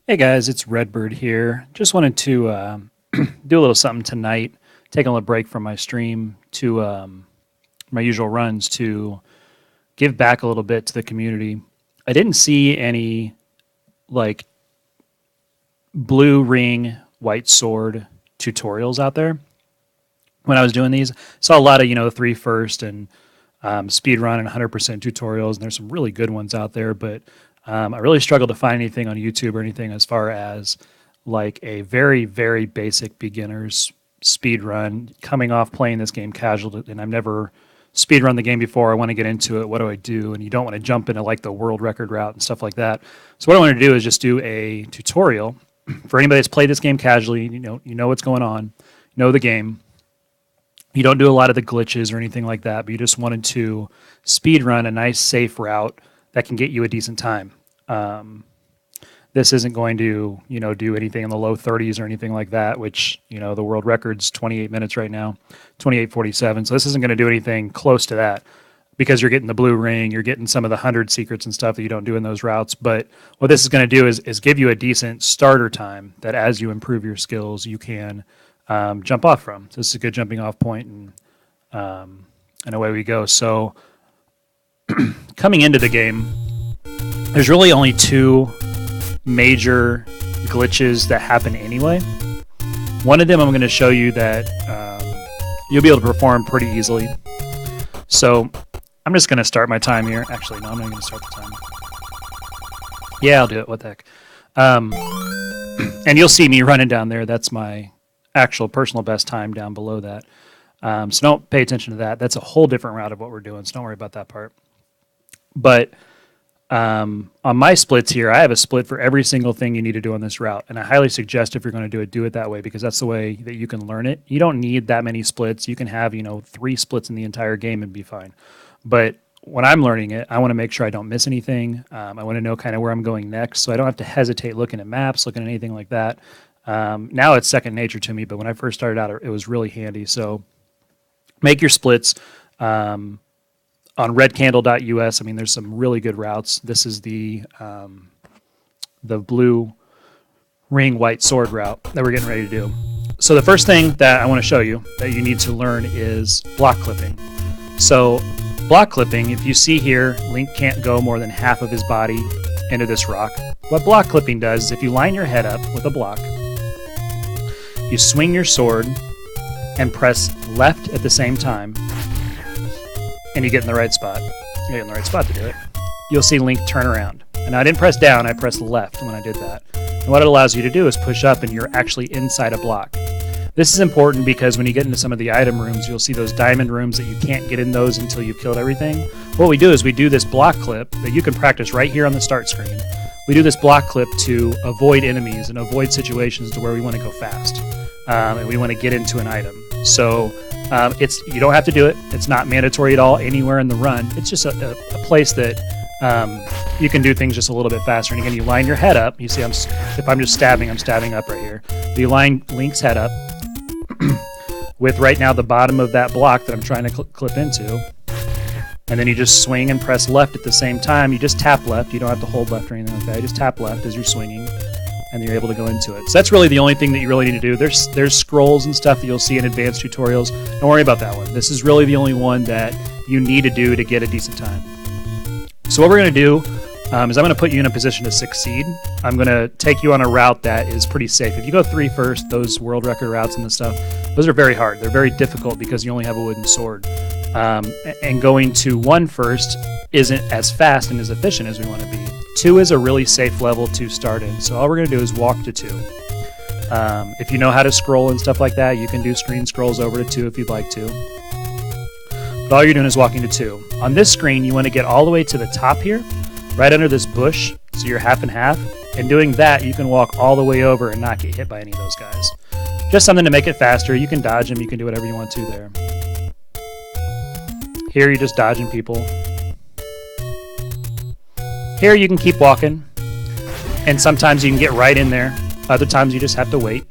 Hey guys, it's Redbird here. Just wanted to do a little something tonight, taking a little break from my stream to my usual runs to give back a little bit to the community. I didn't see any like blue ring, white sword tutorials out there when I was doing these. Saw a lot of, three first and speed run and 100% tutorials, and there's some really good ones out there, but I really struggled to find anything on YouTube or anything as far as like a very, very basic beginner's speed run coming off playing this game casual. And I've never speed run the game before. I want to get into it. What do I do? And you don't want to jump into like the world record route and stuff like that. So what I want to do is just do a tutorial for anybody that's played this game casually. You know what's going on, you know the game. You don't do a lot of the glitches or anything like that, but you just wanted to speed run a nice safe route that can get you a decent time. This isn't going to, do anything in the low 30s or anything like that, which, the world record's 28 minutes right now, 28:47. So this isn't going to do anything close to that because you're getting the blue ring, you're getting some of the 100 secrets and stuff that you don't do in those routes. But what this is going to do is give you a decent starter time that as you improve your skills, you can jump off from. So this is a good jumping off point, and away we go. So coming into the game, there's really only two major glitches that happen anyway. One of them I'm going to show you that you'll be able to perform pretty easily. So I'm just going to start my time here. Actually, no, I'm not going to start the time. Yeah, I'll do it. What the heck? And you'll see me running down there. That's my actual personal best time down below that. So don't pay attention to that. That's a whole different route of what we're doing, so don't worry about that part. But on my splits here, I have a split for every single thing you need to do on this route. And I highly suggest if you're going to do it that way, because that's the way that you can learn it. You don't need that many splits. You can have, 3 splits in the entire game and be fine. But when I'm learning it, I want to make sure I don't miss anything. I want to know kind of where I'm going next, so I don't have to hesitate looking at maps, looking at anything like that. Now it's second nature to me, but when I first started out, it was really handy. So make your splits. On redcandle.us, there's some really good routes. This is the blue ring white sword route that we're getting ready to do. So the first thing that I want to show you that you need to learn is block clipping. So block clipping, if you see here, Link can't go more than half of his body into this rock. What block clipping does is if you line your head up with a block, you swing your sword and press left at the same time, and you get in the right spot. You get in the right spot to do it. You'll see Link turn around. And I didn't press down, I pressed left when I did that. And what it allows you to do is push up and you're actually inside a block. This is important because when you get into some of the item rooms, you'll see those diamond rooms that you can't get in those until you've killed everything. What we do is we do this block clip that you can practice right here on the start screen. We do this block clip to avoid enemies and avoid situations to where we want to go fast. And we want to get into an item. So you don't have to do it. It's not mandatory at all anywhere in the run. It's just a place that you can do things just a little bit faster. And again, you line your head up. You see, if I'm just stabbing, I'm stabbing up right here. You line Link's head up with right now the bottom of that block that I'm trying to clip into. And then you just swing and press left at the same time. You just tap left. You don't have to hold left or anything like that. You just tap left as you're swinging, and you're able to go into it. So that's really the only thing that you really need to do. There's scrolls and stuff that you'll see in advanced tutorials. Don't worry about that one. This is really the only one that you need to do to get a decent time. So what we're going to do is I'm going to put you in a position to succeed. I'm going to take you on a route that is pretty safe. If you go 3 first, those world record routes and the stuff, those are very hard. They're very difficult because you only have a wooden sword. And going to 1 first isn't as fast and as efficient as we want to be. 2 is a really safe level to start in. So all we're going to do is walk to 2. If you know how to scroll and stuff like that, you can do screen scrolls over to 2 if you'd like to. But all you're doing is walking to 2. On this screen, you want to get all the way to the top here, right under this bush, so you're half and half. And doing that, you can walk all the way over and not get hit by any of those guys. Just something to make it faster. You can dodge them. You can do whatever you want to there. Here, you're just dodging people. Here you can keep walking, and sometimes you can get right in there. Other times you just have to wait.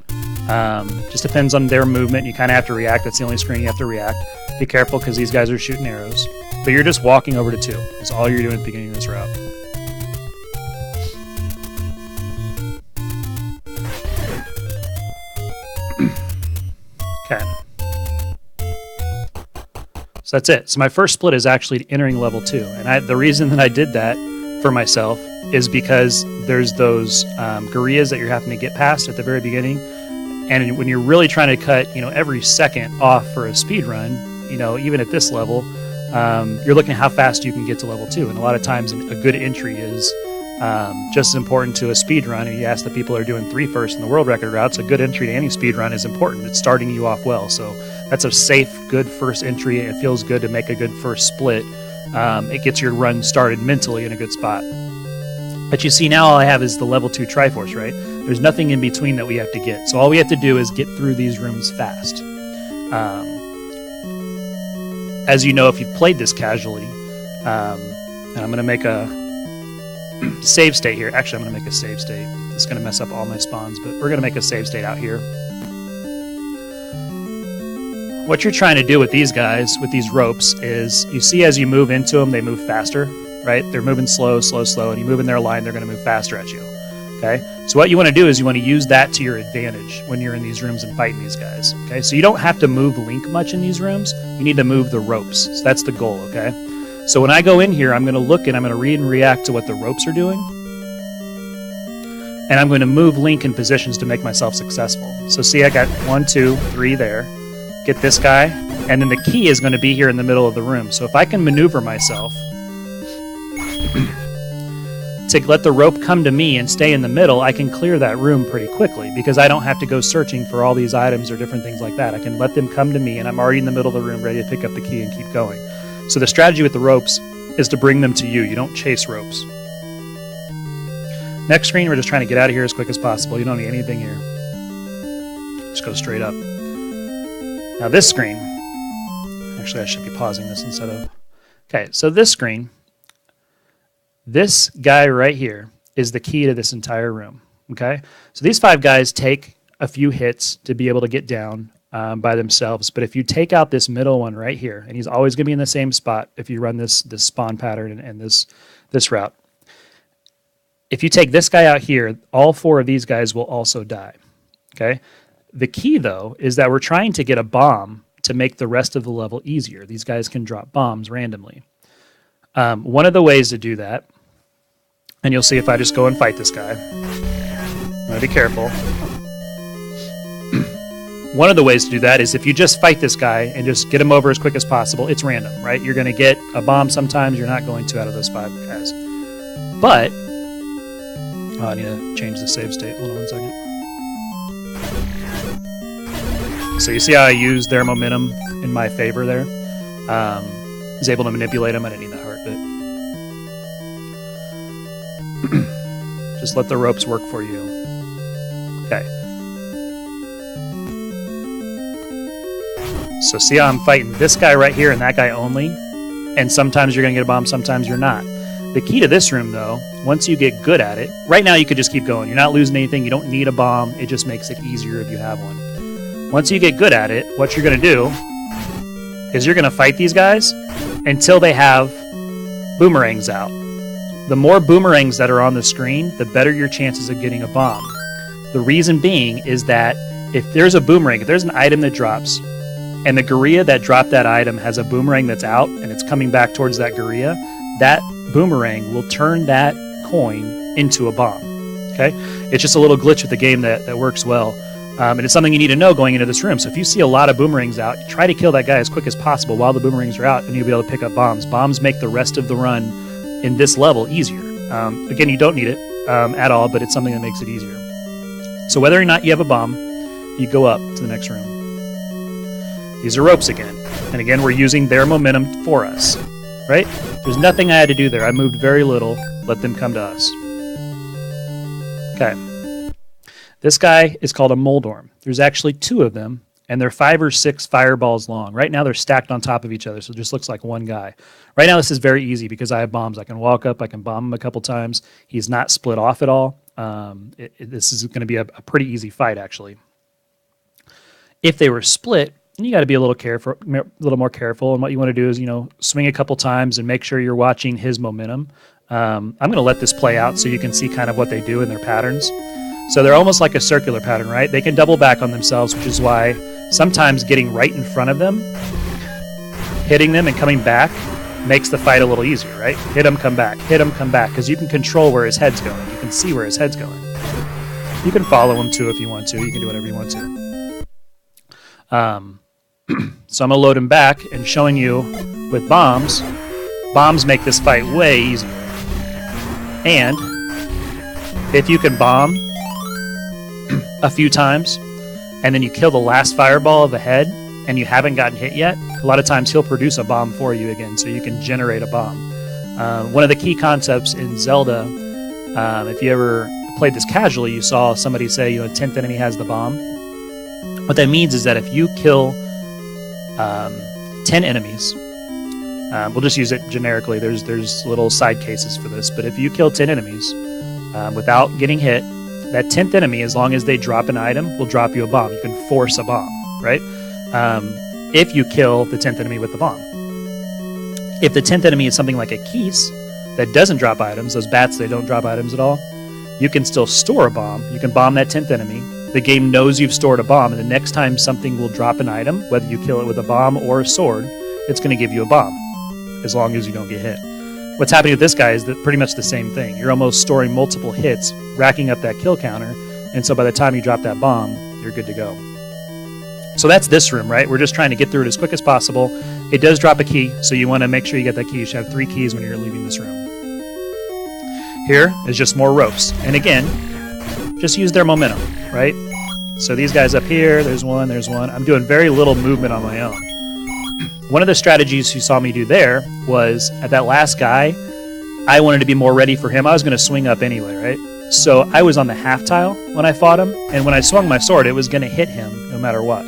Just depends on their movement. You kind of have to react. That's the only screen you have to react. Be careful because these guys are shooting arrows. But you're just walking over to 2. That's all you're doing at the beginning of this route. Okay. So that's it. So my first split is actually entering level 2. And the reason that I did that for myself is because there's those gorillas that you're having to get past at the very beginning. And when you're really trying to cut, every second off for a speed run, even at this level, you're looking at how fast you can get to level 2. And a lot of times a good entry is just as important to a speed run. And you ask the people who are doing 3 first in the world record routes, a good entry to any speed run is important. It's starting you off well. So that's a safe, good first entry. It feels good to make a good first split. It gets your run started mentally in a good spot. But you see, now all I have is the level 2 Triforce, right? There's nothing in between that we have to get. So all we have to do is get through these rooms fast. As you know, if you've played this casually, and I'm going to make a save state here. Actually, I'm going to make a save state. It's going to mess up all my spawns, but we're going to make a save state out here. What you're trying to do with these guys, with these ropes, is you see as you move into them, they move faster, right? They're moving slow, slow, slow, and you move in their line, they're going to move faster at you, okay? So what you want to do is you want to use that to your advantage when you're in these rooms and fighting these guys, okay? So you don't have to move Link much in these rooms. You need to move the ropes. So that's the goal, okay? So when I go in here, I'm going to look and I'm going to read and react to what the ropes are doing. And I'm going to move Link in positions to make myself successful. So see, I got 1, 2, 3 there. Get this guy. And then the key is going to be here in the middle of the room. So if I can maneuver myself to let the rope come to me and stay in the middle, I can clear that room pretty quickly because I don't have to go searching for all these items or different things like that. I can let them come to me and I'm already in the middle of the room ready to pick up the key and keep going. So the strategy with the ropes is to bring them to you. You don't chase ropes. Next screen, we're just trying to get out of here as quick as possible. You don't need anything here. Just go straight up. Now this screen, actually I should be pausing this instead of... Okay, so this screen, this guy right here is the key to this entire room, okay? So these 5 guys take a few hits to be able to get down by themselves, but if you take out this middle one right here, and he's always going to be in the same spot if you run this spawn pattern and this route. If you take this guy out here, all 4 of these guys will also die, okay? The key, though, is that we're trying to get a bomb to make the rest of the level easier. These guys can drop bombs randomly. One of the ways to do that, and you'll see if I just go and fight this guy. I'm going to be careful. One of the ways to do that is if you just fight this guy and just get him over as quick as possible, it's random, right? You're going to get a bomb sometimes, you're not going to out of those 5 guys. But, I need to change the save state. Hold on 1 second. So you see how I used their momentum in my favor there? I was able to manipulate them. I didn't need that heart bit. Just let the ropes work for you. Okay. So see how I'm fighting this guy right here and that guy only? And sometimes you're going to get a bomb, sometimes you're not. The key to this room, though, once you get good at it, right now you could just keep going. You're not losing anything. You don't need a bomb. It just makes it easier if you have one. Once you get good at it, what you're going to do is you're going to fight these guys until they have boomerangs out. The more boomerangs that are on the screen, the better your chances of getting a bomb. The reason being is that if there's a boomerang, if there's an item that drops, and the gorilla that dropped that item has a boomerang that's out and it's coming back towards that gorilla, that boomerang will turn that coin into a bomb. Okay? It's just a little glitch with the game that works well. And it's something you need to know going into this room. So if you see a lot of boomerangs out, try to kill that guy as quick as possible while the boomerangs are out, and you'll be able to pick up bombs. Bombs make the rest of the run in this level easier. Again, you don't need it at all, but it's something that makes it easier. So whether or not you have a bomb, you go up to the next room. These are ropes again. And again, we're using their momentum for us, right? There's nothing I had to do there. I moved very little. Let them come to us. Okay. This guy is called a Moldorm. There's actually 2 of them, and they're 5 or 6 fireballs long. Right now, they're stacked on top of each other, so it just looks like one guy. Right now, this is very easy because I have bombs. I can walk up. I can bomb him a couple times. He's not split off at all. This is going to be a pretty easy fight, actually. If they were split, you got to be a little more careful. And what you want to do is, swing a couple times and make sure you're watching his momentum. I'm going to let this play out so you can see kind of what they do in their patterns. So they're almost like a circular pattern, right? They can double back on themselves, which is why sometimes getting right in front of them, hitting them and coming back makes the fight a little easier, right? Hit him, come back, because you can control where his head's going. You can see where his head's going. You can follow him too if you want to. You can do whatever you want to. So I'm going to load him back and showing you with bombs. Bombs make this fight way easier. And if you can bomb a few times and then you kill the last fireball of the head and you haven't gotten hit yet, a lot of times he'll produce a bomb for you again, so you can generate a bomb. One of the key concepts in Zelda, if you ever played this casually, you saw somebody say, 10th enemy has the bomb. What that means is that if you kill 10 enemies, we'll just use it generically, there's little side cases for this, but if you kill 10 enemies without getting hit, that 10th enemy, as long as they drop an item, will drop you a bomb. You can force a bomb, right? If you kill the 10th enemy with the bomb. If the 10th enemy is something like a Keese that doesn't drop items, those bats, they don't drop items at all, you can still store a bomb. You can bomb that 10th enemy. The game knows you've stored a bomb, and the next time something will drop an item, whether you kill it with a bomb or a sword, it's going to give you a bomb, as long as you don't get hit. What's happening with this guy is that pretty much the same thing. You're almost storing multiple hits, racking up that kill counter, and so by the time you drop that bomb, you're good to go. So that's this room, right? We're just trying to get through it as quick as possible. It does drop a key, so you want to make sure you get that key. You should have 3 keys when you're leaving this room. Here is just more ropes. And again, just use their momentum, right? So these guys up here, there's one. I'm doing very little movement on my own. One of the strategies you saw me do there was, at that last guy, I wanted to be more ready for him. I was going to swing up anyway, right? So I was on the half tile when I fought him, and when I swung my sword, it was going to hit him no matter what.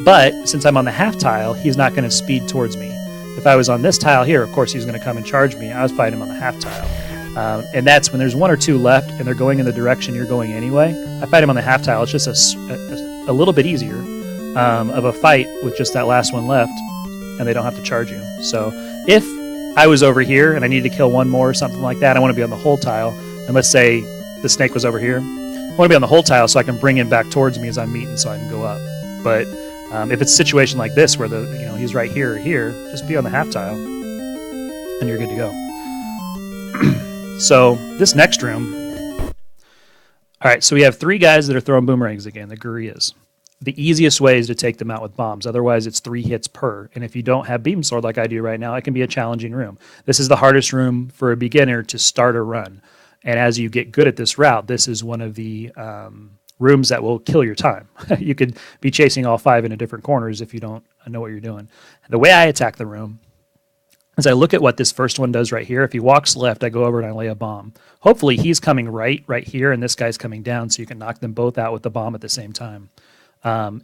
But since I'm on the half tile, he's not going to speed towards me. If I was on this tile here, of course he's going to come and charge me. I was fighting him on the half tile. And that's when there's 1 or 2 left and they're going in the direction you're going anyway. I fight him on the half tile. It's just a little bit easier of a fight with just that last one left, and they don't have to charge you. So if I was over here and I needed to kill one more or something like that, I want to be on the whole tile. And let's say the snake was over here. I want to be on the whole tile so I can bring him back towards me as I'm meeting so I can go up. But if it's a situation like this where he's right here or here, just be on the half tile and you're good to go. So this next room, all right, so we have 3 guys that are throwing boomerangs again, the gorillas. The easiest way is to take them out with bombs. Otherwise, it's 3 hits per. And if you don't have beam sword like I do right now, it can be a challenging room. This is the hardest room for a beginner to start a run. And as you get good at this route, this is one of the rooms that will kill your time. You could be chasing all 5 into different corners if you don't know what you're doing. The way I attack the room is I look at what this first one does right here. If he walks left, I go over and I lay a bomb. Hopefully he's coming right here, and this guy's coming down, so you can knock them both out with the bomb at the same time.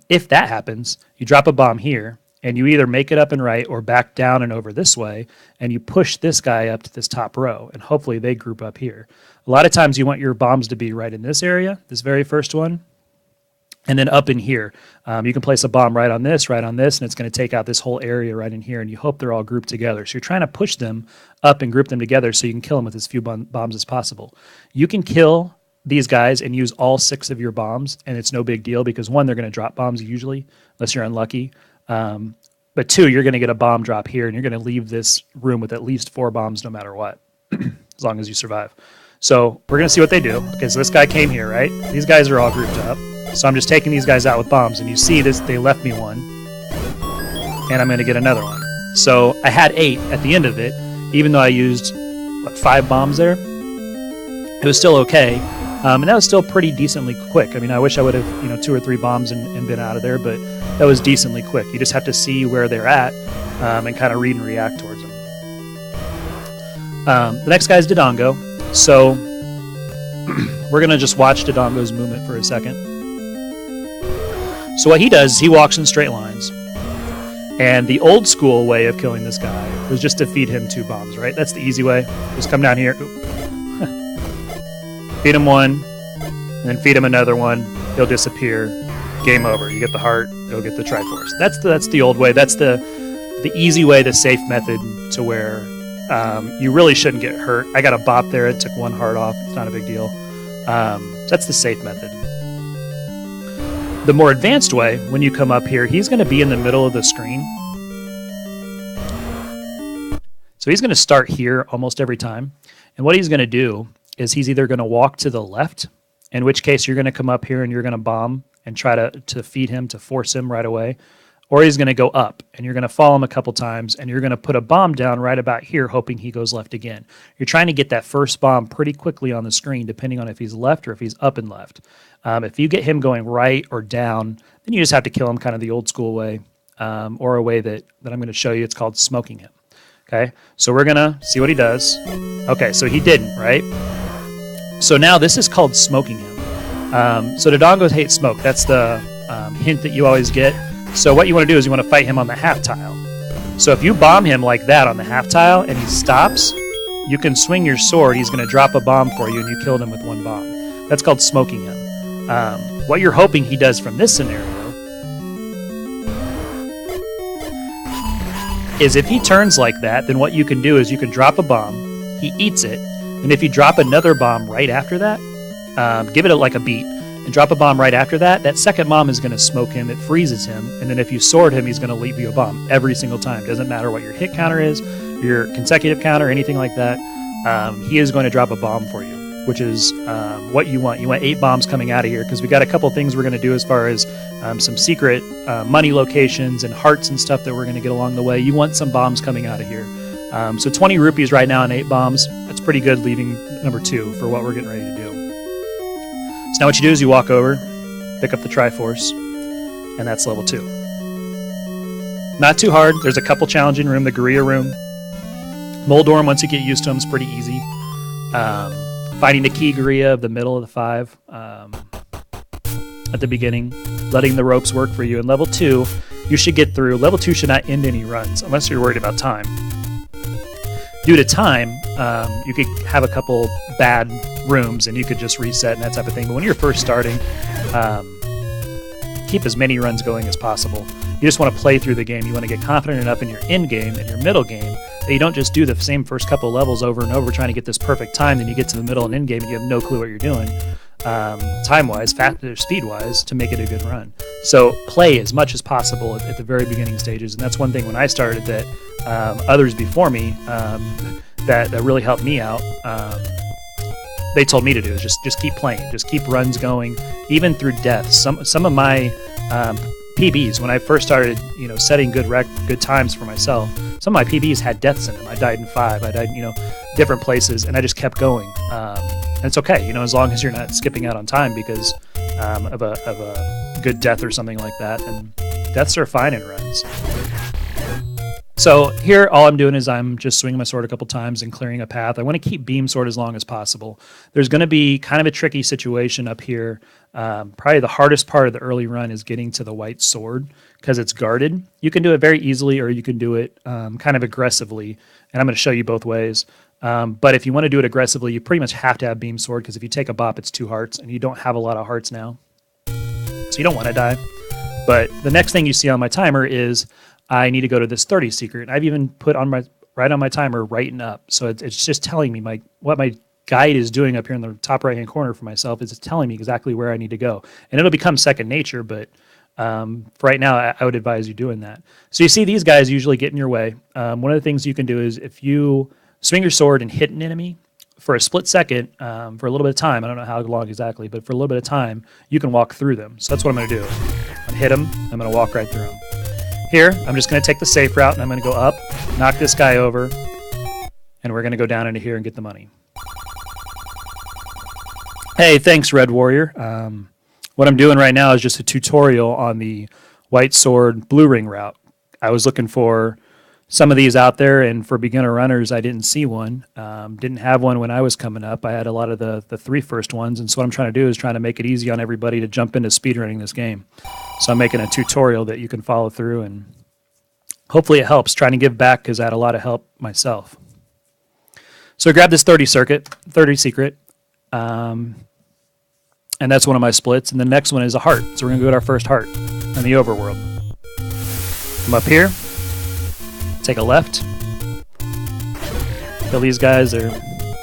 If that happens, you drop a bomb here, and you either make it up and right or back down and over this way, and you push this guy up to this top row, and hopefully they group up here. A lot of times you want your bombs to be right in this area, this very first one, and then up in here. You can place a bomb right on this, and it's going to take out this whole area right in here, and you hope they're all grouped together. So you're trying to push them up and group them together so you can kill them with as few bombs as possible. You can kill these guys and use all 6 of your bombs, and it's no big deal because 1, they're going to drop bombs usually, unless you're unlucky. But 2, you're going to get a bomb drop here, and you're going to leave this room with at least 4 bombs no matter what, as long as you survive. So we're going to see what they do. Okay, so this guy came here, right? These guys are all grouped up. So I'm just taking these guys out with bombs, and you see this, they left me 1, and I'm going to get another one. So I had 8 at the end of it, even though I used, 5 bombs there. It was still okay, and that was still pretty decently quick. I mean, I wish I would have, 2 or 3 bombs and been out of there, but that was decently quick. You just have to see where they're at and kind of read and react towards them. The next guy is Dodongo, so we're going to just watch Dodongo's movement for a second. So what he does is he walks in straight lines. And the old school way of killing this guy was just to feed him 2 bombs, right? That's the easy way. Just come down here. Feed him 1, and then feed him another one. He'll disappear. Game over. You get the heart, go get the Triforce. That's the old way. That's the easy way, the safe method to where you really shouldn't get hurt. I got a bop there. It took 1 heart off. It's not a big deal. So that's the safe method. The more advanced way, when you come up here, he's going to be in the middle of the screen. So he's going to start here almost every time. And what he's going to do is he's either going to walk to the left, in which case you're going to come up here and you're going to bomb and try to feed him, to force him right away. Or he's going to go up, and you're going to follow him a couple times, and you're going to put a bomb down right about here, hoping he goes left again. You're trying to get that first bomb pretty quickly on the screen, depending on if he's left or if he's up and left. If you get him going right or down, then you just have to kill him kind of the old school way, or a way that I'm going to show you. It's called smoking him. Okay, so we're going to see what he does. Okay, so he didn't, right? So now this is called smoking him. So the Dongos hate smoke. That's the hint that you always get. So what you want to do is you want to fight him on the half tile. So if you bomb him like that on the half tile and he stops, you can swing your sword. He's going to drop a bomb for you, and you killed him with one bomb. That's called smoking him. What you're hoping he does from this scenario is if he turns like that, then what you can do is you can drop a bomb, he eats it, and if you drop another bomb right after that, give it like a beat, and drop a bomb right after that, that second bomb is going to smoke him, it freezes him, and then if you sword him, he's going to leave you a bomb every single time. Doesn't matter what your hit counter is, your consecutive counter, anything like that, he is going to drop a bomb for you, which is what you want. You want 8 bombs coming out of here, because we got a couple things we're going to do as far as some secret money locations and hearts and stuff that we're going to get along the way. You want some bombs coming out of here. So 20 rupees right now and 8 bombs. That's pretty good, leaving number 2 for what we're getting ready to do. So now what you do is you walk over, pick up the Triforce, and that's level 2. Not too hard. There's a couple challenging room. The Gorilla room. Moldorm, once you get used to him, is pretty easy. Finding the key Gorilla of the middle of the 5 at the beginning. Letting the ropes work for you. And level 2, you should get through. Level 2 should not end any runs, unless you're worried about time. Due to time, you could have a couple bad rooms and you could just reset and that type of thing. But when you're first starting, keep as many runs going as possible. You just want to play through the game. You want to get confident enough in your end game and your middle game that you don't just do the same first couple levels over and over trying to get this perfect time, then you get to the middle and end game and you have no clue what you're doing, time-wise, speed-wise, to make it a good run. So play as much as possible at the very beginning stages, and that's one thing when I started that others before me that really helped me out, they told me to do is just keep playing, just keep runs going, even through deaths. Some of my PBs, when I first started, setting good times for myself, some of my PBs had deaths in them. I died in 5. I died, different places, and I just kept going. And it's okay, as long as you're not skipping out on time because of a good death or something like that. And deaths are fine in runs. So here, all I'm doing is I'm just swinging my sword a couple times and clearing a path. I want to keep beam sword as long as possible. There's going to be kind of a tricky situation up here. Probably the hardest part of the early run is getting to the white sword because it's guarded. You can do it very easily or you can do it kind of aggressively, and I'm going to show you both ways. But if you want to do it aggressively, you pretty much have to have beam sword because if you take a bop, it's 2 hearts, and you don't have a lot of hearts now. So you don't want to die. But the next thing you see on my timer is I need to go to this 30 secret. I've even put on my timer right and up. So it's just telling me what my guide is doing up here in the top right hand corner for myself is it's telling me exactly where I need to go. And it'll become second nature, but for right now I would advise you doing that. So you see these guys usually get in your way. One of the things you can do is if you swing your sword and hit an enemy for a split second, for a little bit of time, I don't know how long exactly, but for a little bit of time, you can walk through them. So that's what I'm going to do. I'm going to hit them. I'm going to walk right through them. Here, I'm just going to take the safe route, and I'm going to go up, knock this guy over, and we're going to go down into here and get the money. Hey, thanks, Red Warrior. What I'm doing right now is just a tutorial on the white sword blue ring route. I was looking for some of these out there, and for beginner runners, I didn't see one. Didn't have one when I was coming up. I had a lot of the 3 first ones, and so what I'm trying to do is trying to make it easy on everybody to jump into speedrunning this game. So I'm making a tutorial that you can follow through, and hopefully it helps. Trying to give back because I had a lot of help myself. So I grabbed this 30 secret, and that's one of my splits. And the next one is a heart. So we're going to go to our first heart in the overworld. I'm up here. Take a left. Kill these guys.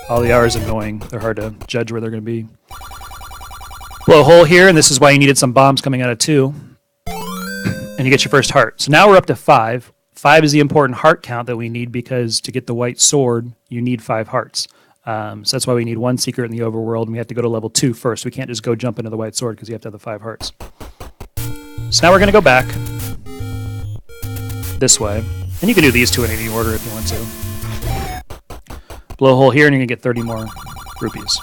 All the R's annoying. They're hard to judge where they're going to be. Blow a hole here, and this is why you needed some bombs coming out of 2. And you get your first heart. So now we're up to 5. 5 is the important heart count that we need because to get the white sword, you need 5 hearts. So that's why we need 1 secret in the overworld, and we have to go to level 2 first. We can't just go jump into the white sword because you have to have the 5 hearts. So now we're going to go back this way. And you can do these two in any order if you want to. Blow a hole here, and you're going to get 30 more rupees.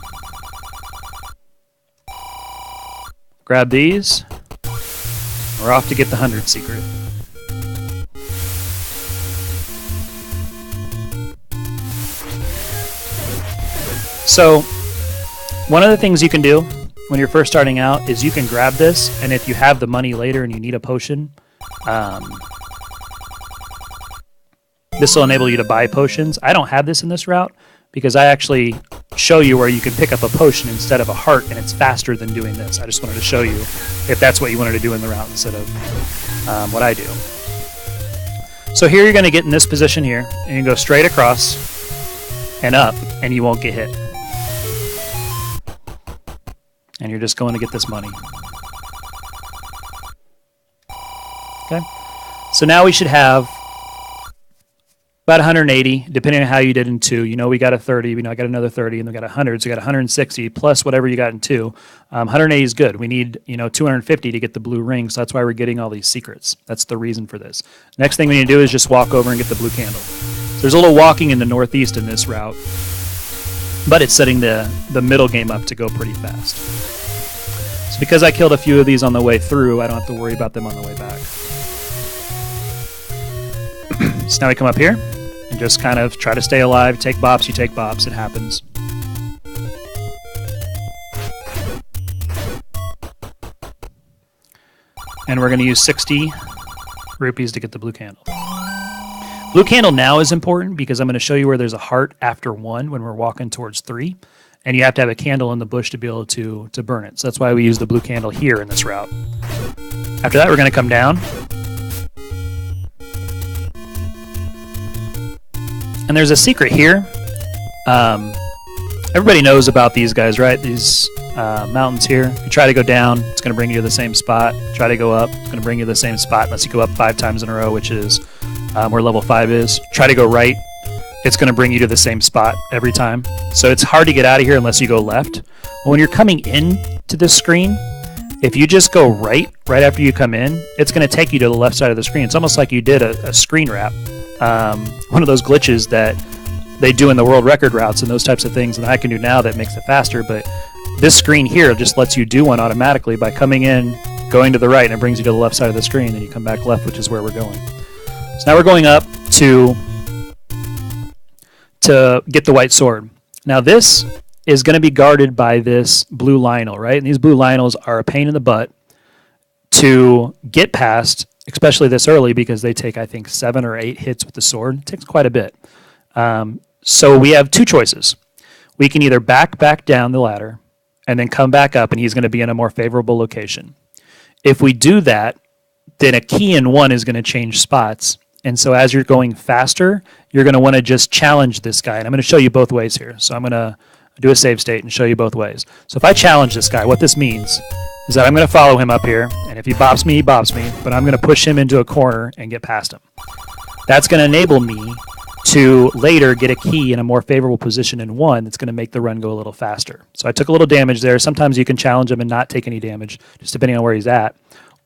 Grab these. We're off to get the 100 secret. So, one of the things you can do when you're first starting out is you can grab this, and if you have the money later and you need a potion, this will enable you to buy potions. I don't have this in this route because I actually show you where you can pick up a potion instead of a heart, and it's faster than doing this. I just wanted to show you if that's what you wanted to do in the route instead of what I do. So here you're going to get in this position here, and you can go straight across and up, and you won't get hit. And you're just going to get this money. Okay. So now we should have about 180, depending on how you did in 2. You know we got a 30, we know I got another 30, and we got 100, so we got 160 plus whatever you got in 2. 180 is good. We need 250 to get the blue ring, so that's why we're getting all these secrets. That's the reason for this. Next thing we need to do is just walk over and get the blue candle. So there's a little walking in the northeast in this route, but it's setting the middle game up to go pretty fast. So because I killed a few of these on the way through, I don't have to worry about them on the way back. So now we come up here and just kind of try to stay alive. Take bops, you take bops, it happens. And we're going to use 60 rupees to get the blue candle. Blue candle now is important because I'm going to show you where there's a heart after 1 when we're walking towards 3. And you have to have a candle in the bush to be able to burn it. So that's why we use the blue candle here in this route. After that, we're going to come down. And there's a secret here. Everybody knows about these guys, right? These mountains here. If you try to go down, it's going to bring you to the same spot. Try to go up, it's going to bring you to the same spot unless you go up 5 times in a row, which is where level 5 is. Try to go right. It's going to bring you to the same spot every time. So it's hard to get out of here unless you go left. But when you're coming in to this screen, if you just go right after you come in, it's going to take you to the left side of the screen. It's almost like you did a screen wrap. One of those glitches that they do in the world record routes and those types of things, and I can do now that makes it faster. But this screen here just lets you do one automatically by coming in, going to the right, and it brings you to the left side of the screen, and you come back left, which is where we're going. So now we're going up to get the white sword. Now this is going to be guarded by this blue Lionel, right? And these blue Lionels are a pain in the butt to get past, especially this early, because they take, I think, 7 or 8 hits with the sword. It takes quite a bit. So we have 2 choices. We can either back down the ladder and then come back up, and he's going to be in a more favorable location. If we do that, then a key in 1 is going to change spots. And so as you're going faster, you're going to want to just challenge this guy. And I'm going to show you both ways here. So I'm going to do a save state and show you both ways. So if I challenge this guy, what this means is that I'm going to follow him up here. And if he bops me, he bops me. But I'm going to push him into a corner and get past him. That's going to enable me to later get a key in a more favorable position in 1 that's going to make the run go a little faster. So I took a little damage there. Sometimes you can challenge him and not take any damage, just depending on where he's at.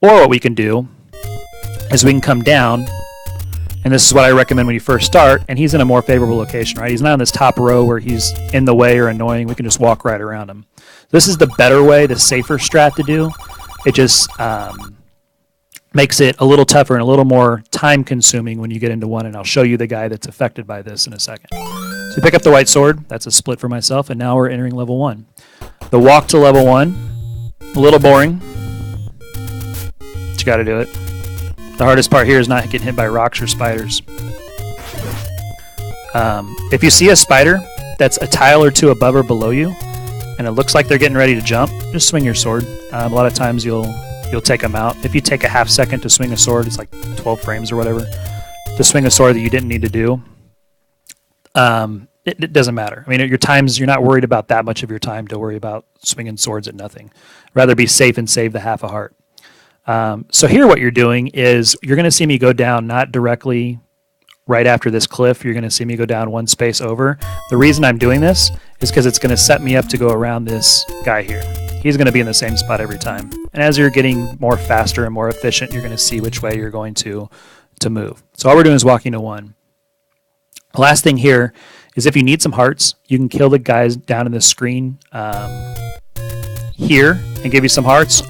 Or what we can do is we can come down. And this is what I recommend when you first start, and he's in a more favorable location, right? He's not on this top row where he's in the way or annoying. We can just walk right around him. This is the better way, the safer strat to do. It just makes it a little tougher and a little more time-consuming when you get into 1, and I'll show you the guy that's affected by this in a second. So pick up the white sword. That's a split for myself, and now we're entering level 1. The walk to level 1, a little boring, but you got to do it. The hardest part here is not getting hit by rocks or spiders. If you see a spider that's a tile or 2 above or below you, and it looks like they're getting ready to jump, just swing your sword. A lot of times you'll take them out. If you take a half second to swing a sword, it's like 12 frames or whatever, to swing a sword that you didn't need to do, it doesn't matter. I mean, you're not worried about that much of your time to worry about swinging swords at nothing. Rather be safe and save the half a heart. So here what you're doing is you're going to see me go down not directly right after this cliff. You're going to see me go down one space over. The reason I'm doing this is because it's going to set me up to go around this guy here. He's going to be in the same spot every time. And as you're getting more faster and more efficient, you're going to see which way you're going to move. So all we're doing is walking to one. The last thing here is if you need some hearts, you can kill the guys down in the screen here and give you some hearts,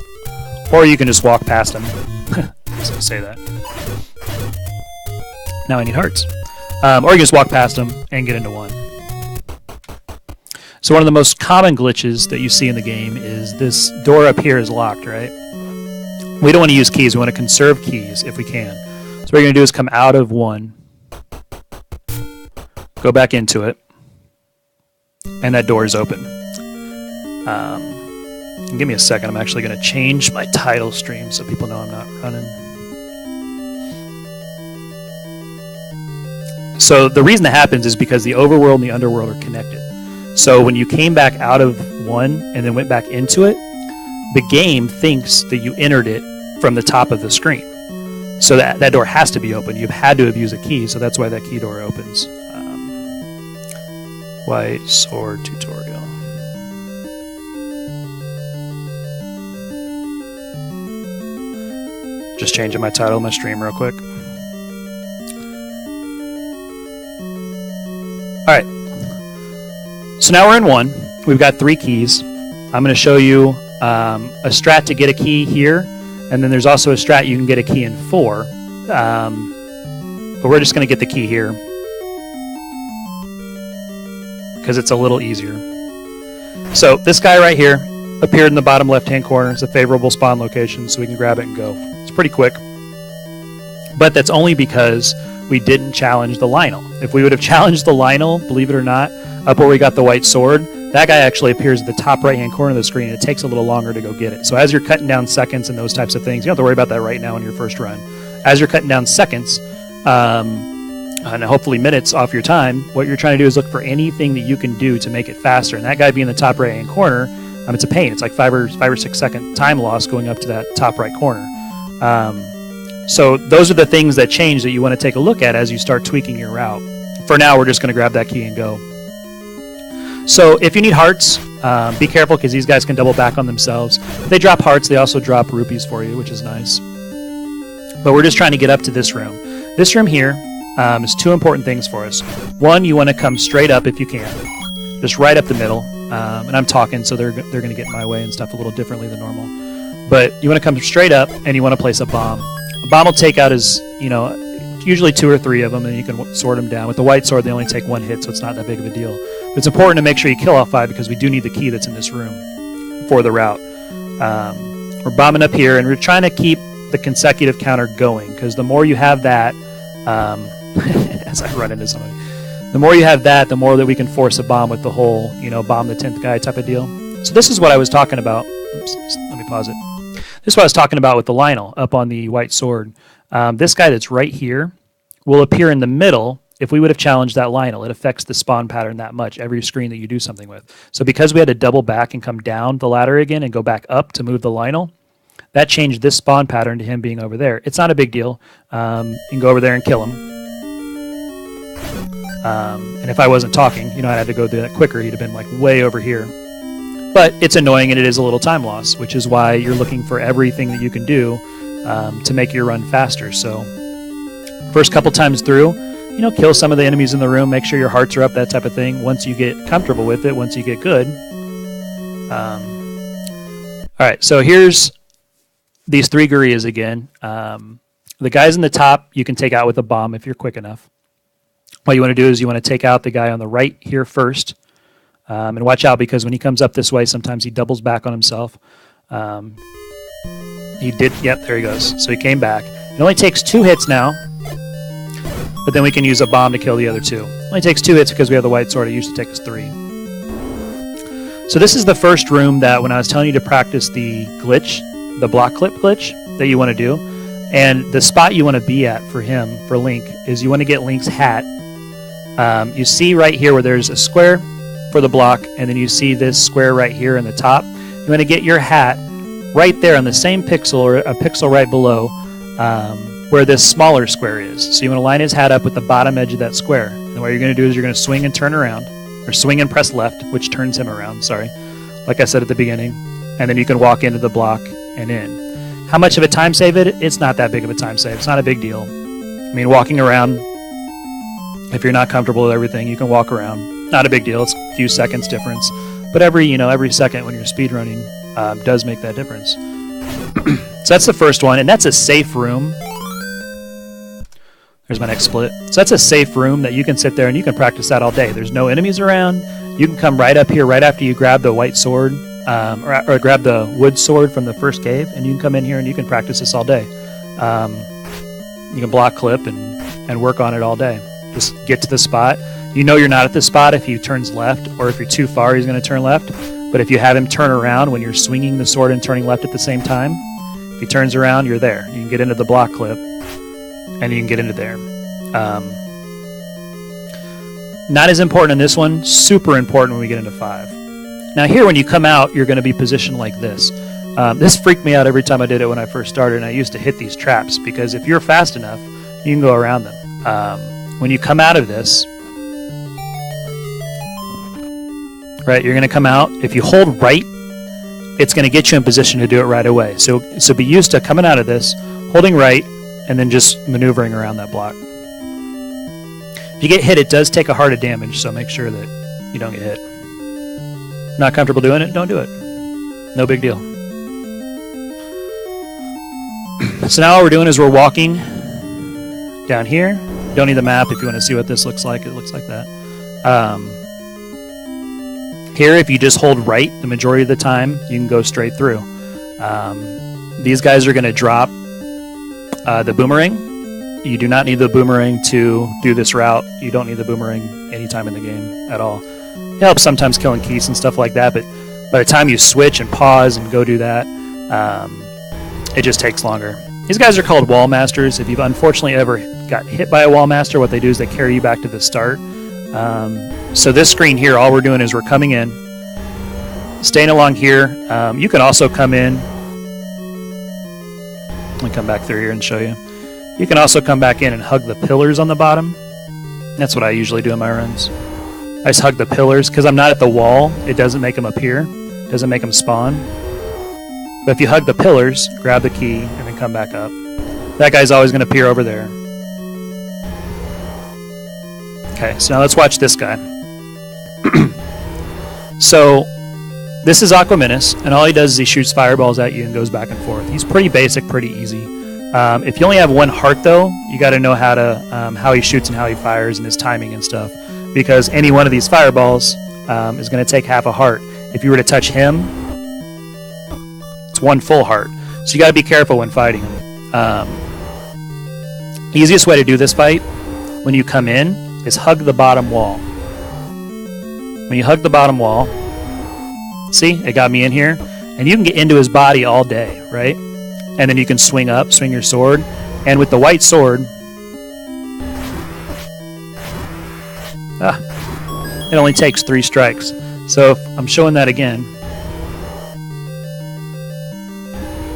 or you can just walk past them. I was going to say that. Now I need hearts. Or you can just walk past them and get into one. So one of the most common glitches that you see in the game is this door up here is locked, right? We don't want to use keys. We want to conserve keys if we can. So what you're going to do is come out of one, go back into it, and that door is open. Give me a second. I'm actually going to change my title stream so people know I'm not running. So the reason that happens is because the overworld and the underworld are connected. So when you came back out of one and then went back into it, the game thinks that you entered it from the top of the screen. So that door has to be open. You've had to have used a key, so that's why that key door opens. White Sword Tutorial. Just changing my title of my stream real quick. Alright. So now we're in one. We've got 3 keys. I'm going to show you a strat to get a key here, and then there's also a strat you can get a key in 4. But we're just going to get the key here because it's a little easier. So this guy right here appeared in the bottom left-hand corner. It's a favorable spawn location, so we can grab it and go. It's pretty quick. But that's only because we didn't challenge the Lionel. If we would have challenged the Lionel, believe it or not, up where we got the white sword, that guy actually appears at the top right-hand corner of the screen, and it takes a little longer to go get it. So as you're cutting down seconds and those types of things, you don't have to worry about that right now in your first run. As you're cutting down seconds, and hopefully minutes off your time, what you're trying to do is look for anything that you can do to make it faster. And that guy being in the top right-hand corner, it's a pain. It's like 5 or 6 second time loss going up to that top right corner. So those are the things that change that you want to take a look at as you start tweaking your route. For now, we're just going to grab that key and go. So if you need hearts, be careful because these guys can double back on themselves. If they drop hearts, they also drop rupees for you, which is nice. But we're just trying to get up to this room. This room here is 2 important things for us. One, you want to come straight up if you can, just right up the middle. And I'm talking, so they're going to get in my way and stuff a little differently than normal. But you want to come straight up, and you want to place a bomb. A bomb will take out usually 2 or 3 of them, and you can sword them down. With the white sword, they only take 1 hit, so it's not that big of a deal. But it's important to make sure you kill all 5 because we do need the key that's in this room for the route. We're bombing up here, and we're trying to keep the consecutive counter going because the more you have that, as I run into somebody, the more you have that, the more that we can force a bomb with the whole, bomb the 10th guy type of deal. So this is what I was talking about. Oops, let me pause it. This is what I was talking about with the Lionel up on the white sword. This guy that's right here will appear in the middle if we would have challenged that Lionel. It affects the spawn pattern that much, every screen that you do something with. So because we had to double back and come down the ladder again and go back up to move the Lionel, that changed this spawn pattern to him being over there. It's not a big deal. You can go over there and kill him. And if I wasn't talking, I'd have to go do that quicker. He'd have been like way over here. But it's annoying and it is a little time loss, which is why you're looking for everything that you can do to make your run faster. So first couple times through, kill some of the enemies in the room, make sure your hearts are up, that type of thing. Once you get comfortable with it, once you get good. All right, so here's these 3 Gurias again. The guys in the top you can take out with a bomb if you're quick enough. What you want to do is you want to take out the guy on the right here first. And watch out because when he comes up this way, sometimes he doubles back on himself. He did, yep, there he goes. So he came back. It only takes 2 hits now, but then we can use a bomb to kill the other 2. It only takes 2 hits because we have the white sword. It used to take us 3. So this is the first room that when I was telling you to practice the glitch, the block clip glitch that you want to do, and the spot you want to be at for him, for Link, is you want to get Link's hat You see right here where there's a square for the block, and then you see this square right here in the top. You want to get your hat right there on the same pixel or a pixel right below where this smaller square is. So you want to line his hat up with the bottom edge of that square. And what you're going to do is you're going to swing and turn around, or swing and press left, which turns him around, sorry, like I said at the beginning. And then you can walk into the block and in. How much of a time save it's not that big of a time save. It's not a big deal. I mean, walking around, if you're not comfortable with everything, you can walk around. Not a big deal. It's a few seconds difference. But every second when you're speedrunning does make that difference. So that's the first one, and that's a safe room. There's my next split. So that's a safe room that you can sit there and you can practice that all day. There's no enemies around. You can come right up here right after you grab the white sword, or grab the wood sword from the first cave, and you can come in here and you can practice this all day. You can block clip and work on it all day. Just get to the spot. You know you're not at the spot if he turns left, or if you're too far, he's going to turn left. But if you have him turn around when you're swinging the sword and turning left at the same time, if he turns around, you're there. You can get into the block clip, and you can get into there. Not as important in this one, super important when we get into 5. Now here, when you come out, you're going to be positioned like this. This freaked me out every time I did it when I first started, and I used to hit these traps, because if you're fast enough, you can go around them. When you come out of this, right, you're going to come out. If you hold right, it's going to get you in position to do it right away. So be used to coming out of this, holding right, and then just maneuvering around that block. If you get hit, it does take a heart of damage, so make sure that you don't get hit. Not comfortable doing it? Don't do it. No big deal. So now all we're doing is we're walking down here. You don't need the map if you want to see what this looks like. It looks like that. Here, if you just hold right the majority of the time, you can go straight through. These guys are going to drop the boomerang. You do not need the boomerang to do this route. You don't need the boomerang anytime in the game at all. It helps sometimes killing keys and stuff like that, but by the time you switch and pause and go do that, it just takes longer. These guys are called wall masters. If you've unfortunately ever got hit by a wall master, what they do is they carry you back to the start. So this screen here, all we're doing is we're coming in, staying along here. You can also come in. Let me come back through here and show you. You can also come back in and hug the pillars on the bottom. That's what I usually do in my runs. I just hug the pillars because I'm not at the wall. It doesn't make them appear. It doesn't make them spawn. But if you hug the pillars, grab the key, and then come back up. That guy's always going to appear over there. Okay, so now let's watch this guy. So this is Aquaminus, and all he does is he shoots fireballs at you and goes back and forth. He's pretty basic, pretty easy. If you only have one heart, though, you got to know how he shoots and how he fires and his timing and stuff, because any one of these fireballs is going to take half a heart. If you were to touch him, it's one full heart. So you got to be careful when fighting him. Easiest way to do this fight, when you come in, is hug the bottom wall. When you hug the bottom wall, see, it got me in here, and you can get into his body all day, right? And then you can swing up, swing your sword, and with the white sword, it only takes 3 strikes. So if I'm showing that again,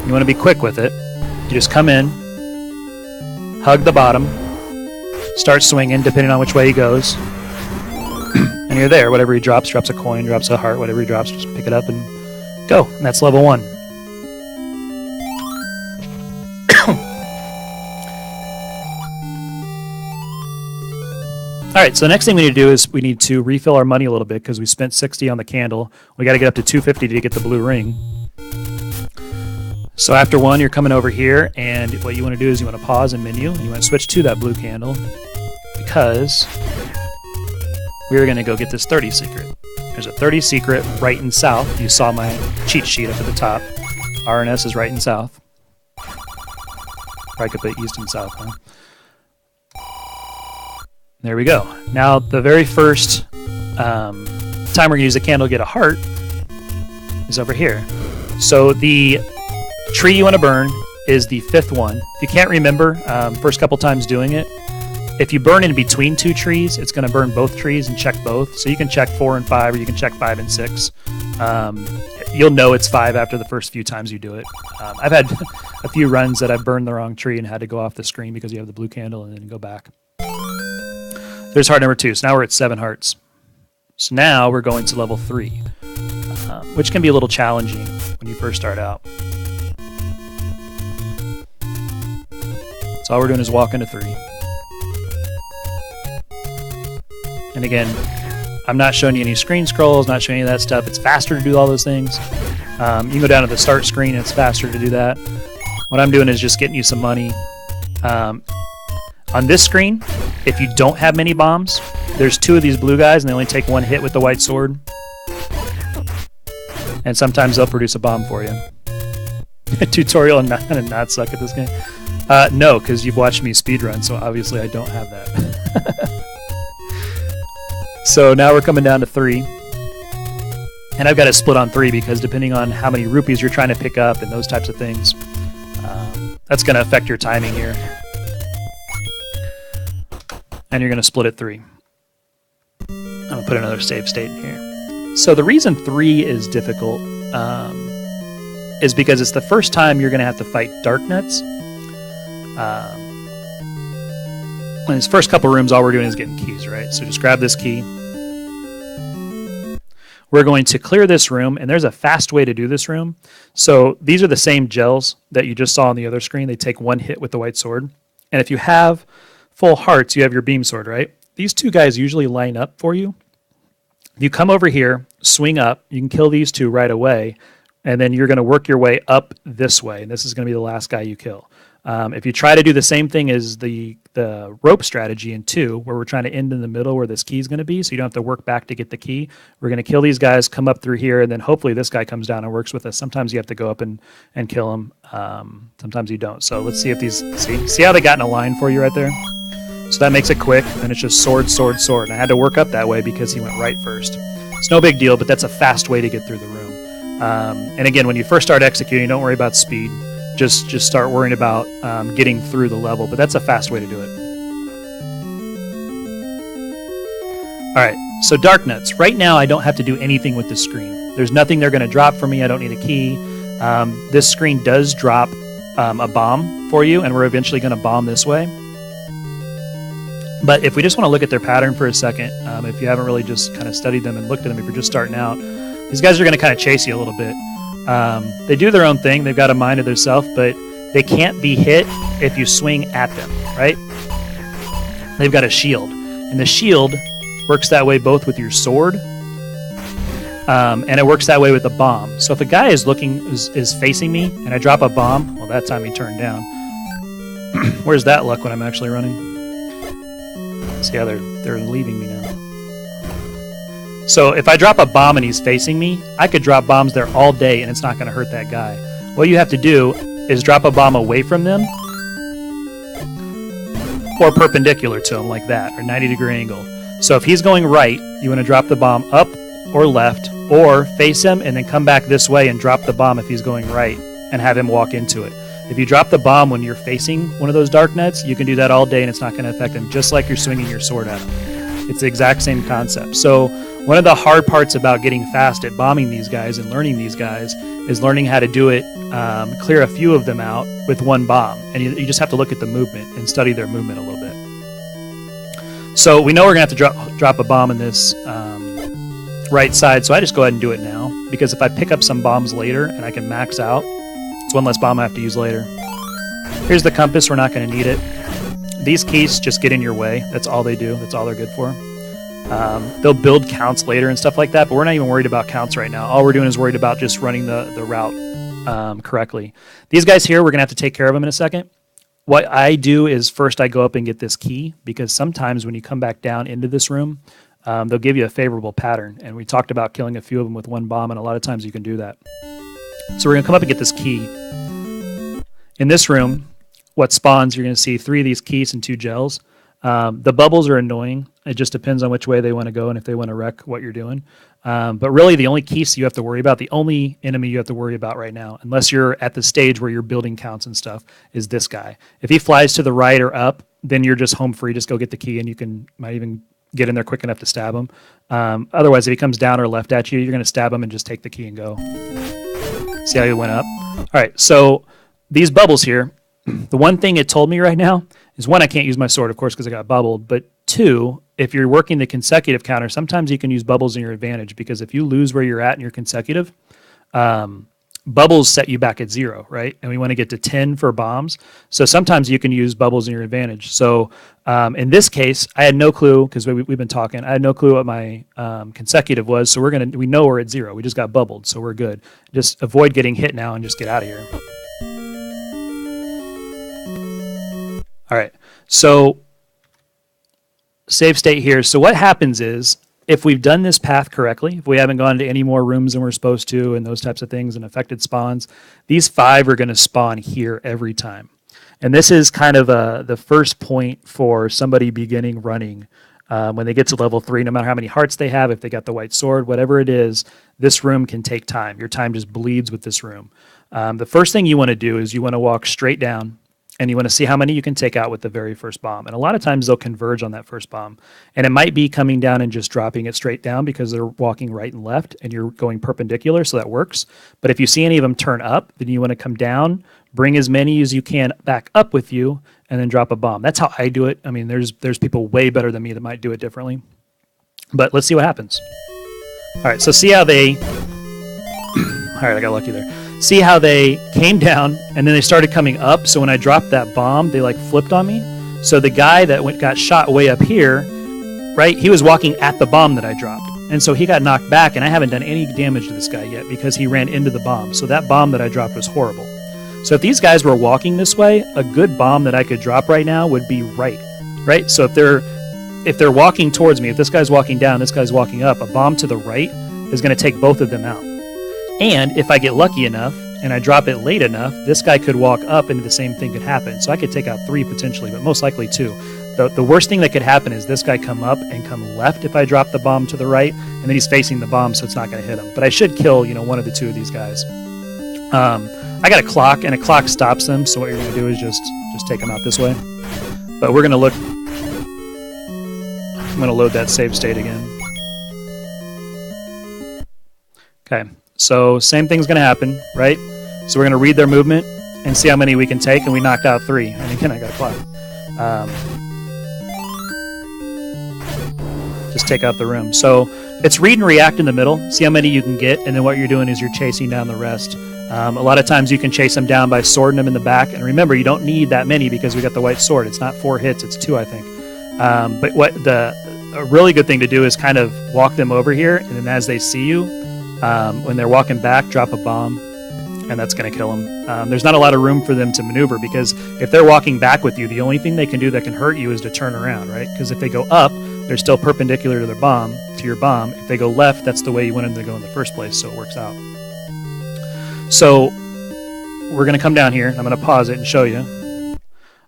you want to be quick with it. You just come in, hug the bottom, start swinging depending on which way he goes, and you're there. Whatever he drops a coin, drops a heart, whatever he drops, just pick it up and go. And that's level 1. All right, so the next thing we need to do is we need to refill our money a little bit because we spent 60 on the candle. We got to get up to 250 to get the blue ring. So after 1, you're coming over here, and what you want to do is you want to pause in menu, and you want to switch to that blue candle because we're going to go get this 30 secret. There's a 30 secret right and south. You saw my cheat sheet up at the top. RNS is right and south. Probably could put east and south, huh? There we go. Now, the very first time we're going to use the candle to get a heart is over here. So the tree you want to burn is the 5th one. If you can't remember, first couple times doing it, If you burn in between two trees, it's going to burn both trees and check both. So you can check 4 and 5, or you can check 5 and 6. You'll know it's 5 after the first few times you do it. I've had a few runs that I've burned the wrong tree and had to go off the screen because you have the blue candle and then go back. There's heart number 2. So now we're at 7 hearts. So now we're going to level 3, which can be a little challenging when you first start out. So all we're doing is walk into 3. And again, I'm not showing you any screen scrolls, not showing you that stuff. It's faster to do all those things. You can go down to the start screen, and it's faster to do that. What I'm doing is just getting you some money. On this screen, if you don't have many bombs, there's 2 of these blue guys, and they only take 1 hit with the white sword. And sometimes they'll produce a bomb for you. Tutorial and not suck at this game. No, because you've watched me speedrun, so obviously I don't have that. So now we're coming down to 3. And I've got it split on 3 because depending on how many rupees you're trying to pick up and those types of things, that's going to affect your timing here. And you're going to split it 3. I'm going to put another save state in here. So the reason 3 is difficult is because it's the first time you're going to have to fight dark nuts. In these first couple rooms, all we're doing is getting keys, right? So just grab this key. We're going to clear this room, and there's a fast way to do this room. So these are the same gels that you just saw on the other screen. They take 1 hit with the white sword. And if you have full hearts, you have your beam sword, right? These 2 guys usually line up for you. You come over here, swing up, you can kill these 2 right away, and then you're going to work your way up this way, and this is going to be the last guy you kill. If you try to do the same thing as the rope strategy in 2, where we're trying to end in the middle where this key is going to be, so you don't have to work back to get the key, we're going to kill these guys, come up through here, and then hopefully this guy comes down and works with us. Sometimes you have to go up and kill him. Sometimes you don't. So let's see if these... See how they got in a line for you right there? So that makes it quick, and it's just sword, sword, sword. And I had to work up that way because he went right first. It's no big deal, but that's a fast way to get through the room. And again, when you first start executing, don't worry about speed. Just start worrying about getting through the level, but that's a fast way to do it. All right, so dark nuts. Right now, I don't have to do anything with this screen. There's nothing they're going to drop for me. I don't need a key. This screen does drop a bomb for you, and we're eventually going to bomb this way. But if we just want to look at their pattern for a second, if you haven't really just kind of studied them and looked at them, if you're just starting out, these guys are going to kind of chase you a little bit. They do their own thing. They've got a mind of themselves, but they can't be hit if you swing at them, right? They've got a shield, and the shield works that way both with your sword, and it works that way with a bomb. So if a guy is facing me, and I drop a bomb, well, that time he turned down. Where's that luck when I'm actually running? See how they're leaving me now. So if I drop a bomb and he's facing me, I could drop bombs there all day and it's not going to hurt that guy. What you have to do is drop a bomb away from them or perpendicular to him like that, or 90-degree angle. So if he's going right, you want to drop the bomb up or left, or face him and then come back this way and drop the bomb if he's going right and have him walk into it. If you drop the bomb when you're facing one of those dark nuts, you can do that all day and it's not going to affect him, just like you're swinging your sword at him. It's the exact same concept. So one of the hard parts about getting fast at bombing these guys and learning these guys is learning how to do it, clear a few of them out with one bomb. And you just have to look at the movement and study their movement a little bit. So we know we're going to have to drop a bomb in this right side, so I just go ahead and do it now, because if I pick up some bombs later and I can max out, it's one less bomb I have to use later. Here's the compass. We're not going to need it. These keys just get in your way. That's all they do. That's all they're good for. They'll build counts later and stuff like that, but we're not even worried about counts right now. All we're doing is worried about just running the route correctly. These guys here, we're going to have to take care of them in a second. What I do is first I go up and get this key, because sometimes when you come back down into this room, they'll give you a favorable pattern. And we talked about killing a few of them with one bomb, and a lot of times you can do that. So we're going to come up and get this key. In this room, what spawns, you're going to see 3 of these keys and 2 gels. The bubbles are annoying. It just depends on which way they want to go and if they want to wreck what you're doing. But really, the only keys you have to worry about, the only enemy you have to worry about right now, unless you're at the stage where you're building counts and stuff, is this guy. If he flies to the right or up, then you're just home free. Just go get the key, and you might even get in there quick enough to stab him. Otherwise, if he comes down or left at you, you're going to stab him and just take the key and go. See how he went up? All right, so these bubbles here, the one thing it told me right now is, one, I can't use my sword, of course, because I got bubbled, but two, if you're working the consecutive counter, sometimes you can use bubbles in your advantage, because if you lose where you're at in your consecutive, bubbles set you back at 0, right? And we want to get to 10 for bombs. So sometimes you can use bubbles in your advantage. So in this case, I had no clue, because we've been talking. I had no clue what my consecutive was. So we know we're at 0. We just got bubbled, so we're good. Just avoid getting hit now and just get out of here. All right. So save state here. So what happens is, if we've done this path correctly, if we haven't gone to any more rooms than we're supposed to and those types of things and affected spawns, these 5 are going to spawn here every time. And this is kind of the first point for somebody beginning running. When they get to level 3, no matter how many hearts they have, if they got the white sword, whatever it is, this room can take time. Your time just bleeds with this room. The first thing you want to do is you want to walk straight down, and you want to see how many you can take out with the very first bomb. And a lot of times they'll converge on that first bomb. And it might be coming down and just dropping it straight down because they're walking right and left and you're going perpendicular, so that works. But if you see any of them turn up, then you want to come down, bring as many as you can back up with you, and then drop a bomb. That's how I do it. I mean, there's people way better than me that might do it differently. But let's see what happens. All right, so see how they... All right, I got lucky there. See how they came down and then they started coming up. So when I dropped that bomb, they like flipped on me. So the guy that got shot way up here, right, he was walking at the bomb that I dropped. And so he got knocked back, and I haven't done any damage to this guy yet because he ran into the bomb. So that bomb that I dropped was horrible. So if these guys were walking this way, a good bomb that I could drop right now would be right? So if they're walking towards me, if this guy's walking down, this guy's walking up, a bomb to the right is going to take both of them out. And if I get lucky enough and I drop it late enough, this guy could walk up and the same thing could happen. So I could take out 3 potentially, but most likely 2. The worst thing that could happen is this guy come up and come left if I drop the bomb to the right, and then he's facing the bomb, so it's not going to hit him. But I should kill, one of the 2 of these guys. I got a clock, and a clock stops them, so what you're going to do is just take them out this way. But we're going to look... I'm going to load that save state again. Okay. So same thing's going to happen, right? So we're going to read their movement and see how many we can take, and we knocked out 3. And again, I got a clock. Just take out the room. So it's read and react in the middle. See how many you can get, and then what you're doing is you're chasing down the rest. A lot of times you can chase them down by swording them in the back. And remember, you don't need that many because we got the white sword. It's not 4 hits, it's 2, I think. But a really good thing to do is kind of walk them over here, and then as they see you, when they're walking back, drop a bomb, and that's going to kill them. There's not a lot of room for them to maneuver because if they're walking back with you, the only thing they can do that can hurt you is to turn around, right? Because if they go up, they're still perpendicular to your bomb. If they go left, that's the way you want them to go in the first place, so it works out. So we're going to come down here. I'm going to pause it and show you.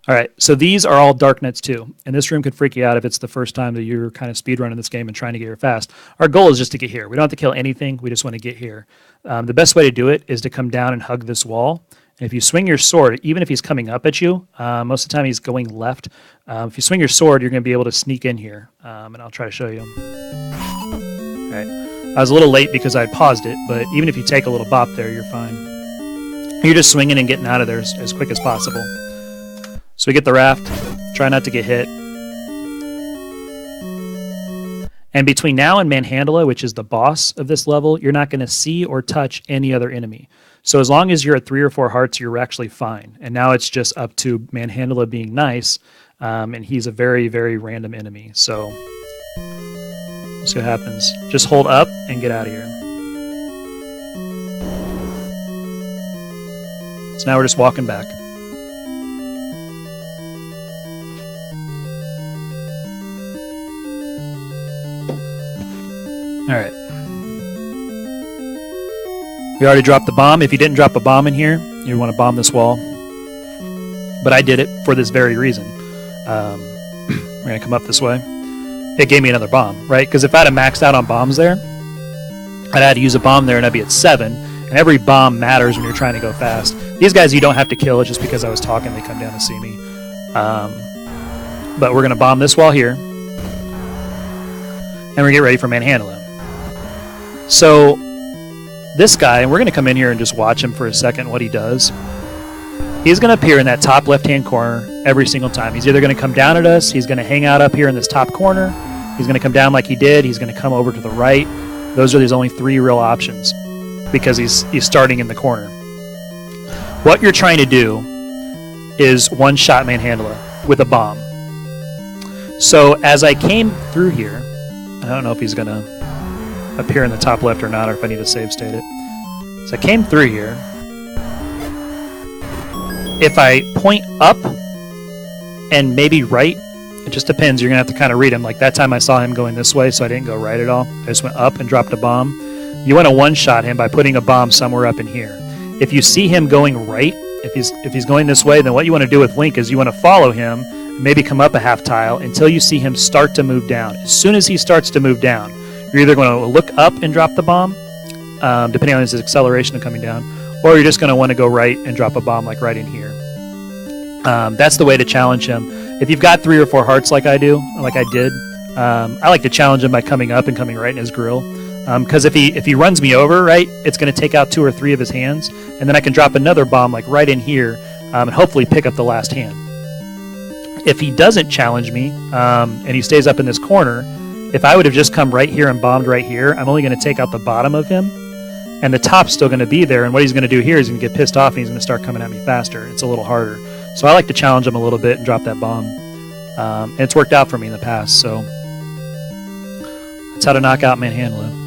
All right, so these are all dark nets too, and this room could freak you out if it's the first time that you're kind of speedrunning this game and trying to get here fast. Our goal is just to get here. We don't have to kill anything. We just want to get here. The best way to do it is to come down and hug this wall. And if you swing your sword, even if he's coming up at you, most of the time he's going left. If you swing your sword, you're going to be able to sneak in here, and I'll try to show you. All right, I was a little late because I paused it, but even if you take a little bop there, you're fine. You're just swinging and getting out of there as quick as possible. So we get the raft, try not to get hit. And between now and Manhandla, which is the boss of this level, you're not going to see or touch any other enemy. So as long as you're at 3 or 4 hearts, you're actually fine. And now it's just up to Manhandla being nice, and he's a very, very random enemy. So let's see what happens. Just hold up and get out of here. So now we're just walking back. All right. We already dropped the bomb. If you didn't drop a bomb in here, you want to bomb this wall. But I did it for this very reason. We're going to come up this way. It gave me another bomb, right? Because if I'd have maxed out on bombs there, I'd had to use a bomb there and I'd be at 7. And every bomb matters when you're trying to go fast. These guys you don't have to kill. It's just because I was talking, they come down to see me. But we're going to bomb this wall here. And we're going to get ready for manhandle him. So this guy, and we're going to come in here and just watch him for a second what he does. He's going to appear in that top left-hand corner every single time. He's either going to come down at us, he's going to hang out up here in this top corner, he's going to come down like he did, he's going to come over to the right. Those are his only 3 real options because he's starting in the corner. What you're trying to do is one-shot manhandle with a bomb. So as I came through here, I don't know if he's going to appear in the top left or not, or if I need to save state it. So I came through here. If I point up and maybe right, it just depends. You're going to have to kind of read him. Like that time I saw him going this way, so I didn't go right at all. I just went up and dropped a bomb. You want to one-shot him by putting a bomb somewhere up in here. If you see him going right, if he's going this way, then what you want to do with Link is you want to follow him, maybe come up a half tile until you see him start to move down. As soon as he starts to move down, you're either going to look up and drop the bomb, depending on his acceleration of coming down, or you're just going to want to go right and drop a bomb like right in here. That's the way to challenge him. If you've got 3 or 4 hearts like I do, like I did, I like to challenge him by coming up and coming right in his grill. Because if he runs me over, right, it's going to take out 2 or 3 of his hands, and then I can drop another bomb like right in here and hopefully pick up the last hand. If he doesn't challenge me and he stays up in this corner, if I would have just come right here and bombed right here, I'm only going to take out the bottom of him, and the top's still going to be there, and what he's going to do here is he's going to get pissed off and he's going to start coming at me faster. It's a little harder. So I like to challenge him a little bit and drop that bomb. And it's worked out for me in the past, so that's how to knock out manhandle him.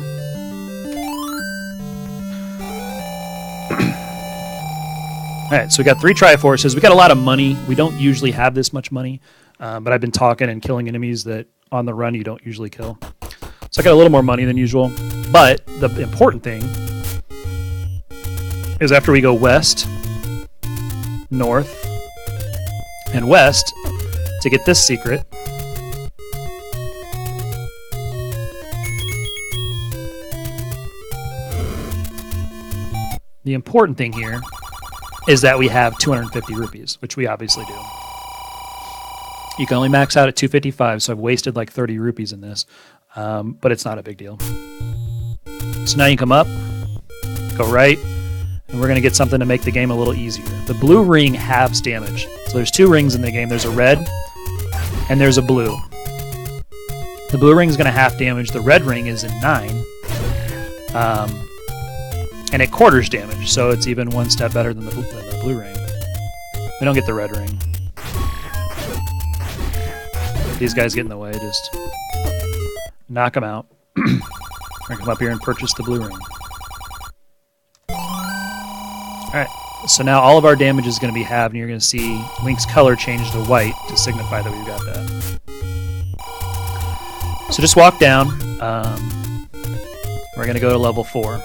Alright, so we got 3 Triforces. We got a lot of money. We don't usually have this much money, but I've been talking and killing enemies that on the run you don't usually kill. So I got a little more money than usual. But the important thing is after we go west, north, and west to get this secret, the important thing here is that we have 250 rupees, which we obviously do. You can only max out at 255, so I've wasted like 30 rupees in this, but it's not a big deal. So now you come up, go right, and we're going to get something to make the game a little easier. The blue ring halves damage. So there's 2 rings in the game. There's a red, and there's a blue. The blue ring is going to half damage. The red ring is in 9. And it quarters damage, so it's even 1 step better than the blue ring. We don't get the red ring. These guys get in the way, just knock them out. We're going to come up here and purchase the blue ring. Alright, so now all of our damage is going to be halved, and you're going to see Link's color change to white to signify that we've got that. So just walk down. We're going to go to level 4.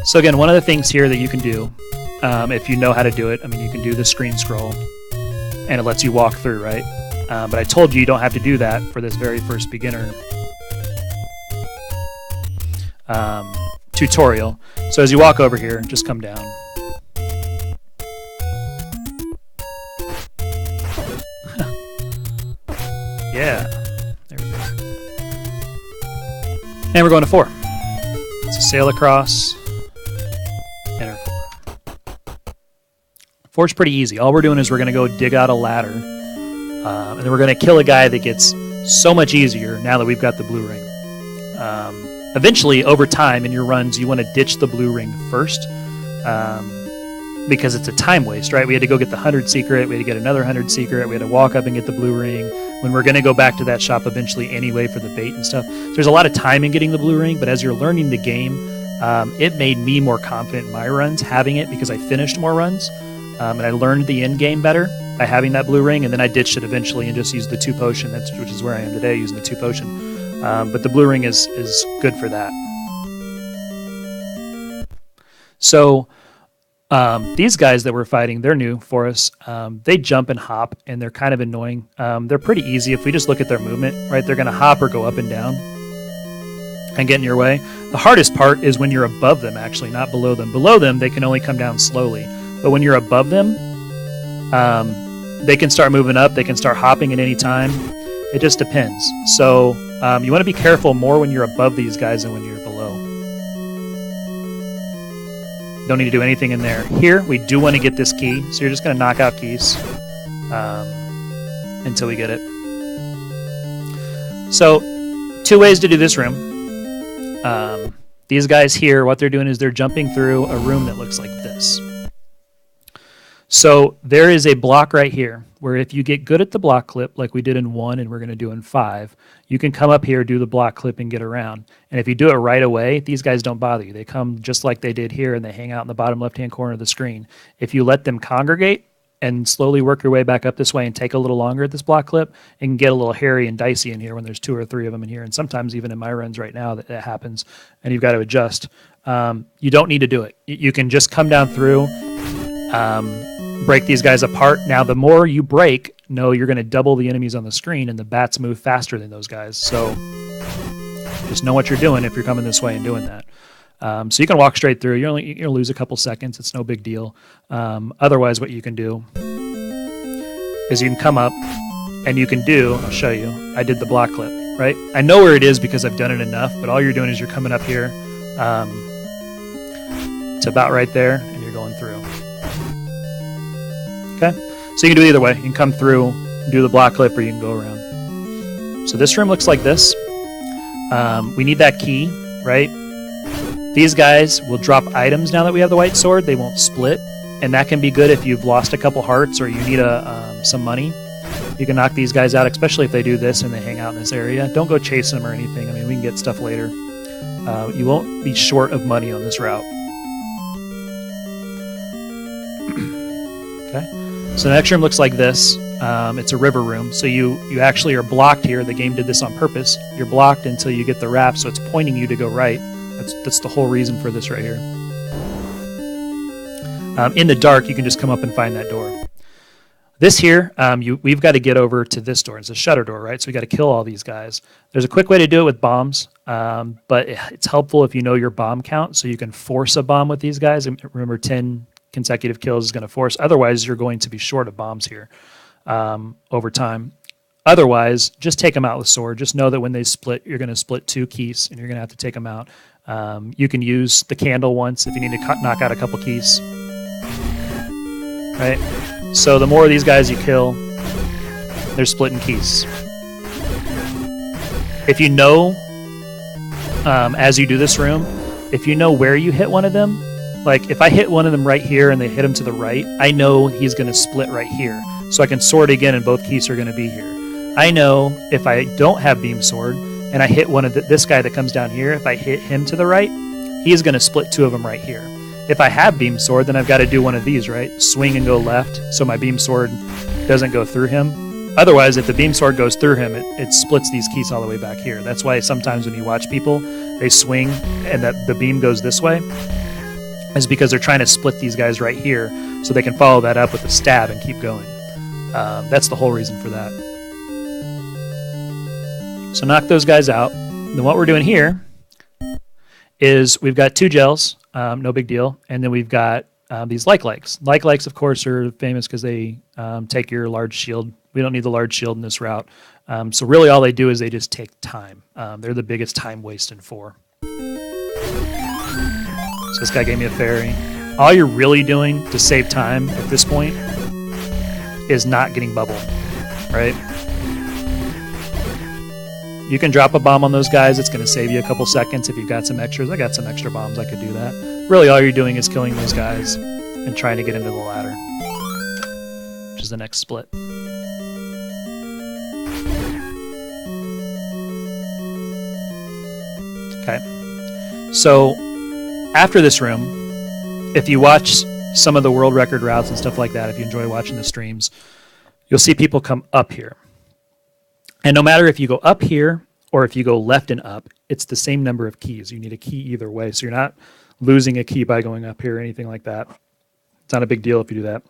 So again, one of the things here that you can do, if you know how to do it, I mean, you can do the screen scroll, and it lets you walk through, right? But I told you don't have to do that for this very first beginner tutorial. So as you walk over here, just come down. Yeah, there we go. And we're going to 4. So sail across. Enter 4. 4's pretty easy. All we're doing is we're going to go dig out a ladder, and then we're going to kill a guy that gets so much easier now that we've got the blue ring. Eventually, over time in your runs, you want to ditch the blue ring first, because it's a time waste, right? We had to go get the 100 secret, we had to get another 100 secret, we had to walk up and get the blue ring, when we're going to go back to that shop eventually anyway for the bait and stuff. There's a lot of time in getting the blue ring, but as you're learning the game, it made me more confident in my runs having it because I finished more runs, and I learned the end game better by having that blue ring, and then I ditched it eventually and just used the 2 potion, which is where I am today, using the 2 potion. But the blue ring is good for that. So these guys that we're fighting, they're new for us. They jump and hop, and they're kind of annoying. They're pretty easy if we just look at their movement, right? They're going to hop or go up and down and get in your way. The hardest part is when you're above them, actually, not below them. Below them, they can only come down slowly. But when you're above them, they can start moving up. They can start hopping at any time. It just depends. So you want to be careful more when you're above these guys than when you're below. Don't need to do anything in there. Here, we do want to get this key. So you're just going to knock out keys until we get it. So 2 ways to do this room. These guys here, what they're doing is they're jumping through a room that looks like this. So there is a block right here where if you get good at the block clip like we did in 1 and we're going to do in 5, you can come up here, do the block clip, and get around. And if you do it right away, these guys don't bother you. They come just like they did here, and they hang out in the bottom left-hand corner of the screen. If you let them congregate and slowly work your way back up this way and take a little longer at this block clip, it can get a little hairy and dicey in here when there's 2 or 3 of them in here. And sometimes even in my runs right now that happens, and you've got to adjust. You don't need to do it. You can just come down through, break these guys apart. Now, the more you break, you're going to double the enemies on the screen, and the bats move faster than those guys. So just know what you're doing if you're coming this way and doing that. So you can walk straight through. You're going to lose a couple seconds. It's no big deal. Otherwise, what you can do is you can come up and you can do, I'll show you, I did the block clip, right? I know where it is because I've done it enough, but all you're doing is you're coming up here to about right there, and you're going through. Okay? So you can do it either way. You can come through, do the block clip, or you can go around. So this room looks like this. We need that key, right? These guys will drop items now that we have the white sword. They won't split, and that can be good if you've lost a couple hearts or you need some money. You can knock these guys out, especially if they do this and they hang out in this area. Don't go chase them or anything. I mean, we can get stuff later. You won't be short of money on this route. Okay. So the next room looks like this. It's a river room. So you actually are blocked here. The game did this on purpose. You're blocked until you get the raft, so it's pointing you to go right. That's the whole reason for this right here. In the dark, you can just come up and find that door. This here, we've got to get over to this door. It's a shutter door, right? So we got to kill all these guys. There's a quick way to do it with bombs, but it's helpful if you know your bomb count, so you can force a bomb with these guys. And remember, 10 consecutive kills is going to force. Otherwise, you're going to be short of bombs here over time. Otherwise, just take them out with sword. Just know that when they split, you're going to split 2 keys, and you're going to have to take them out. You can use the candle once if you need to knock out a couple keys. Right? So the more of these guys you kill, they're splitting keys. If you know, as you do this room, if you know where you hit one of them, like if I hit one of them right here and they hit him to the right, I know he's going to split right here. So I can sword again and both keys are going to be here. I know if I don't have beam sword and I hit one of this guy that comes down here, if I hit him to the right, he is going to split 2 of them right here. If I have beam sword, then I've got to do one of these, right? Swing and go left so my beam sword doesn't go through him. Otherwise, if the beam sword goes through him, it splits these keys all the way back here. That's why sometimes when you watch people, they swing and that the beam goes this way, is because they're trying to split these guys right here so they can follow that up with a stab and keep going. That's the whole reason for that. So knock those guys out. Then what we're doing here is we've got 2 gels, no big deal, and then we've got these like-likes. Like-likes, of course, are famous because they take your large shield. We don't need the large shield in this route. So really all they do is they just take time. They're the biggest time waste in 4. So this guy gave me a fairy. All you're really doing to save time at this point is not getting bubbled, right? You can drop a bomb on those guys. It's going to save you a couple seconds if you've got some extras. I got some extra bombs. I could do that. Really, all you're doing is killing those guys and trying to get into the ladder, which is the next split. Okay. So after this room, if you watch some of the world record routes and stuff like that, if you enjoy watching the streams, you'll see people come up here. And no matter if you go up here or if you go left and up, it's the same number of keys. You need a key either way. So you're not losing a key by going up here or anything like that. It's not a big deal if you do that.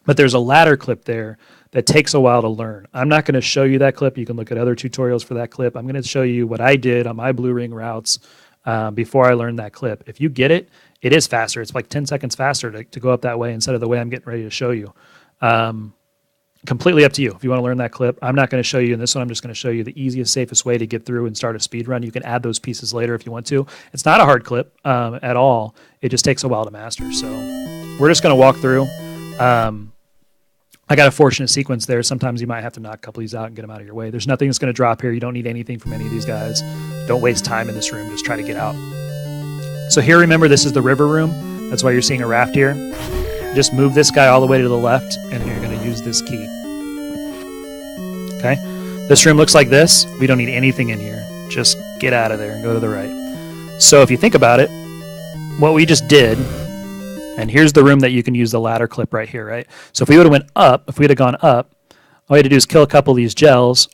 But there's a ladder clip there that takes a while to learn. I'm not going to show you that clip. You can look at other tutorials for that clip. I'm going to show you what I did on my blue ring routes before I learned that clip. If you get it, it is faster. It's like 10 seconds faster to go up that way instead of the way I'm getting ready to show you. Completely up to you if you want to learn that clip. I'm not going to show you in this one. I'm just going to show you the easiest, safest way to get through and start a speed run. You can add those pieces later if you want to. It's not a hard clip at all. It just takes a while to master. So we're just going to walk through. I got a fortunate sequence there. Sometimes you might have to knock a couple of these out and get them out of your way. There's nothing that's going to drop here. You don't need anything from any of these guys. Don't waste time in this room. Just try to get out. So here, remember, this is the river room. That's why you're seeing a raft here. Just move this guy all the way to the left, and you're going to use this key. Okay? This room looks like this. We don't need anything in here. Just get out of there and go to the right. So if you think about it, what we just did, and here's the room that you can use the ladder clip right here, right? So if we would have went up, if we would have gone up, all you had to do is kill a couple of these gels,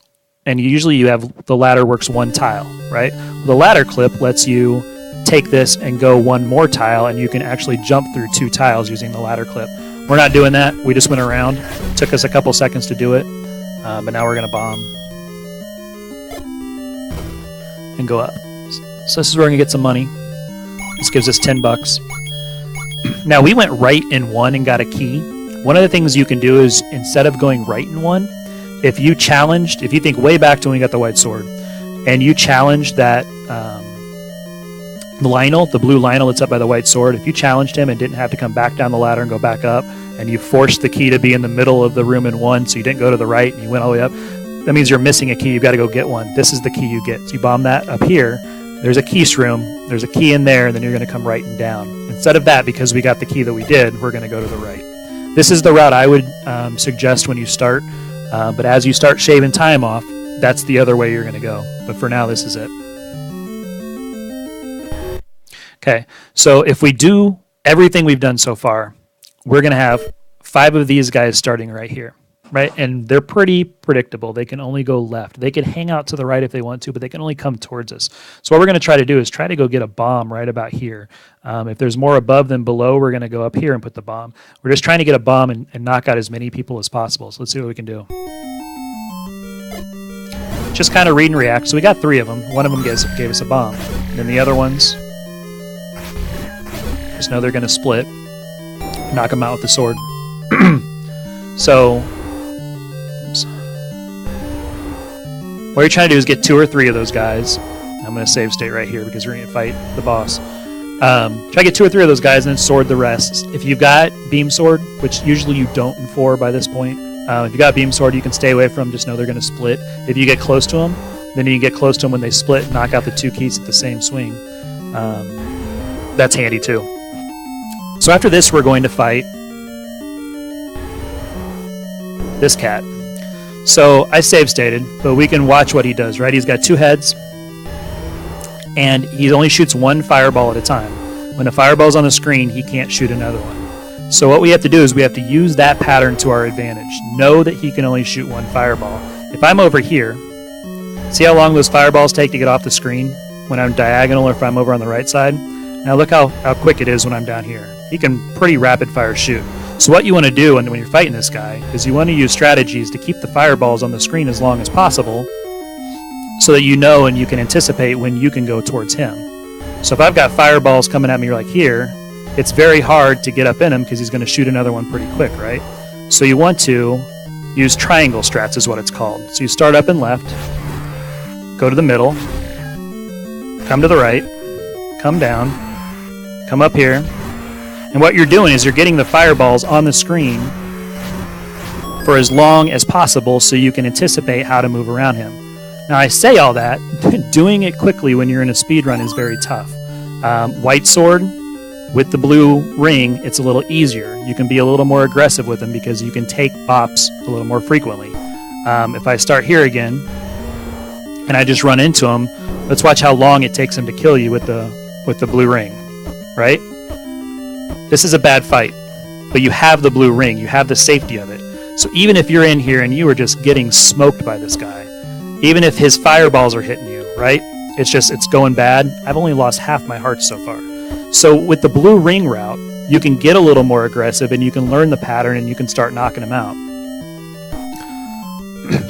and usually you have the ladder works one tile, right? The ladder clip lets you take this and go one more tile, and you can actually jump through 2 tiles using the ladder clip. We're not doing that. We just went around. It took us a couple seconds to do it, but now we're going to bomb and go up. So this is where we're going to get some money. This gives us $10. Now we went right in one and got a key. One of the things you can do is, instead of going right in one, if you think way back to when you got the white sword, and you challenged that Lionel, the blue Lionel that's up by the white sword, if you challenged him and didn't have to come back down the ladder and go back up, and you forced the key to be in the middle of the room in one, so you didn't go to the right and you went all the way up, that means you're missing a key. You've got to go get one. This is the key you get. So you bomb that up here. There's a keys room. There's a key in there, and then you're going to come right and down. Instead of that, because we got the key that we did, we're going to go to the right. This is the route I would suggest when you start, but as you start shaving time off, that's the other way you're going to go. But for now, this is it. Okay, so if we do everything we've done so far, we're going to have 5 of these guys starting right here, right? And they're pretty predictable. They can only go left. They could hang out to the right if they want to, but they can only come towards us. So what we're going to try to do is try to go get a bomb right about here. If there's more above than below, we're going to go up here and put the bomb. We're just trying to get a bomb and knock out as many people as possible. So let's see what we can do. Just kind of read and react. So we got 3 of them. One of them gave us a bomb. And then the other ones, just know they're going to split. Knock them out with the sword. So what you're trying to do is get 2 or 3 of those guys. I'm going to save state right here because we're going to fight the boss. Try to get 2 or 3 of those guys and then sword the rest. If you've got beam sword, which usually you don't in 4 by this point, if you got beam sword, you can stay away from them. Just know they're going to split. If you get close to them, then you can get close to them when they split, knock out the 2 keys at the same swing. That's handy too. So after this, we're going to fight this cat. So I save stated, but we can watch what he does, right? He's got 2 heads, and he only shoots 1 fireball at a time. When the fireball's on the screen, he can't shoot another one. So what we have to do is we have to use that pattern to our advantage. Know that he can only shoot 1 fireball. If I'm over here, see how long those fireballs take to get off the screen when I'm diagonal or if I'm over on the right side? Now look how quick it is when I'm down here. He can pretty rapid fire shoot. So what you want to do when you're fighting this guy is you want to use strategies to keep the fireballs on the screen as long as possible so that you know and you can anticipate when you can go towards him. So if I've got fireballs coming at me like here, it's very hard to get up in him because he's going to shoot another one pretty quick, right? So you want to use triangle strats is what it's called. So you start up and left, go to the middle, come to the right, come down, come up here, and what you're doing is you're getting the fireballs on the screen for as long as possible so you can anticipate how to move around him. Now I say all that, doing it quickly when you're in a speed run is very tough. White sword with the blue ring, it's a little easier. You can be a little more aggressive with him because you can take bops a little more frequently. If I start here again and I just run into him, let's watch how long it takes him to kill you with the blue ring, right? This is a bad fight, but you have the blue ring. You have the safety of it. So even if you're in here and you are just getting smoked by this guy, even if his fireballs are hitting you, right? It's going bad. I've only lost half my heart so far. So with the blue ring route, you can get a little more aggressive and you can learn the pattern and you can start knocking them out.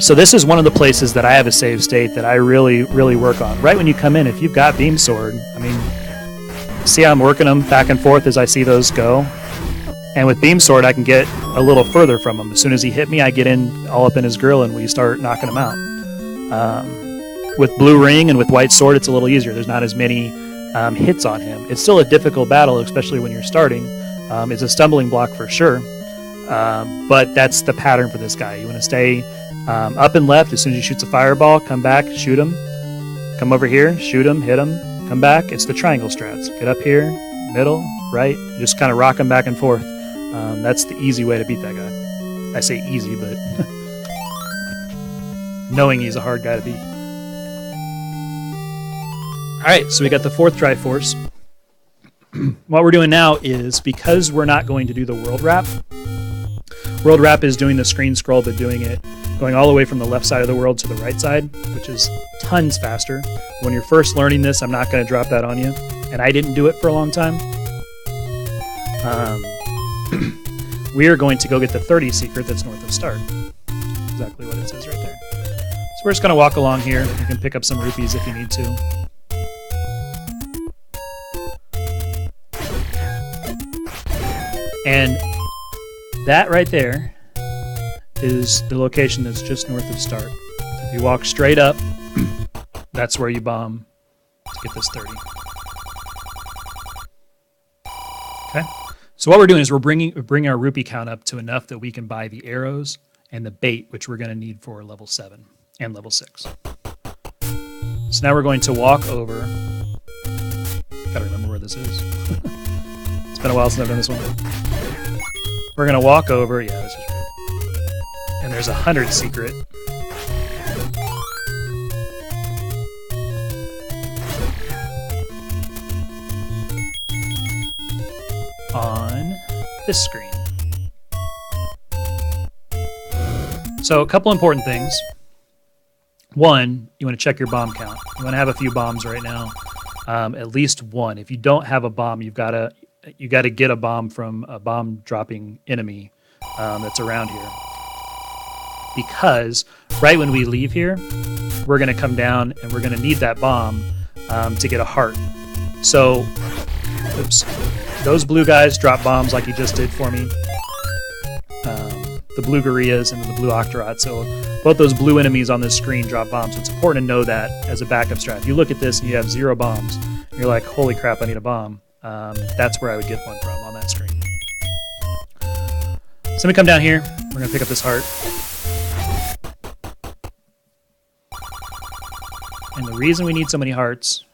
So this is one of the places that I have a save state that I really, really work on. Right when you come in, if you've got beam sword, I mean, see how I'm working them back and forth as I see those go? And with Beam Sword, I can get a little further from him. As soon as he hit me, I get in all up in his grill and we start knocking him out. With Blue Ring and with White Sword, it's a little easier. There's not as many hits on him. It's still a difficult battle, especially when you're starting. It's a stumbling block for sure. But that's the pattern for this guy. You want to stay up and left. As soon as he shoots a fireball, come back, shoot him. Come over here, shoot him, hit him, come back. It's the triangle strats. Get up here, middle, right. Just kind of rock him back and forth. That's the easy way to beat that guy. I say easy, but knowing he's a hard guy to beat. All right, so we got the 4th Triforce. What we're doing now is, because we're not going to do the World Wrap, World Wrap is doing the screen scroll, but doing it going all the way from the left side of the world to the right side, which is tons faster. When you're first learning this, I'm not going to drop that on you, and I didn't do it for a long time. We are going to go get the 30 secret that's north of start. Exactly what it says right there. So we're just going to walk along here. You can pick up some rupees if you need to. And that right there is the location that's just north of start. If you walk straight up, that's where you bomb to get this 30. Okay. So what we're doing is we're bringing our rupee count up to enough that we can buy the arrows and the bait, which we're going to need for level 7 and level 6. So now we're going to walk over. Gotta remember where this is. It's been a while since I've done this one. We're going to walk over. Yeah, this is right. And there's 100 secret. On this screen. So a couple important things. One, you want to check your bomb count. You want to have a few bombs right now, at least one. If you don't have a bomb, you got to get a bomb from a bomb dropping enemy that's around here. Because right when we leave here, we're going to come down and we're going to need that bomb to get a heart. So, oops. Those blue guys drop bombs like he just did for me. The blue Gorillas and the blue Octorot. So both those blue enemies on this screen drop bombs. So it's important to know that as a backup strat. If you look at this and you have 0 bombs, and you're like, holy crap, I need a bomb. That's where I would get one from on that screen. So let me come down here. We're going to pick up this heart. And the reason we need so many hearts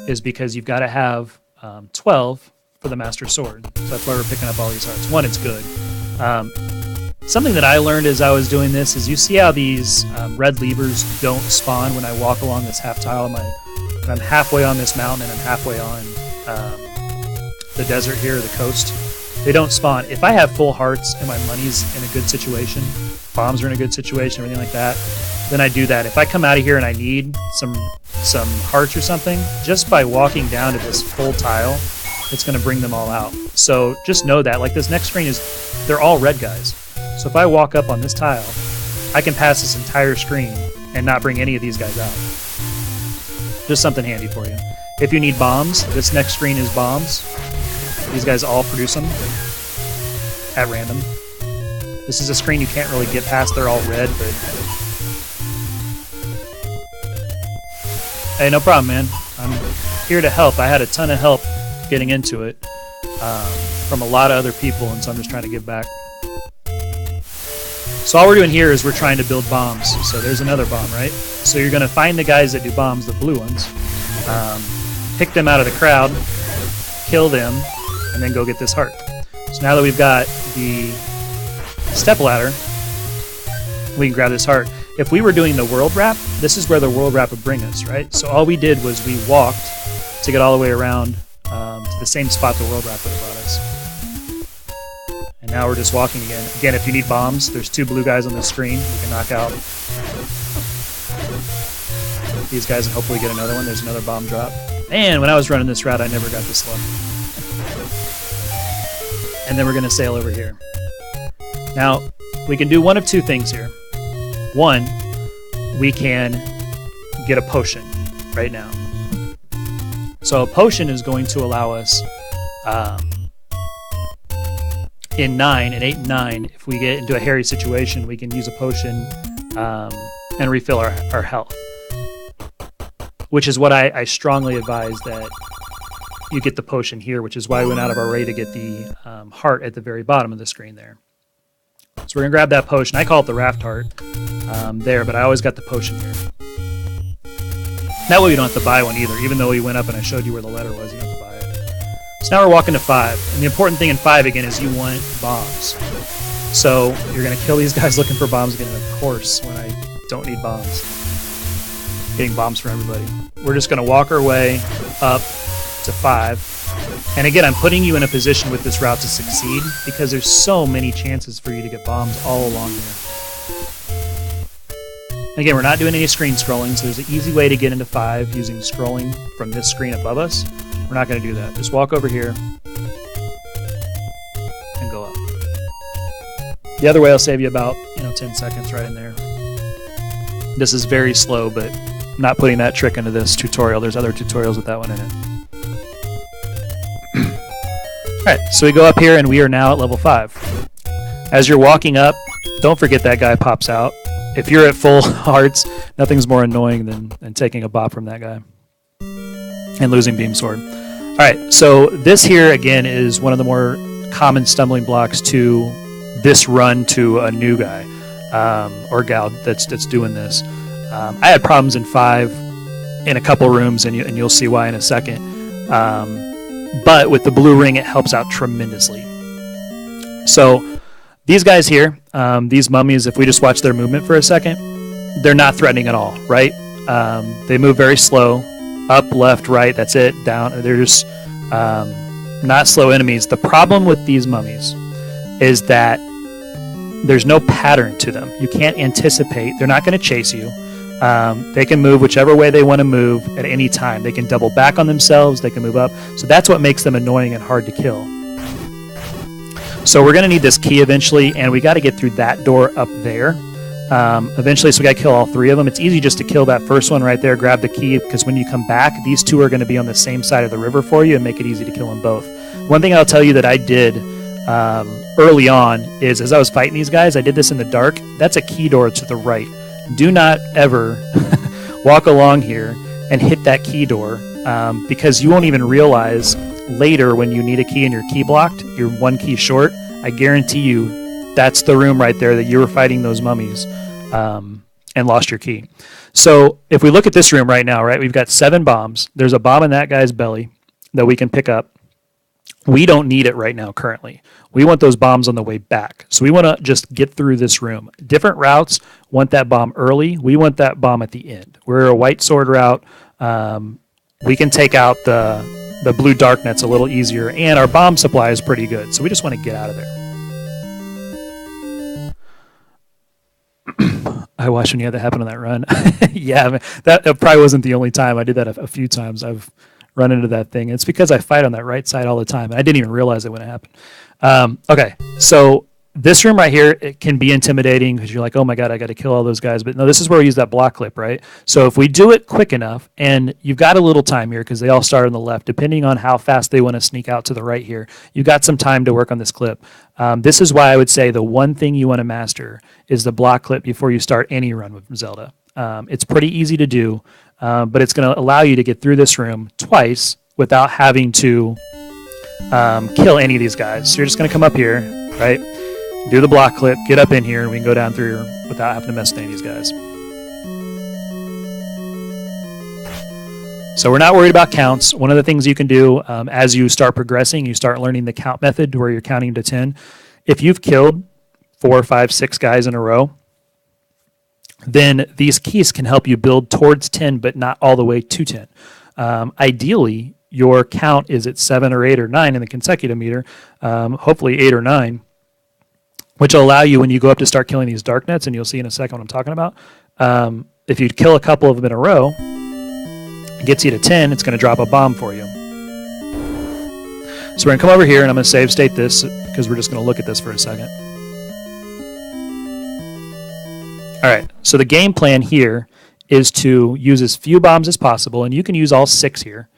is because you've got to have 12 for the Master Sword. So that's why we're picking up all these hearts. One, it's good. Something that I learned as I was doing this is you see how these red levers don't spawn when I walk along this half tile. When I'm halfway on this mountain and I'm halfway on the desert here, the coast. They don't spawn. If I have full hearts and my money's in a good situation, bombs are in a good situation, everything like that, then I do that. If I come out of here and I need some hearts or something, just by walking down to this full tile, it's going to bring them all out. So just know that. Like this next screen they're all red guys. So if I walk up on this tile, I can pass this entire screen and not bring any of these guys out. Just something handy for you. If you need bombs, this next screen is bombs. These guys all produce them at random. This is a screen you can't really get past. They're all red, but hey, no problem, man. I'm here to help. I had a ton of help getting into it from a lot of other people, and so I'm just trying to give back. So all we're doing here is we're trying to build bombs. So there's another bomb, right? So you're going to find the guys that do bombs, the blue ones, pick them out of the crowd, kill them, and then go get this heart. So now that we've got the step ladder, we can grab this heart. If we were doing the world wrap, this is where the world wrap would bring us, right? So all we did was we walked to get all the way around to the same spot the world wrap would have brought us. And now we're just walking again. Again, if you need bombs, there's 2 blue guys on the screen. You can knock out these guys and hopefully get another one. There's another bomb drop. And when I was running this route, I never got this luck. And then we're going to sail over here. Now, we can do one of 2 things here. One, we can get a potion right now. So a potion is going to allow us in 9, and 8 and 9, if we get into a hairy situation, we can use a potion and refill our health. Which is what I strongly advise that you get the potion here, which is why we went out of our way to get the heart at the very bottom of the screen there. So we're going to grab that potion. I call it the raft heart there, but I always got the potion here. That way you don't have to buy one either. Even though we went up and I showed you where the letter was, you don't have to buy it. So now we're walking to 5. And the important thing in 5, again, is you want bombs. So you're going to kill these guys looking for bombs again, and of course, when I don't need bombs. Getting bombs for everybody. We're just going to walk our way up to 5. And again, I'm putting you in a position with this route to succeed because there's so many chances for you to get bombs all along here. Again, we're not doing any screen scrolling, so there's an easy way to get into 5 using scrolling from this screen above us. We're not going to do that. Just walk over here and go up. The other way will save you about 10 seconds right in there. This is very slow, but I'm not putting that trick into this tutorial. There's other tutorials with that one in it. Alright, so we go up here and we are now at level 5. As you're walking up, don't forget that guy pops out. If you're at full hearts, nothing's more annoying than taking a bop from that guy and losing Beam Sword. Alright, so this here again is one of the more common stumbling blocks to this run to a new guy or gal that's doing this. I had problems in 5 in a couple rooms, and you'll see why in a second. But with the blue ring, it helps out tremendously. So these guys here, these mummies, if we just watch their movement for a second, they're not threatening at all, right? They move very slow, up, left, right, that's it, down. They're just not slow enemies. The problem with these mummies is that there's no pattern to them. You can't anticipate. They're not going to chase you. They can move whichever way they want to move at any time. They can double back on themselves. They can move up. So that's what makes them annoying and hard to kill. So we're going to need this key eventually, and we got to get through that door up there. Eventually, so we got to kill all 3 of them. It's easy just to kill that first one right there, grab the key, because when you come back, these 2 are going to be on the same side of the river for you and make it easy to kill them both. One thing I'll tell you that I did early on is, as I was fighting these guys, I did this in the dark. That's a key door to the right. Do not ever walk along here and hit that key door because you won't even realize later when you need a key and you're key blocked, you're 1 key short. I guarantee you that's the room right there that you were fighting those mummies and lost your key. So if we look at this room right now, right, we've got 7 bombs. There's a bomb in that guy's belly that we can pick up. We don't need it right now currently. We want those bombs on the way back. So we want to just get through this room. Different routes want that bomb early. We want that bomb at the end. We're a white sword route. We can take out the blue dark nets a little easier, and our bomb supply is pretty good. So we just want to get out of there. I watched when you had that happen on that run. Yeah, man, that probably wasn't the only time. I did that a few times. I've run into that thing. It's because I fight on that right side all the time. I didn't even realize it when it happened. Okay, so this room right here, it can be intimidating because you're like, oh my god, I got to kill all those guys. But no, this is where we use that block clip, right? So if we do it quick enough, and you've got a little time here because they all start on the left, depending on how fast they want to sneak out to the right here, you've got some time to work on this clip. This is why I would say the one thing you want to master is the block clip before you start any run with Zelda. It's pretty easy to do, but it's going to allow you to get through this room twice without having to kill any of these guys. So you're just going to come up here, right? Do the block clip, get up in here, and we can go down through without having to mess with any of these guys. So we're not worried about counts. One of the things you can do as you start progressing, you start learning the count method where you're counting to 10. If you've killed 4, 5, 6 guys in a row, then these keys can help you build towards 10, but not all the way to 10. Ideally, your count is at 7 or 8 or 9 in the consecutive meter, hopefully 8 or 9, which will allow you when you go up to start killing these dark nets, and you'll see in a second what I'm talking about. If you kill a couple of them in a row, it gets you to 10, it's going to drop a bomb for you. So we're going to come over here, and I'm going to save state this because we're just going to look at this for a second. All right, so the game plan here is to use as few bombs as possible, and you can use all 6 here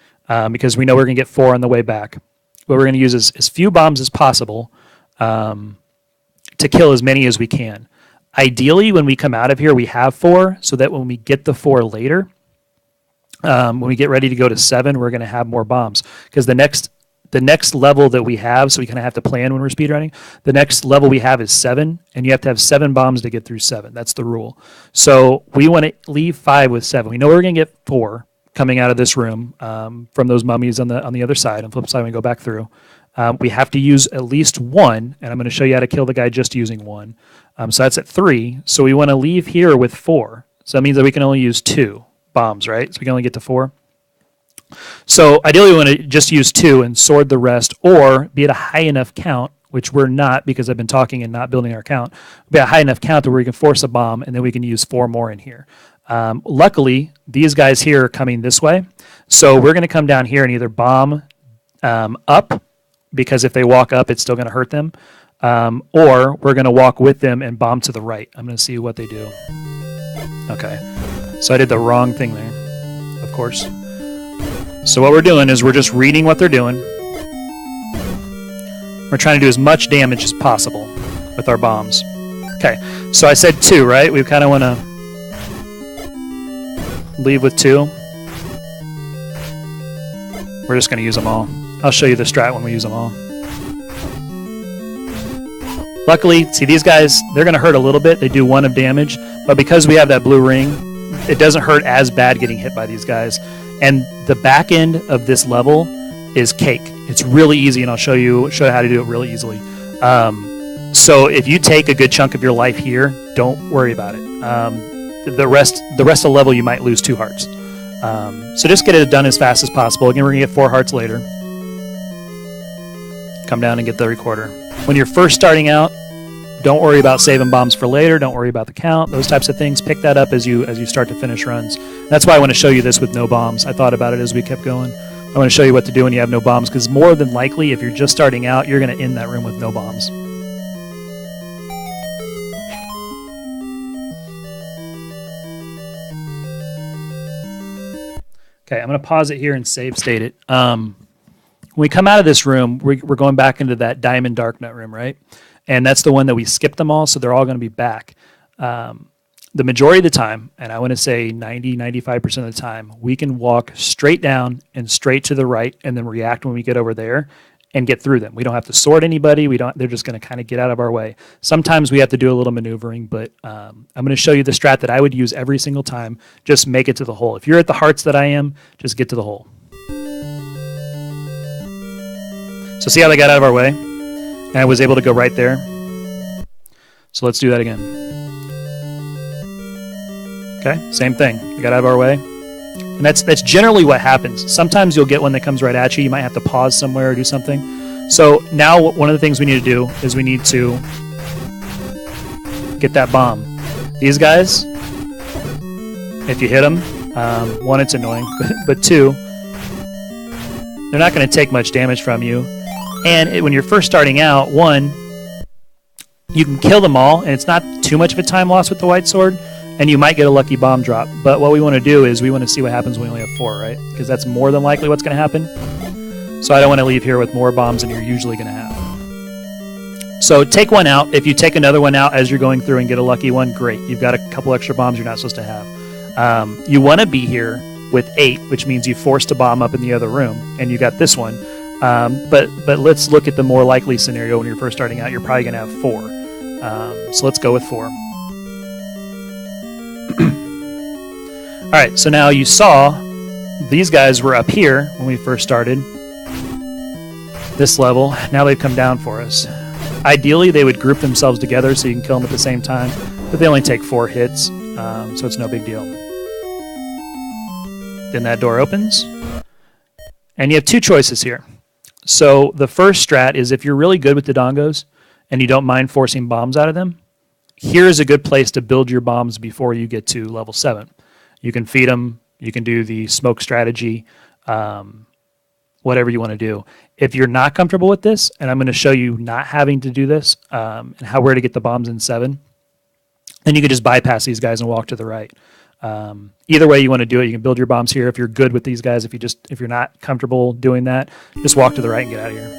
because we know we're going to get 4 on the way back. But we're going to use as few bombs as possible to kill as many as we can. Ideally, when we come out of here, we have 4, so that when we get the 4 later, when we get ready to go to 7, we're going to have more bombs. Because the next level that we have, so we kind of have to plan when we're speedrunning, the next level we have is 7, and you have to have 7 bombs to get through 7. That's the rule. So we want to leave 5 with 7. We know we're going to get 4 coming out of this room from those mummies on the other side. On the flip side, we go back through. We have to use at least 1, and I'm going to show you how to kill the guy just using 1. So that's at 3. So we want to leave here with 4. So that means that we can only use 2 bombs, right? So we can only get to 4. So ideally, we want to just use 2 and sword the rest, or be at a high enough count, which we're not because I've been talking and not building our count, be at a high enough count to where we can force a bomb, and then we can use 4 more in here. Luckily, these guys here are coming this way. So we're going to come down here and either bomb up, because if they walk up, it's still going to hurt them, or we're going to walk with them and bomb to the right. I'm going to see what they do. Okay, so I did the wrong thing there, of course. So what we're doing is we're just reading what they're doing. We're trying to do as much damage as possible with our bombs. Okay, so I said 2, right? We kind of want to leave with 2. We're just going to use them all. I'll show you the strat when we use them all. Luckily, see these guys, they're going to hurt a little bit. They do 1 of damage, but because we have that blue ring, it doesn't hurt as bad getting hit by these guys. And the back end of this level is cake. It's really easy, and I'll show you how to do it really easily. So if you take a good chunk of your life here, don't worry about it. The rest of the level, you might lose 2 hearts. So just get it done as fast as possible. Again, we're going to get 4 hearts later. Come down and get the recorder. When you're first starting out, don't worry about saving bombs for later. Don't worry about the count. Those types of things. Pick that up as you start to finish runs. That's why I want to show you this with no bombs. I thought about it as we kept going. I want to show you what to do when you have no bombs, because more than likely, if you're just starting out, you're going to end that room with no bombs. Okay, I'm going to pause it here and save state it. When we come out of this room, we're going back into that diamond dark nut room, right? And that's the one that we skipped them all, so they're all going to be back. The majority of the time, and I want to say 90-95% of the time, we can walk straight down and straight to the right and then react when we get over there and get through them. We don't have to sort anybody. They're just going to kind of get out of our way. Sometimes we have to do a little maneuvering, but I'm going to show you the strat that I would use every single time. Just make it to the hole. If you're at the hearts that I am, just get to the hole. So see how they got out of our way? And I was able to go right there. So let's do that again. Okay, same thing. We got out of our way. And that's generally what happens. Sometimes you'll get one that comes right at you. You might have to pause somewhere or do something. So now one of the things we need to do is we need to get that bomb. These guys, if you hit them, 1, it's annoying, but 2, they're not going to take much damage from you. And when you're first starting out, 1, you can kill them all, and it's not too much of a time loss with the white sword, and you might get a lucky bomb drop. But what we want to do is we want to see what happens when we only have 4, right? Because that's more than likely what's going to happen. So I don't want to leave here with more bombs than you're usually going to have. So take 1 out. If you take another one out as you're going through and get a lucky one, great. You've got a couple extra bombs you're not supposed to have. You want to be here with 8, which means you forced a bomb up in the other room, and you got this one. But let's look at the more likely scenario when you're first starting out. You're probably going to have 4. So let's go with 4. All right, so now you saw these guys were up here when we first started this level. Now they've come down for us. Ideally, they would group themselves together so you can kill them at the same time, but they only take 4 hits, so it's no big deal. Then that door opens, and you have 2 choices here. So the first strat is if you're really good with the dongos and you don't mind forcing bombs out of them, here's a good place to build your bombs before you get to level 7. You can feed them, you can do the smoke strategy, whatever you want to do. If you're not comfortable with this, and I'm going to show you not having to do this and where to get the bombs in 7, then you can just bypass these guys and walk to the right. Either way you want to do it, you can build your bombs here if you're good with these guys. If you're not comfortable doing that, just walk to the right and get out of here.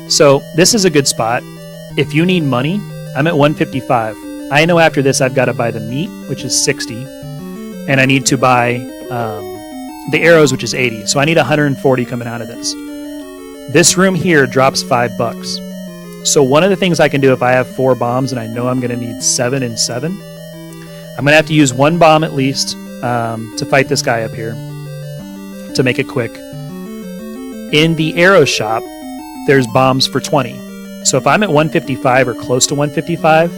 So this is a good spot. If you need money, I'm at 155. I know after this I've got to buy the meat, which is 60, and I need to buy the arrows, which is 80. So I need 140 coming out of this. This room here drops $5. So one of the things I can do if I have 4 bombs and I know I'm going to need 7 and 7, I'm going to have to use 1 bomb at least to fight this guy up here to make it quick. In the arrow shop, there's bombs for 20. So if I'm at 155 or close to 155,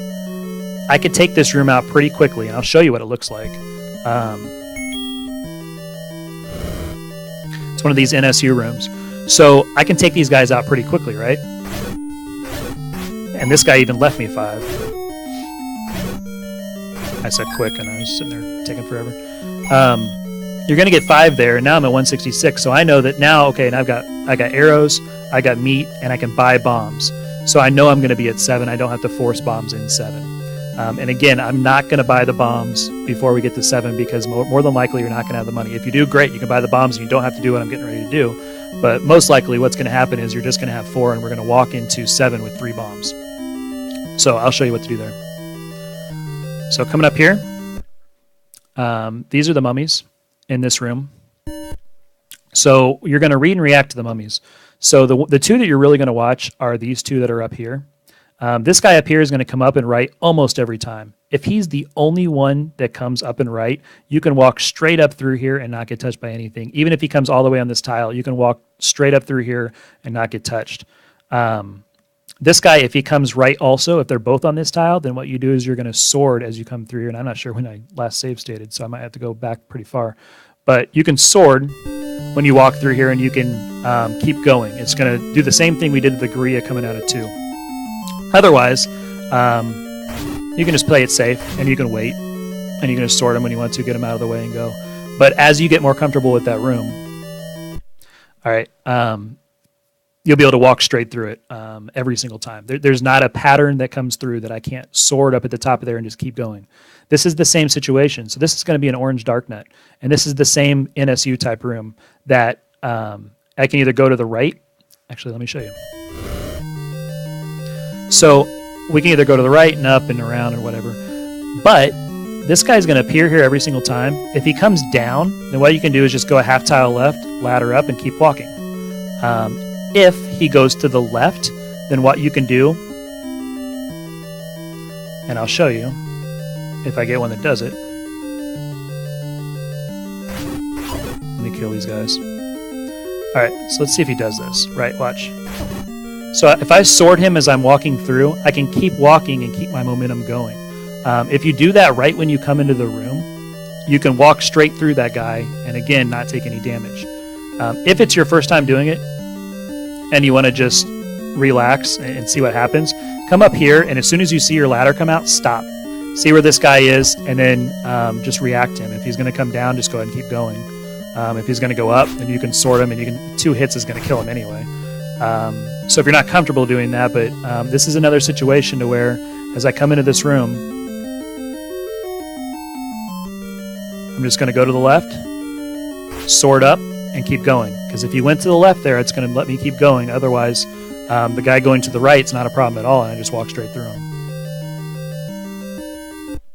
I could take this room out pretty quickly, and I'll show you what it looks like. It's one of these NSU rooms. So I can take these guys out pretty quickly, right? And this guy even left me 5. I said quick, and I was sitting there taking forever. You're going to get 5 there, and now I'm at 166. So I know that now, okay, and I got arrows, I got meat, and I can buy bombs. So I know I'm going to be at 7. I don't have to force bombs in 7. And again, I'm not going to buy the bombs before we get to 7 because more than likely you're not going to have the money. If you do, great, you can buy the bombs and you don't have to do what I'm getting ready to do. But most likely what's going to happen is you're just going to have 4 and we're going to walk into 7 with 3 bombs. So I'll show you what to do there. So coming up here, these are the mummies in this room. So you're going to read and react to the mummies. So the 2 that you're really going to watch are these 2 that are up here. This guy up here is going to come up and write almost every time. If he's the only one that comes up and write, you can walk straight up through here and not get touched by anything. Even if he comes all the way on this tile, you can walk straight up through here and not get touched. This guy, if he comes right also, if they're both on this tile, then what you do is you're going to sword as you come through here. And I'm not sure when I last save stated, so I might have to go back pretty far. But you can sword when you walk through here, and you can keep going. It's going to do the same thing we did with the Guerilla coming out of 2. Otherwise, you can just play it safe, and you can wait, and you can just sword them when you want to, get them out of the way and go. But as you get more comfortable with that room, all right, you'll be able to walk straight through it every single time. There's not a pattern that comes through that I can't sword up at the top of there and just keep going. This is the same situation. So this is going to be an orange darknet, and this is the same NSU type room that I can either go to the right. Actually, let me show you. So we can either go to the right and up and around or whatever. But this guy's going to appear here every single time. If he comes down, then what you can do is just go a half tile left, ladder up, and keep walking. If he goes to the left, then what you can do, and I'll show you if I get one that does it. Let me kill these guys. All right, so let's see if he does this. Right, watch. So if I sword him as I'm walking through, I can keep walking and keep my momentum going. If you do that right when you come into the room, you can walk straight through that guy and again, not take any damage. If it's your first time doing it and you want to just relax and see what happens, come up here, and as soon as you see your ladder come out, stop. See where this guy is, and then just react to him. If he's going to come down, just go ahead and keep going. If he's going to go up, then you can sword him, and you can 2 hits is going to kill him anyway. So if you're not comfortable doing that, but this is another situation to where as I come into this room, I'm just going to go to the left, sword up, and keep going. Because if you went to the left there, it's going to let me keep going. Otherwise, the guy going to the right is not a problem at all, and I just walk straight through him.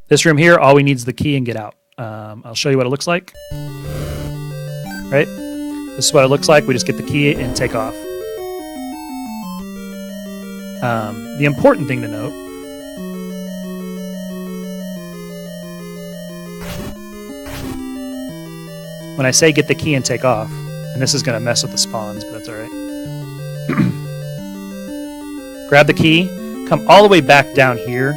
This room here, all we need is the key and get out. I'll show you what it looks like. Right? This is what it looks like. We just get the key and take off. The important thing to note when I say get the key and take off, and this is going to mess with the spawns, but that's all right. Grab the key, come all the way back down here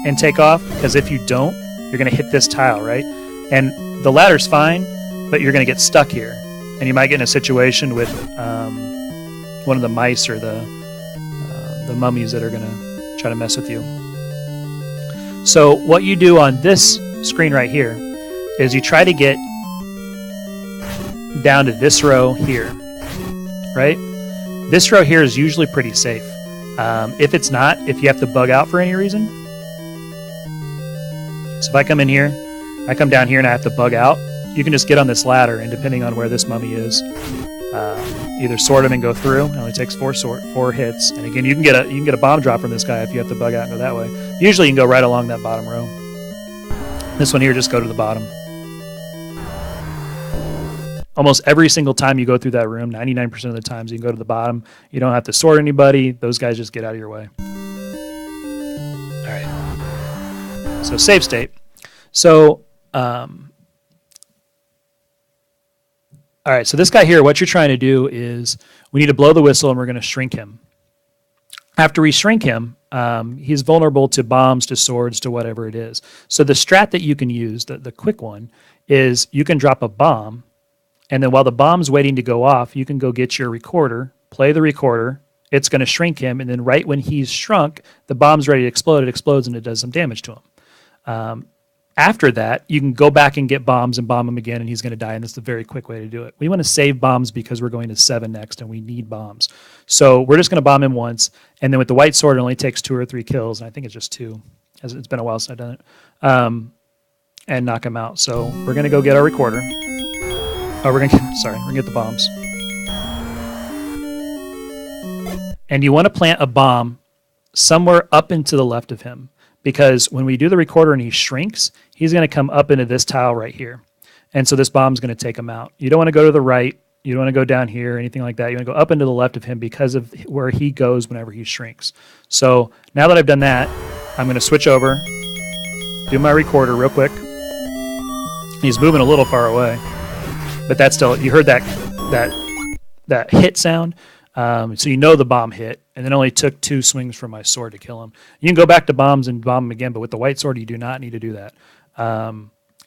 and take off, because if you don't, you're going to hit this tile, right? And the ladder's fine, but you're going to get stuck here. And you might get in a situation with one of the mice or the mummies that are going to try to mess with you. So what you do on this screen right here is you try to get down to this row here, right? This row here is usually pretty safe. If it's not, if you have to bug out for any reason. So if I come in here, I come down here and I have to bug out, you can just get on this ladder, and depending on where this mummy is, either sword him and go through. It only takes four hits. And again, you can get a bomb drop from this guy if you have to bug out and go that way. Usually you can go right along that bottom row. This one here, just go to the bottom. Almost every single time you go through that room, 99% of the times you can go to the bottom. You don't have to sword anybody. Those guys just get out of your way. All right. So save state. So, all right, so this guy here, what you're trying to do is we need to blow the whistle and we're going to shrink him. After we shrink him, he's vulnerable to bombs, to swords, to whatever it is. So the strat that you can use, the quick one, is you can drop a bomb, and then while the bomb's waiting to go off, you can go get your recorder, play the recorder, it's going to shrink him, and then right when he's shrunk, the bomb's ready to explode, it explodes and it does some damage to him. After that, you can go back and get bombs and bomb him again, and he's going to die, and that's a very quick way to do it. We want to save bombs because we're going to 7 next, and we need bombs. So we're just going to bomb him once, and then with the white sword, it only takes 2 or 3 kills, and I think it's just 2. It's been a while since I've done it. And knock him out. So we're going to go get our recorder. Oh, we're going to get the bombs. And you want to plant a bomb somewhere up and to the left of him. Because when we do the recorder and he shrinks, he's going to come up into this tile right here. And so this bomb's going to take him out. You don't want to go to the right. You don't want to go down here or anything like that. You want to go up and to the left of him because of where he goes whenever he shrinks. So now that I've done that, I'm going to switch over, do my recorder real quick. He's moving a little far away. But that's still, you heard that hit sound. So you know the bomb hit, and then only took 2 swings from my sword to kill him. You can go back to bombs and bomb him again, but with the white sword, you do not need to do that.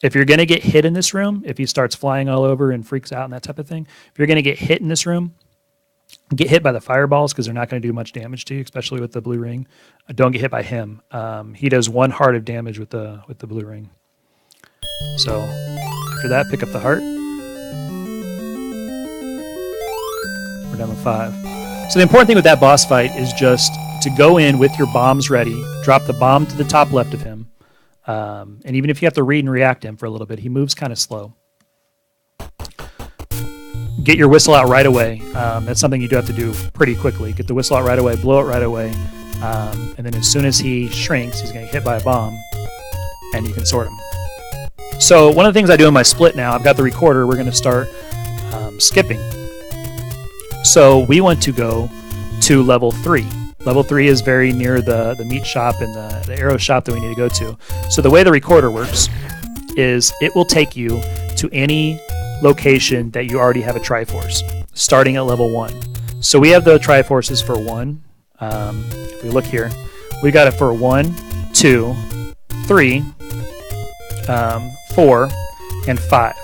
If you're going to get hit in this room, if he starts flying all over and freaks out and that type of thing, if you're going to get hit in this room, get hit by the fireballs because they're not going to do much damage to you, especially with the blue ring. Don't get hit by him. He does 1 heart of damage with the blue ring. So after that, pick up the heart. We're down to 5. So the important thing with that boss fight is just to go in with your bombs ready, drop the bomb to the top left of him, and even if you have to read and react to him for a little bit, he moves kind of slow. Get your whistle out right away. That's something you do have to do pretty quickly. Get the whistle out right away, blow it right away, and then as soon as he shrinks, he's going to get hit by a bomb, and you can sort him. So one of the things I do in my split now, I've got the recorder, we're going to start skipping. So we want to go to level 3. Level 3 is very near the meat shop and the arrow shop that we need to go to. So the way the recorder works is it will take you to any location that you already have a Triforce, starting at level 1. So we have the Triforces for 1. If we look here, we got it for 1, 2, 3, 4, and 5.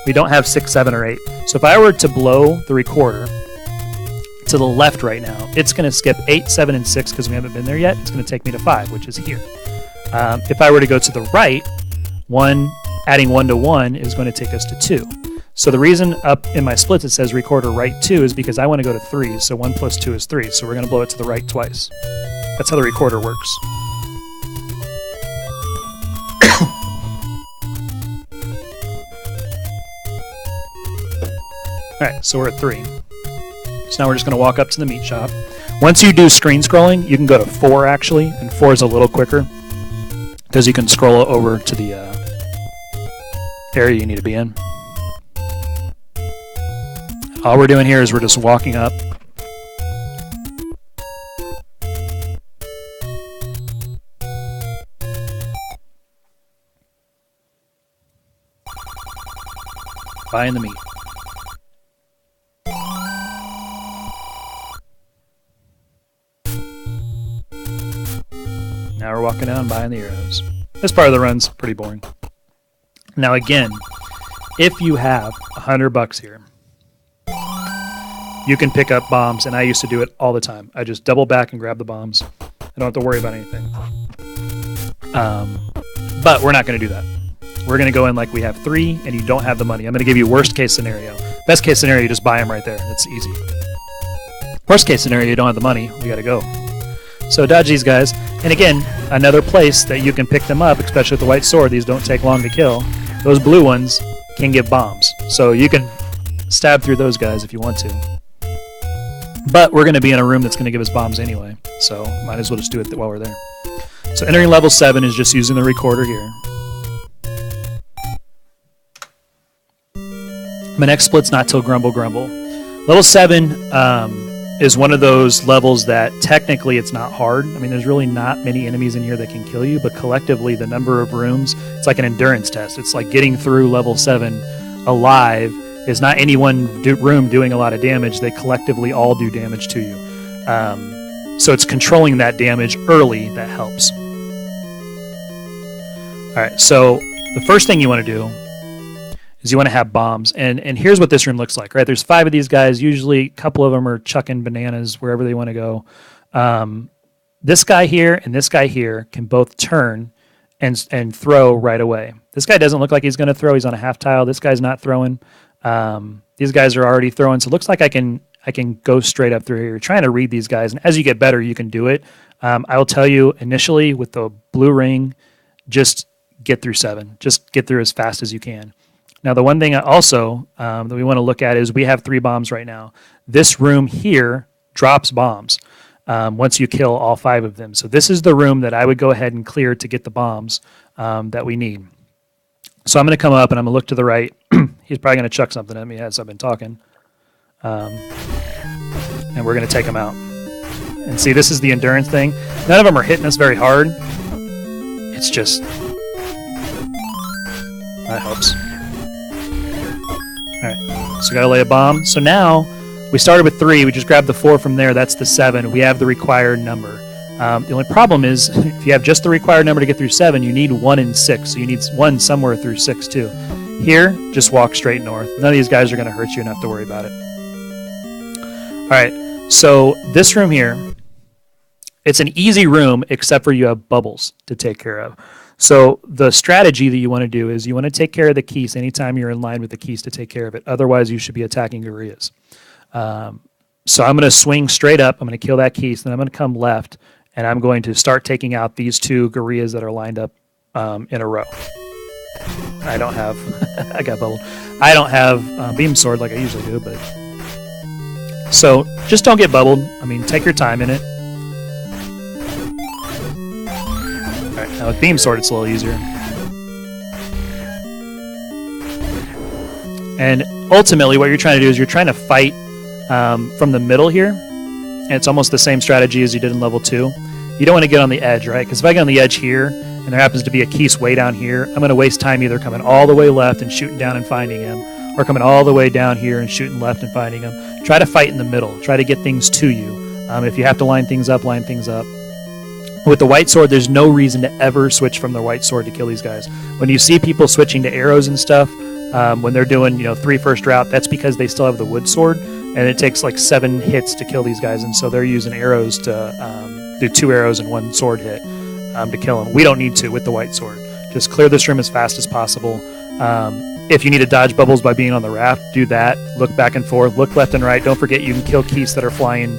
We don't have 6, 7, or 8. So if I were to blow the recorder to the left right now, it's going to skip 8, 7, and 6 because we haven't been there yet. It's going to take me to 5, which is here. If I were to go to the right, adding 1 to 1 is going to take us to 2. So the reason up in my splits it says recorder right 2 is because I want to go to 3. So 1 plus 2 is 3. So we're going to blow it to the right twice. That's how the recorder works. All right, so we're at 3. So now we're just going to walk up to the meat shop. Once you do screen scrolling, you can go to 4 actually, and 4 is a little quicker because you can scroll over to the area you need to be in. All we're doing here is we're just walking up. Buying the meat. Now we're walking down buying the arrows. This part of the run's pretty boring. Now again, if you have $100 here, you can pick up bombs, and I used to do it all the time. I just double back and grab the bombs. I don't have to worry about anything. But we're not going to do that. We're going to go in like we have 3, and you don't have the money. I'm going to give you worst case scenario. Best case scenario, you just buy them right there. It's easy. Worst case scenario, you don't have the money. We got to go. So dodge these guys. And again, another place that you can pick them up, especially with the white sword. These don't take long to kill. Those blue ones can give bombs. So you can stab through those guys if you want to. But we're going to be in a room that's going to give us bombs anyway, so might as well just do it while we're there. So entering level 7 is just using the recorder here. My next split's not till Grumble Grumble. Level 7 is one of those levels that technically it's not hard. I mean, there's really not many enemies in here that can kill you, but collectively the number of rooms, it's like an endurance test. It's like getting through level 7 alive is not any one room doing a lot of damage. They collectively all do damage to you. So it's controlling that damage early that helps. All right, so the first thing you want to do is you want to have bombs. And here's what this room looks like, right? There's 5 of these guys. Usually a couple of them are chucking bananas wherever they want to go. This guy here and this guy here can both turn and throw right away. This guy doesn't look like he's going to throw. He's on a half tile. This guy's not throwing. These guys are already throwing. So it looks like I can go straight up through here. You're trying to read these guys. And as you get better, you can do it. I will tell you initially with the blue ring, just get through 7. Just get through as fast as you can. Now, the one thing also that we want to look at is we have 3 bombs right now. This room here drops bombs once you kill all 5 of them. So this is the room that I would go ahead and clear to get the bombs that we need. So I'm going to come up and I'm going to look to the right. He's probably going to chuck something at me as I've been talking. And we're going to take him out. And see, this is the endurance thing. None of them are hitting us very hard. It's just... that helps. All right, so got to lay a bomb. So now we started with 3. We just grabbed the 4 from there. That's the 7. We have the required number. The only problem is if you have just the required number to get through 7, you need 1 and 6. So you need 1 somewhere through 6 too. Here, just walk straight north. None of these guys are going to hurt you and have to worry about it. All right, so this room here, it's an easy room except for you have bubbles to take care of. So the strategy that you want to do is you want to take care of the keys anytime you're in line with the keys to take care of it. Otherwise, you should be attacking gorillas. So I'm going to swing straight up. I'm going to kill that keys. Then I'm going to come left, and I'm going to start taking out these 2 gorillas that are lined up in a row. I don't have... I got bubbled. I don't have beam sword like I usually do, but... So just don't get bubbled. I mean, take your time in it. Now with beam sword, it's a little easier. And ultimately, what you're trying to do is you're trying to fight from the middle here. And it's almost the same strategy as you did in level 2. You don't want to get on the edge, right? Because if I get on the edge here, and there happens to be a Keese way down here, I'm going to waste time either coming all the way left and shooting down and finding him, or coming all the way down here and shooting left and finding him. Try to fight in the middle. Try to get things to you. If you have to line things up, line things up. With the white sword, there's no reason to ever switch from the white sword to kill these guys. When you see people switching to arrows and stuff, when they're doing 3 first route, that's because they still have the wood sword, and it takes like 7 hits to kill these guys, and so they're using arrows to do 2 arrows and 1 sword hit to kill them. We don't need to with the white sword. Just clear this room as fast as possible. If you need to dodge bubbles by being on the raft, do that. Look back and forth. Look left and right. Don't forget you can kill Keese that are flying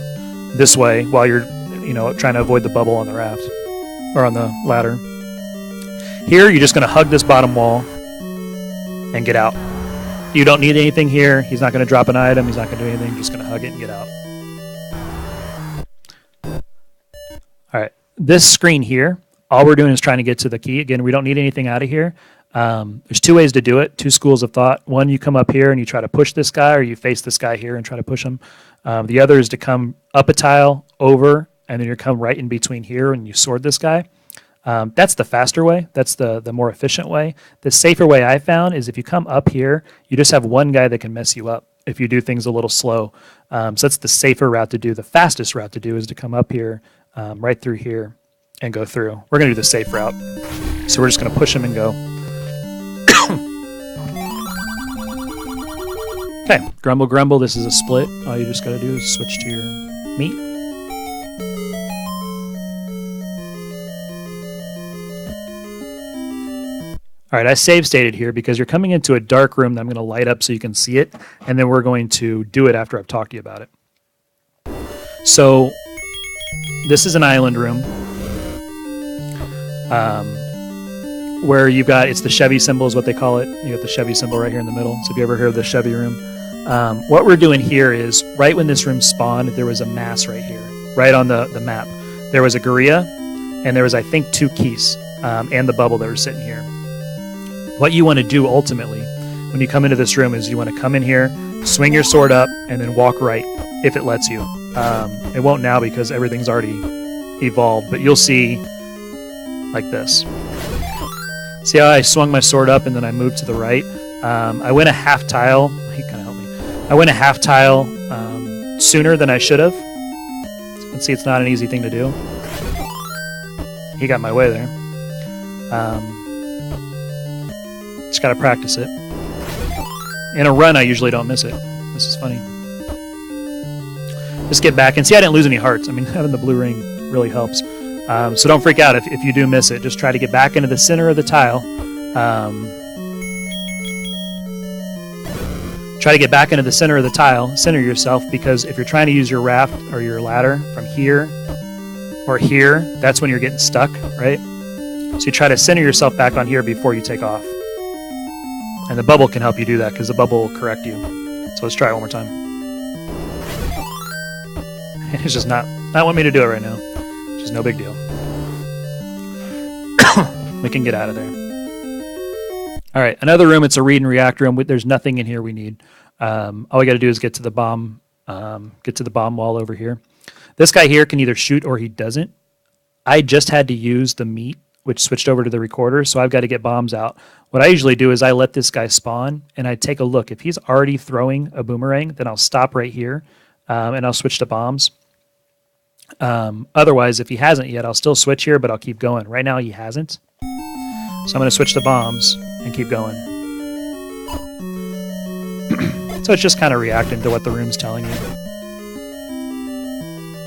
this way while you're trying to avoid the bubble on the raft or on the ladder. Here, you're just going to hug this bottom wall and get out. You don't need anything here. He's not going to drop an item. He's not going to do anything. You're just going to hug it and get out. All right. This screen here, all we're doing is trying to get to the key. Again, we don't need anything out of here. There's 2 ways to do it, 2 schools of thought. One, you come up here and you try to push this guy, or you face this guy here and try to push him. The other is to come up a tile, over, and then you come right in between here and you sword this guy. That's the faster way. That's the more efficient way. The safer way I found is if you come up here, you just have one guy that can mess you up if you do things a little slow. So that's the safer route to do. The fastest route to do is to come up here, right through here, and go through. We're going to do the safe route. So we're just going to push him and go. Okay, grumble, grumble. This is a split. All you just got to do is switch to your meat. All right, I save stated here because you're coming into a dark room that I'm going to light up so you can see it, and then we're going to do it after I've talked to you about it. So this is an island room where you've got, it's the Chevy symbol is what they call it. You got the Chevy symbol right here in the middle. So if you ever heard of the Chevy room, What we're doing here is, right when this room spawned, there was a mass right here, right on the map. There was a Gorilla, and there was, I think, 2 keys, and the bubble that were sitting here. What you want to do ultimately when you come into this room is you want to come in here, swing your sword up, and then walk right if it lets you. It won't now because everything's already evolved, but you'll see like this. See how I swung my sword up and then I moved to the right? I went a half tile. He kind of helped me. I went a half tile sooner than I should have. You can see it's not an easy thing to do. He got my way there. Just got to practice it. In a run, I usually don't miss it. This is funny. Just get back and see I didn't lose any hearts. I mean, having the blue ring really helps. So don't freak out if you do miss it. Just try to get back into the center of the tile. Try to get back into the center of the tile. Center yourself, because if you're trying to use your raft or your ladder from here or here, that's when you're getting stuck, right? So you try to center yourself back on here before you take off. And the bubble can help you do that because the bubble will correct you. So let's try it one more time. It's just not wanting me to do it right now. Which is no big deal. We can get out of there. All right, another room. It's a read and react room. There's nothing in here we need. All we got to do is get to the bomb. Get to the bomb wall over here. This guy here can either shoot or he doesn't. I just had to use the meat, which switched over to the recorder, so I've got to get bombs out. What I usually do is I let this guy spawn, and I take a look. If he's already throwing a boomerang, then I'll stop right here, and I'll switch to bombs. Otherwise, if he hasn't yet, I'll still switch here, but I'll keep going. Right now, he hasn't. So I'm going to switch to bombs and keep going. So it's just kind of reacting to what the room's telling you.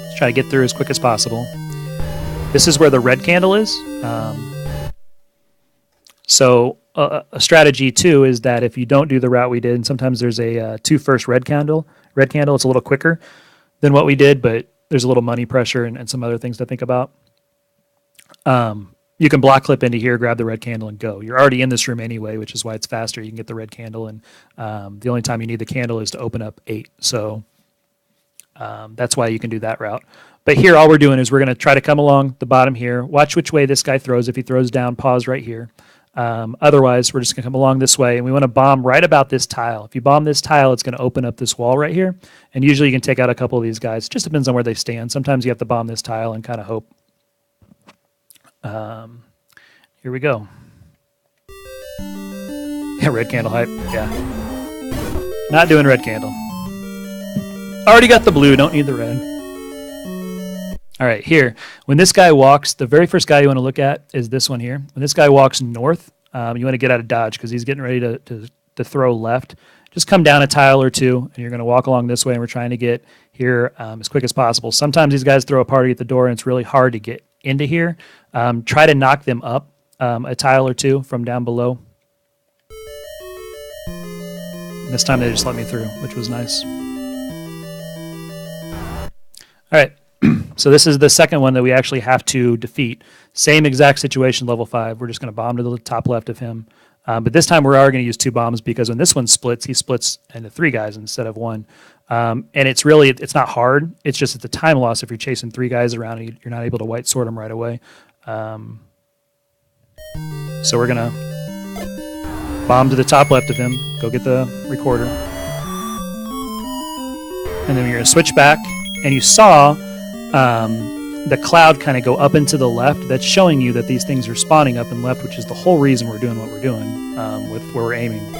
Let's try to get through as quick as possible. This is where the red candle is. So a strategy, too, is that if you don't do the route we did, and sometimes there's a 2 first red candle. Red candle, it's a little quicker than what we did, but there's a little money pressure and some other things to think about. You can block clip into here, grab the red candle, and go. You're already in this room anyway, which is why it's faster. You can get the red candle, and the only time you need the candle is to open up 8. So that's why you can do that route. But here, all we're doing is we're going to try to come along the bottom here. Watch which way this guy throws. If he throws down, pause right here. Otherwise, we're just going to come along this way, and we want to bomb right about this tile. If you bomb this tile, it's going to open up this wall right here, and usually you can take out a couple of these guys. It just depends on where they stand. Sometimes you have to bomb this tile and kind of hope. Here we go. Yeah, red candle hype. Yeah. Not doing red candle. Already got the blue, don't need the red. All right, here. When this guy walks, the very first guy you want to look at is this one here. When this guy walks north, you want to get out of dodge because he's getting ready to throw left. Just come down a tile or two, and you're going to walk along this way, and we're trying to get here as quick as possible. Sometimes these guys throw a party at the door, and it's really hard to get into here. Try to knock them up a tile or two from down below. And this time they just let me through, which was nice. All right. So this is the second one that we actually have to defeat. Same exact situation, level 5. We're just going to bomb to the top left of him. But this time we are going to use 2 bombs because when this one splits, he splits into 3 guys instead of 1. And it's not hard. It's just it's a time loss if you're chasing 3 guys around and you're not able to white sword them right away. So we're going to bomb to the top left of him. Go get the recorder. And then you're going to switch back. And you saw the cloud kind of go up and to the left. That's showing you that these things are spawning up and left, which is the whole reason we're doing what we're doing with where we're aiming.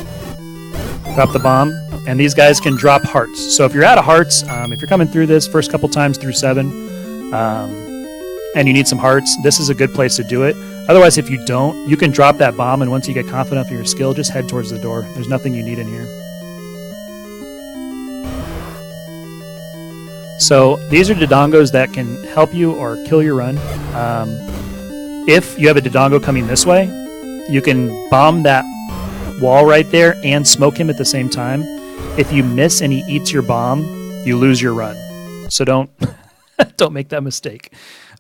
Drop the bomb, and these guys can drop hearts. So if you're out of hearts, if you're coming through this first couple times through 7, and you need some hearts, this is a good place to do it. Otherwise, if you don't, you can drop that bomb, and once you get confident in your skill, just head towards the door. There's nothing you need in here. So these are Dodongos that can help you or kill your run. If you have a Dodongo coming this way, you can bomb that wall right there and smoke him at the same time. If you miss and he eats your bomb, you lose your run. So don't don't make that mistake.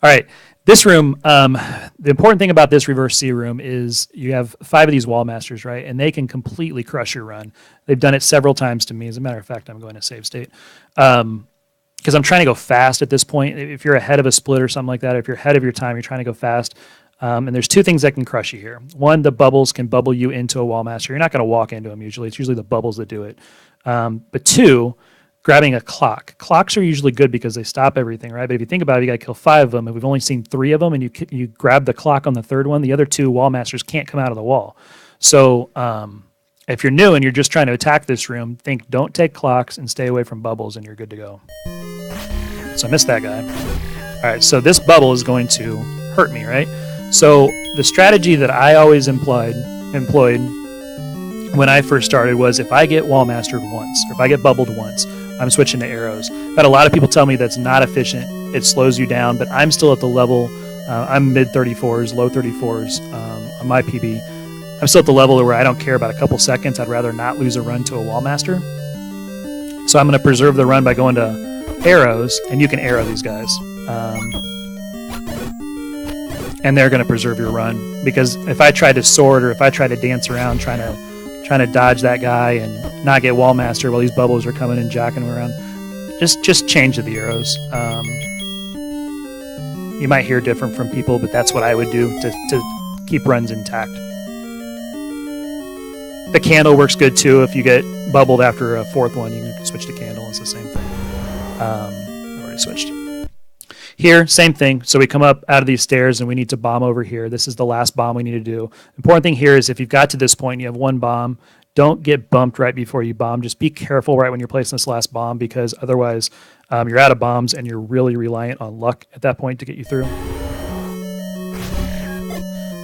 All right, This room, the important thing about this reverse C room is you have 5 of these wall masters, right? And they can completely crush your run. They've done it several times to me. As a matter of fact, I'm going to save state. Because I'm trying to go fast at this point. If you're ahead of a split or something like that, if you're ahead of your time, you're trying to go fast. And there's 2 things that can crush you here. One, the bubbles can bubble you into a wall master. You're not going to walk into them usually. It's usually the bubbles that do it. But 2, grabbing a clock. Clocks are usually good because they stop everything, right? But if you think about it, you got to kill 5 of them, and we've only seen 3 of them, and you grab the clock on the 3rd one, the other 2 wall masters can't come out of the wall. So if you're new and you're just trying to attack this room, think don't take clocks and stay away from bubbles, and you're good to go. So I missed that guy. All right, so this bubble is going to hurt me, right? So the strategy that I always employed when I first started was if I get wall mastered once, or if I get bubbled once, I'm switching to arrows. I've had a lot of people tell me that's not efficient. It slows you down, but I'm still at the level, I'm mid 34s, low 34s on my PB. I'm still at the level where I don't care about a couple seconds. I'd rather not lose a run to a wall master. So I'm going to preserve the run by going to arrows, and you can arrow these guys. And they're going to preserve your run, because if I try to sword or if I try to dance around trying to dodge that guy and not get wall master while these bubbles are coming and jacking him around, just change to the arrows. You might hear different from people, but that's what I would do to keep runs intact. The candle works good too. If you get bubbled after a 4th one, you can switch to candle. It's the same thing. I already switched. Here, same thing. So we come up out of these stairs and we need to bomb over here. This is the last bomb we need to do. Important thing here is if you've got to this point and you have 1 bomb, don't get bumped right before you bomb. Just be careful right when you're placing this last bomb, because otherwise you're out of bombs and you're really reliant on luck at that point to get you through.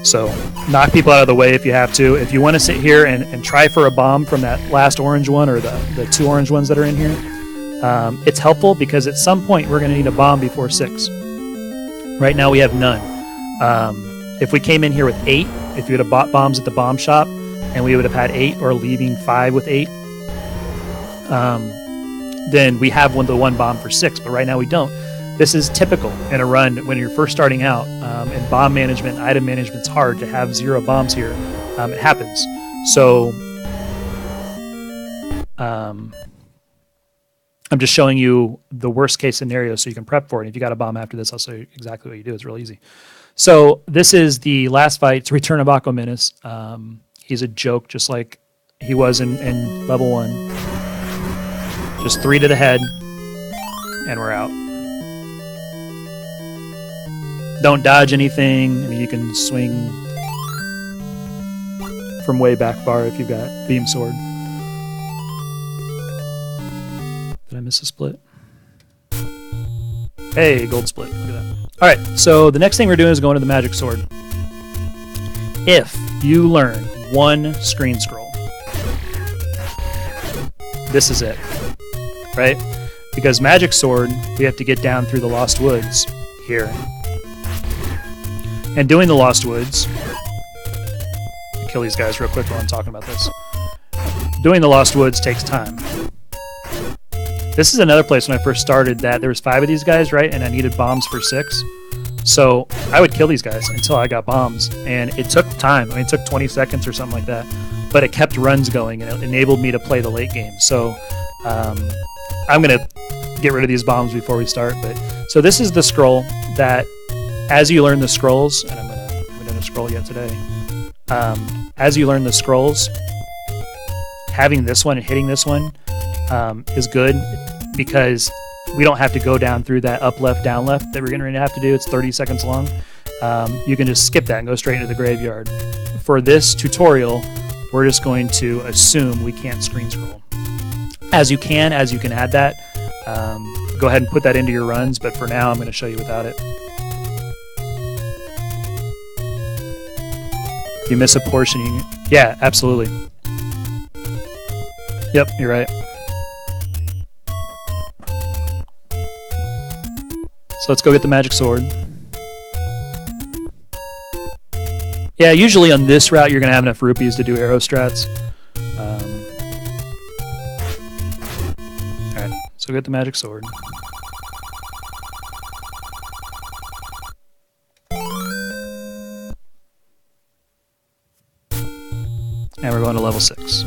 So knock people out of the way if you have to. If you want to sit here and try for a bomb from that last orange one or the 2 orange ones that are in here, it's helpful because at some point we're going to need a bomb before 6. Right now we have none. If we came in here with 8, if you would have bought bombs at the bomb shop and we would have had 8 or leaving 5 with 8, then we have the one bomb for 6, but right now we don't. This is typical in a run when you're first starting out, and bomb management, item management's hard to have 0 bombs here. It happens. So I'm just showing you the worst case scenario so you can prep for it. If you got a bomb after this, I'll show you exactly what you do. It's real easy. So this is the last fight. It's Return of Aqua Menace. He's a joke just like he was in level 1. Just 3 to the head, and we're out. Don't dodge anything. I mean, you can swing from way back far if you've got beam sword. Did I miss a split? Hey, gold split. Look at that. All right, so the next thing we're doing is going to the magic sword. If you learn 1 screen scroll, this is it, right? Because magic sword, we have to get down through the Lost Woods here. And doing the Lost Woods, I'll kill these guys real quick while I'm talking about this. Doing the Lost Woods takes time. This is another place when I first started that there was 5 of these guys, right? And I needed bombs for 6. So I would kill these guys until I got bombs. And it took time. I mean, it took 20 seconds or something like that. But it kept runs going, and it enabled me to play the late game. So I'm going to get rid of these bombs before we start. So this is the scroll that, as you learn the scrolls, and I haven't done a scroll yet today. As you learn the scrolls, having this one and hitting this one is good, because we don't have to go down through that up left down left that we're going to have to do. It's 30 seconds long. You can just skip that and go straight into the graveyard. For this tutorial, we're just going to assume we can't screen scroll. As you can add that, go ahead and put that into your runs, but for now I'm going to show you without it. If you miss a portion, yeah, absolutely. Yep, you're right. So let's go get the magic sword. Yeah, usually on this route you're going to have enough rupees to do arrow strats. Alright, so get the magic sword. we're going to level 6.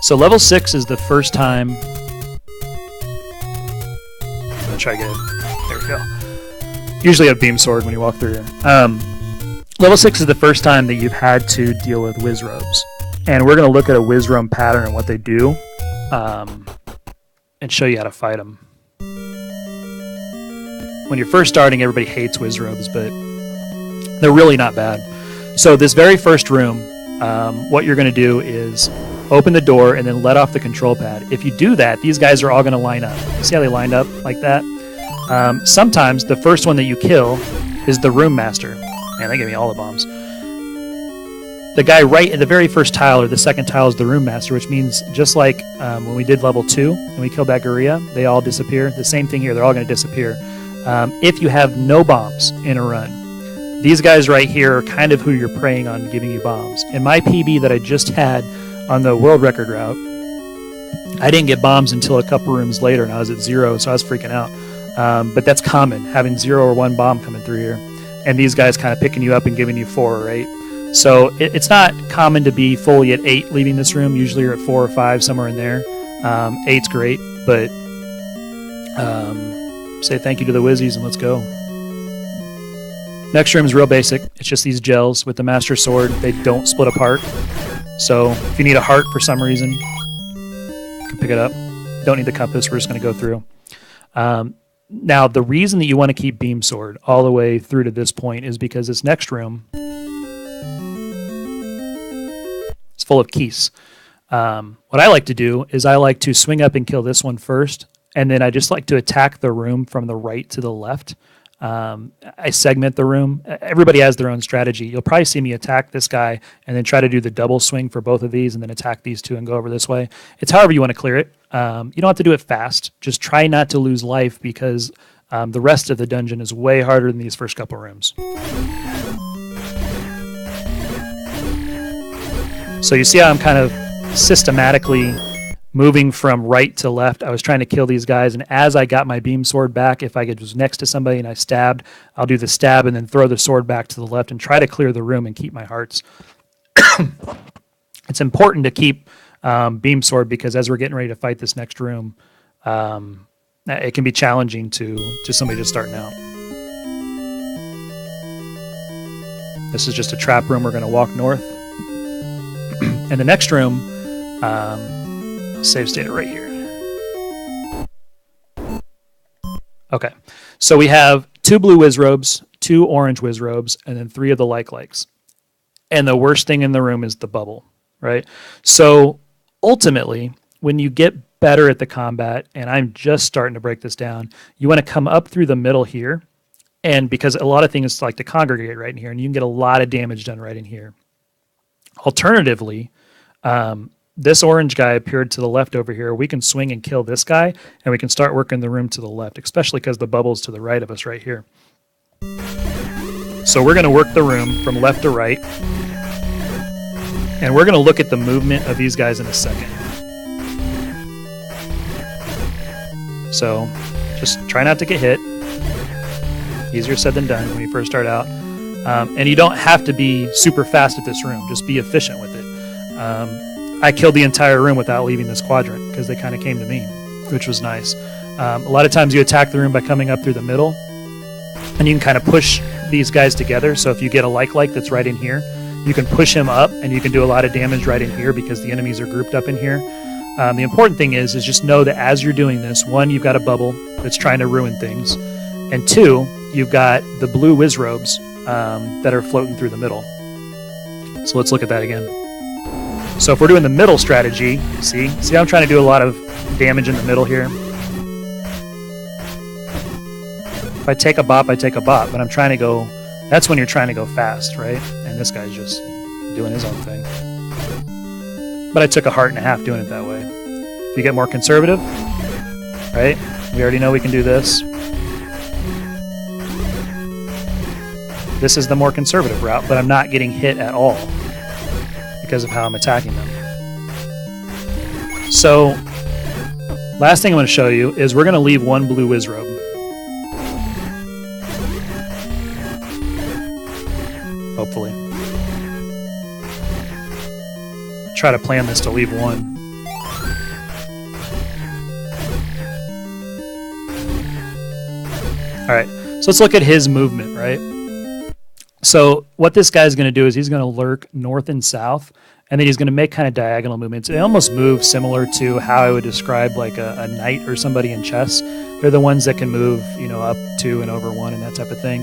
So level 6 is the first time. I'm gonna try to get it. There we go. Usually a beam sword when you walk through here. Level 6 is the first time that you've had to deal with whiz robes, and we're gonna look at a whiz robe pattern and what they do, and show you how to fight them. When you're first starting, everybody hates whiz robes, but they're really not bad. So this very first room, what you're going to do is open the door and then let off the control pad. If you do that, these guys are all going to line up. See how they lined up like that? Sometimes the first one that you kill is the room master. Man, they gave me all the bombs. The guy right in the very first tile or the second tile is the room master, which means just like when we did level 2 and we killed that gorilla, they all disappear. The same thing here, they're all going to disappear. If you have no bombs in a run, these guys right here are kind of who you're preying on giving you bombs. In my PB that I just had on the world record route, I didn't get bombs until a couple rooms later, and I was at 0, so I was freaking out. But that's common, having 0 or 1 bomb coming through here. And these guys kind of picking you up and giving you 4 or 8. So it's not common to be fully at 8 leaving this room. Usually you're at 4 or 5, somewhere in there. 8's great, but say thank you to the Wizzies and let's go. Next room is real basic. It's just these gels with the Master Sword. They don't split apart. So if you need a heart for some reason, you can pick it up. Don't need the compass. We're just going to go through. Now, the reason that you want to keep Beam Sword all the way through to this point is because this next room is full of keys. What I like to do is I like to swing up and kill this one first, and then I just like to attack the room from the right to the left. I segment the room. Everybody has their own strategy. You'll probably see me attack this guy and then try to do the double swing for both of these and then attack these two and go over this way. It's however you want to clear it. You don't have to do it fast. Just try not to lose life because the rest of the dungeon is way harder than these first couple rooms. So you see how I'm kind of systematically moving from right to left. I was trying to kill these guys, and as I got my beam sword back, if I was next to somebody and I stabbed, I'll do the stab and then throw the sword back to the left and try to clear the room and keep my hearts. It's important to keep beam sword because as we're getting ready to fight this next room, it can be challenging to somebody just starting out. This is just a trap room. We're going to walk north. And the next room, save state it right here. Okay, so we have 2 blue whiz robes, 2 orange whiz robes, and then 3 of the likes. And the worst thing in the room is the bubble, right? So ultimately, when you get better at the combat, and I'm just starting to break this down, you want to come up through the middle here, and because a lot of things like to congregate right in here, and you can get a lot of damage done right in here. Alternatively, this orange guy appeared to the left over here. We can swing and kill this guy, and we can start working the room to the left, especially because the bubble's to the right of us right here. So we're going to work the room from left to right, and we're going to look at the movement of these guys in a second. So just try not to get hit. Easier said than done when you first start out. And you don't have to be super fast at this room. Just be efficient with it. I killed the entire room without leaving this quadrant because they kind of came to me, which was nice. A lot of times you attack the room by coming up through the middle, and you can kind of push these guys together. So if you get a like that's right in here, you can push him up, and you can do a lot of damage right in here because the enemies are grouped up in here. The important thing is just know that as you're doing this, 1, you've got a bubble that's trying to ruin things, and 2, you've got the blue whiz robes that are floating through the middle. So let's look at that again. So if we're doing the middle strategy, see how I'm trying to do a lot of damage in the middle here? If I take a bop, I take a bop, but I'm trying to go, that's when you're trying to go fast, right? And this guy's just doing his own thing. But I took a heart and a half doing it that way. If you get more conservative, right? We already know we can do this. This is the more conservative route, but I'm not getting hit at all because of how I'm attacking them. So, last thing I'm going to show you is we're going to leave 1 blue whiz robe. try to plan this to leave one. Alright, so let's look at his movement, right? So what this guy's going to do is he's going to lurk north and south, and then he's going to make kind of diagonal movements. They almost move similar to how I would describe like a knight or somebody in chess. They're the ones that can move, you know, up 2 and over 1 and that type of thing.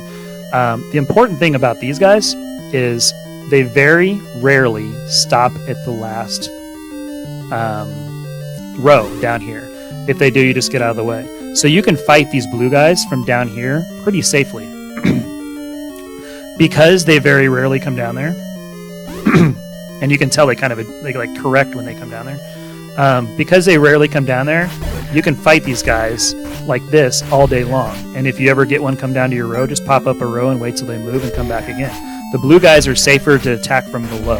The important thing about these guys is they very rarely stop at the last row down here. If they do, you just get out of the way. So you can fight these blue guys from down here pretty safely. Because they very rarely come down there. And you can tell they kind of like correct when they come down there. Because they rarely come down there, you can fight these guys like this all day long. And if you ever get one come down to your row, just pop up a row and wait till they move and come back again. The blue guys are safer to attack from below.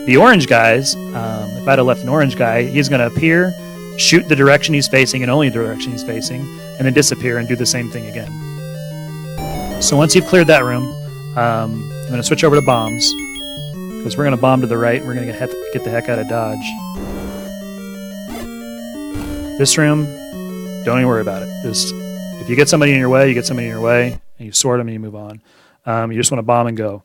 The orange guys, if I'd have left an orange guy, he's going to appear, shoot the direction he's facing and only the direction he's facing, and then disappear and do the same thing again. So once you've cleared that room, I'm going to switch over to bombs, because we're going to bomb to the right. We're going to get the heck out of Dodge. This room, don't even worry about it. Just if you get somebody in your way, you get somebody in your way, and you sort them and you move on. You just want to bomb and go.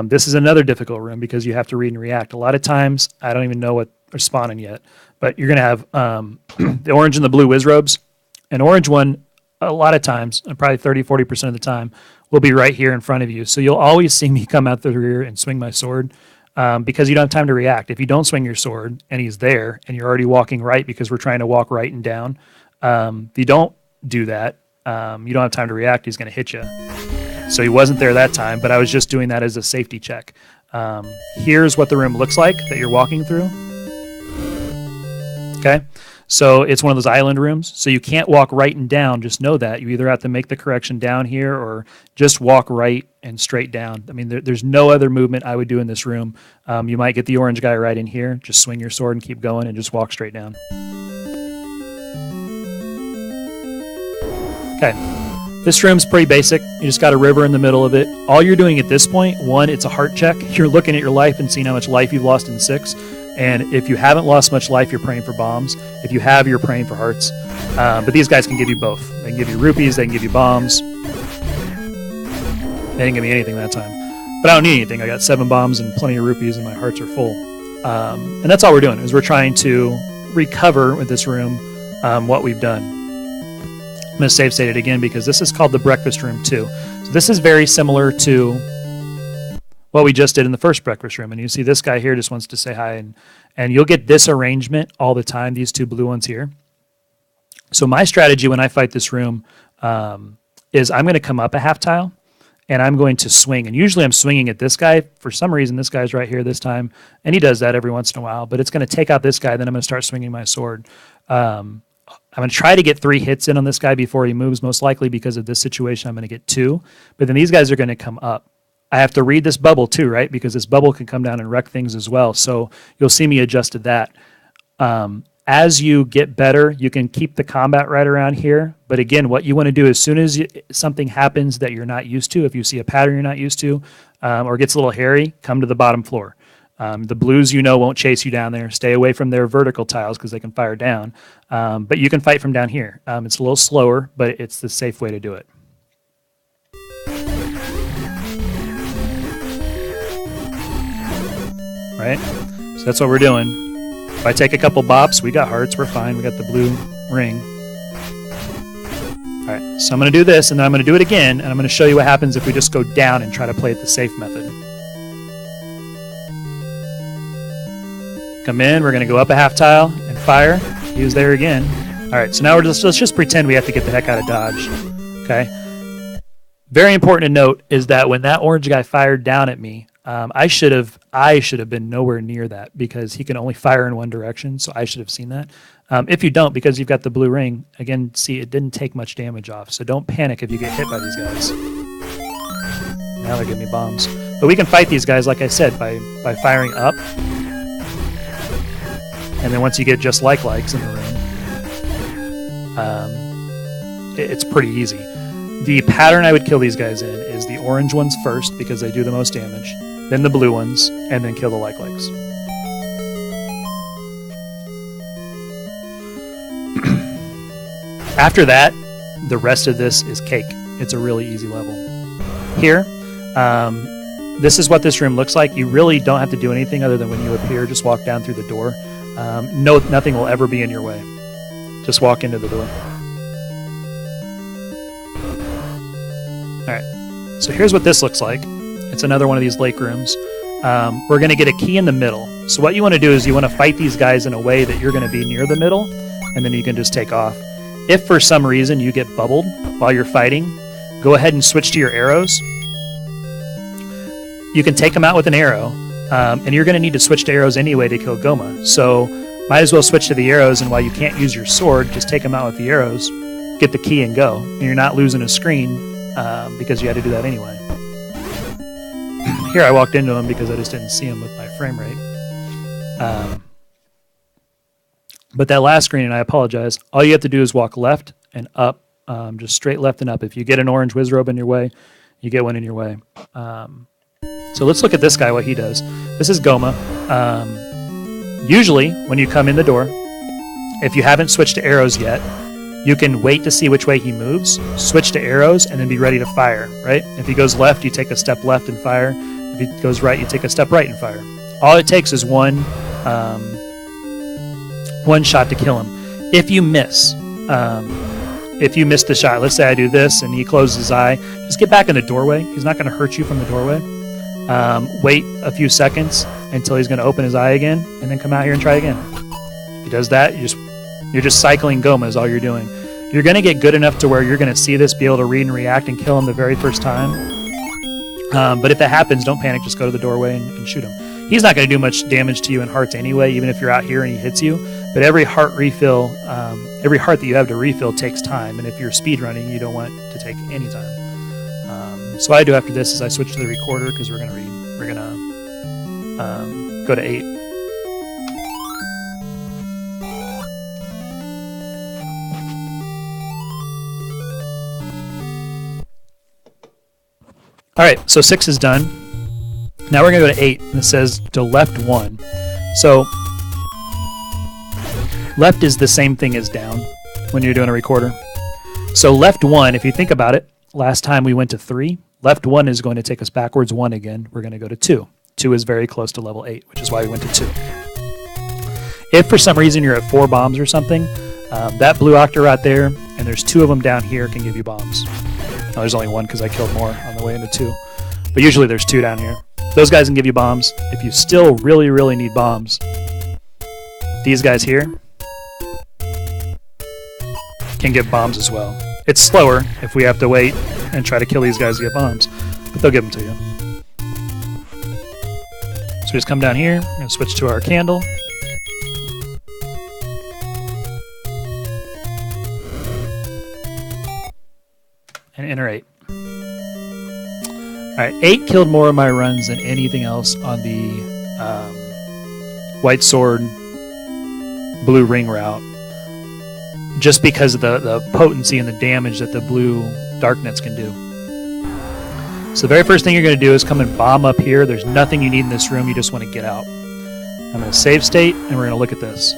This is another difficult room because you have to read and react. A lot of times, I don't even know what are spawning yet, but you're going to have the orange and the blue whiz robes. An orange one, a lot of times, probably 30-40% of the time, will be right here in front of you. So you'll always see me come out the rear and swing my sword because you don't have time to react. If you don't swing your sword and he's there and you're already walking right because we're trying to walk right and down, if you don't do that, you don't have time to react, he's going to hit you. So he wasn't there that time, but I was just doing that as a safety check. Here's what the room looks like that you're walking through. Okay, so it's one of those island rooms, so you can't walk right and down. Just know that. You either have to make the correction down here or just walk right and straight down. I mean, there's no other movement I would do in this room. You might get the orange guy right in here. Just swing your sword and keep going and just walk straight down. Okay. This room's pretty basic. You just got a river in the middle of it. All you're doing at this point, one, it's a heart check. You're looking at your life and seeing how much life you've lost in 6. And if you haven't lost much life, you're praying for bombs. If you have, you're praying for hearts. But these guys can give you both. They can give you rupees, they can give you bombs. They didn't give me anything that time. But I don't need anything. I got 7 bombs and plenty of rupees and my hearts are full. And that's all we're doing, is we're trying to recover with this room what we've done. I'm going to save state it again because this is called the breakfast room too. So this is very similar to what we just did in the first breakfast room. And you see this guy here just wants to say hi. And you'll get this arrangement all the time, these 2 blue ones here. So my strategy when I fight this room is I'm going to come up a half tile and I'm going to swing. And usually I'm swinging at this guy. For some reason, this guy's right here this time. And he does that every once in a while. But it's going to take out this guy. Then I'm going to start swinging my sword. I'm going to try to get 3 hits in on this guy before he moves, most likely because of this situation. I'm going to get 2. But then these guys are going to come up. I have to read this bubble too, right? Because this bubble can come down and wreck things as well. So you'll see me adjust to that. As you get better, you can keep the combat right around here. But again, what you want to do as soon as something happens that you're not used to, if you see a pattern you're not used to, or gets a little hairy, come to the bottom floor. The blues, won't chase you down there. Stay away from their vertical tiles because they can fire down. But you can fight from down here. It's a little slower, but it's the safe way to do it. Right? So that's what we're doing. If I take a couple bops, we got hearts, we're fine. We got the blue ring. All right, so I'm going to do this, and then I'm going to do it again, and I'm going to show you what happens if we just go down and try to play it the safe method. Come in, we're going to go up a half tile and fire. He was there again. All right, so now let's just pretend we have to get the heck out of Dodge. Okay? Very important to note is that when that orange guy fired down at me, I should have been nowhere near that because he can only fire in one direction, so I should have seen that. If you don't, because you've got the blue ring, again, see, it didn't take much damage off, so don't panic if you get hit by these guys. Now they're giving me bombs. But we can fight these guys, like I said, by firing up. And then once you get just likes in the room, it's pretty easy. The pattern I would kill these guys in is the orange ones first because they do the most damage, then the blue ones, and then kill the likes. After that, the rest of this is cake. It's a really easy level. Here, this is what this room looks like. You really don't have to do anything other than when you appear, just walk down through the door. Nothing will ever be in your way. Just walk into the door. All right, so here's what this looks like. It's another one of these lake rooms. We're going to get a key in the middle. So what you want to do is you want to fight these guys in a way that you're going to be near the middle, and then you can just take off. If for some reason you get bubbled while you're fighting, go ahead and switch to your arrows. You can take them out with an arrow, and you're going to need to switch to arrows anyway to kill Goma. So might as well switch to the arrows, and while you can't use your sword, just take them out with the arrows, get the key, and go. And you're not losing a screen because you had to do that anyway. Here I walked into him because I just didn't see him with my frame rate. But that last screen, and I apologize, all you have to do is walk left and up, just straight left and up. If you get an orange whiz robe in your way, you get one in your way. So let's look at this guy, what he does. This is Goma. Usually, when you come in the door, if you haven't switched to arrows yet, you can wait to see which way he moves, switch to arrows, and then be ready to fire, right? If he goes left, you take a step left and fire. If he goes right, you take a step right and fire. All it takes is one shot to kill him. If you miss the shot, let's say I do this and he closes his eye, just get back in the doorway. He's not going to hurt you from the doorway. Wait a few seconds until he's going to open his eye again, and then come out here and try again. If he does that, you're just cycling Goma is all you're doing. You're going to get good enough to where you're going to see this, be able to read and react and kill him the very first time. But if that happens, don't panic. Just go to the doorway and shoot him. He's not going to do much damage to you in hearts anyway, even if you're out here and he hits you. But every heart refill, every heart that you have to refill takes time. And if you're speed running, you don't want to take any time. So what I do after this is I switch to the recorder because we're going to read. We're going to go to 8. All right, so 6 is done. Now we're going to go to 8, and it says to left 1. So left is the same thing as down when you're doing a recorder. So left 1, if you think about it, last time we went to 3. Left 1 is going to take us backwards 1 again. We're going to go to 2. 2 is very close to level 8, which is why we went to 2. If for some reason you're at 4 bombs or something, that blue octa right there, and there's 2 of them down here, can give you bombs. No, there's only 1 because I killed more on the way into 2. But usually there's 2 down here. Those guys can give you bombs. If you still really, really need bombs, these guys here can give bombs as well. It's slower if we have to wait and try to kill these guys to get bombs, but they'll give them to you. So we just come down here and switch to our candle. And enter 8. Alright, 8 killed more of my runs than anything else on the White Sword Blue Ring route, just because of the potency and the damage that the blue Darknets can do. So the very first thing you're going to do is come and bomb up here. There's nothing you need in this room. You just want to get out. I'm going to save state, and we're going to look at this.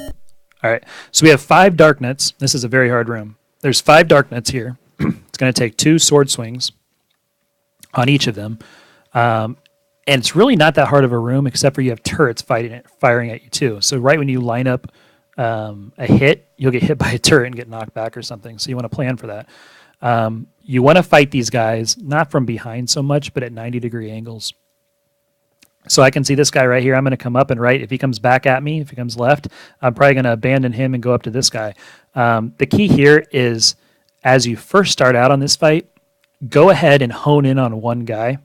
Alright, so we have 5 Darknets. This is a very hard room. There's 5 Darknets here. It's going to take 2 sword swings on each of them. And it's really not that hard of a room, except for you have turrets firing at you too. So right when you line up a hit, you'll get hit by a turret and get knocked back or something. So you want to plan for that. You want to fight these guys, not from behind so much, but at 90-degree angles. So I can see this guy right here. I'm going to come up and right. If he comes back at me, if he comes left, I'm probably going to abandon him and go up to this guy. The key here is, as you first start out on this fight, go ahead and hone in on one guy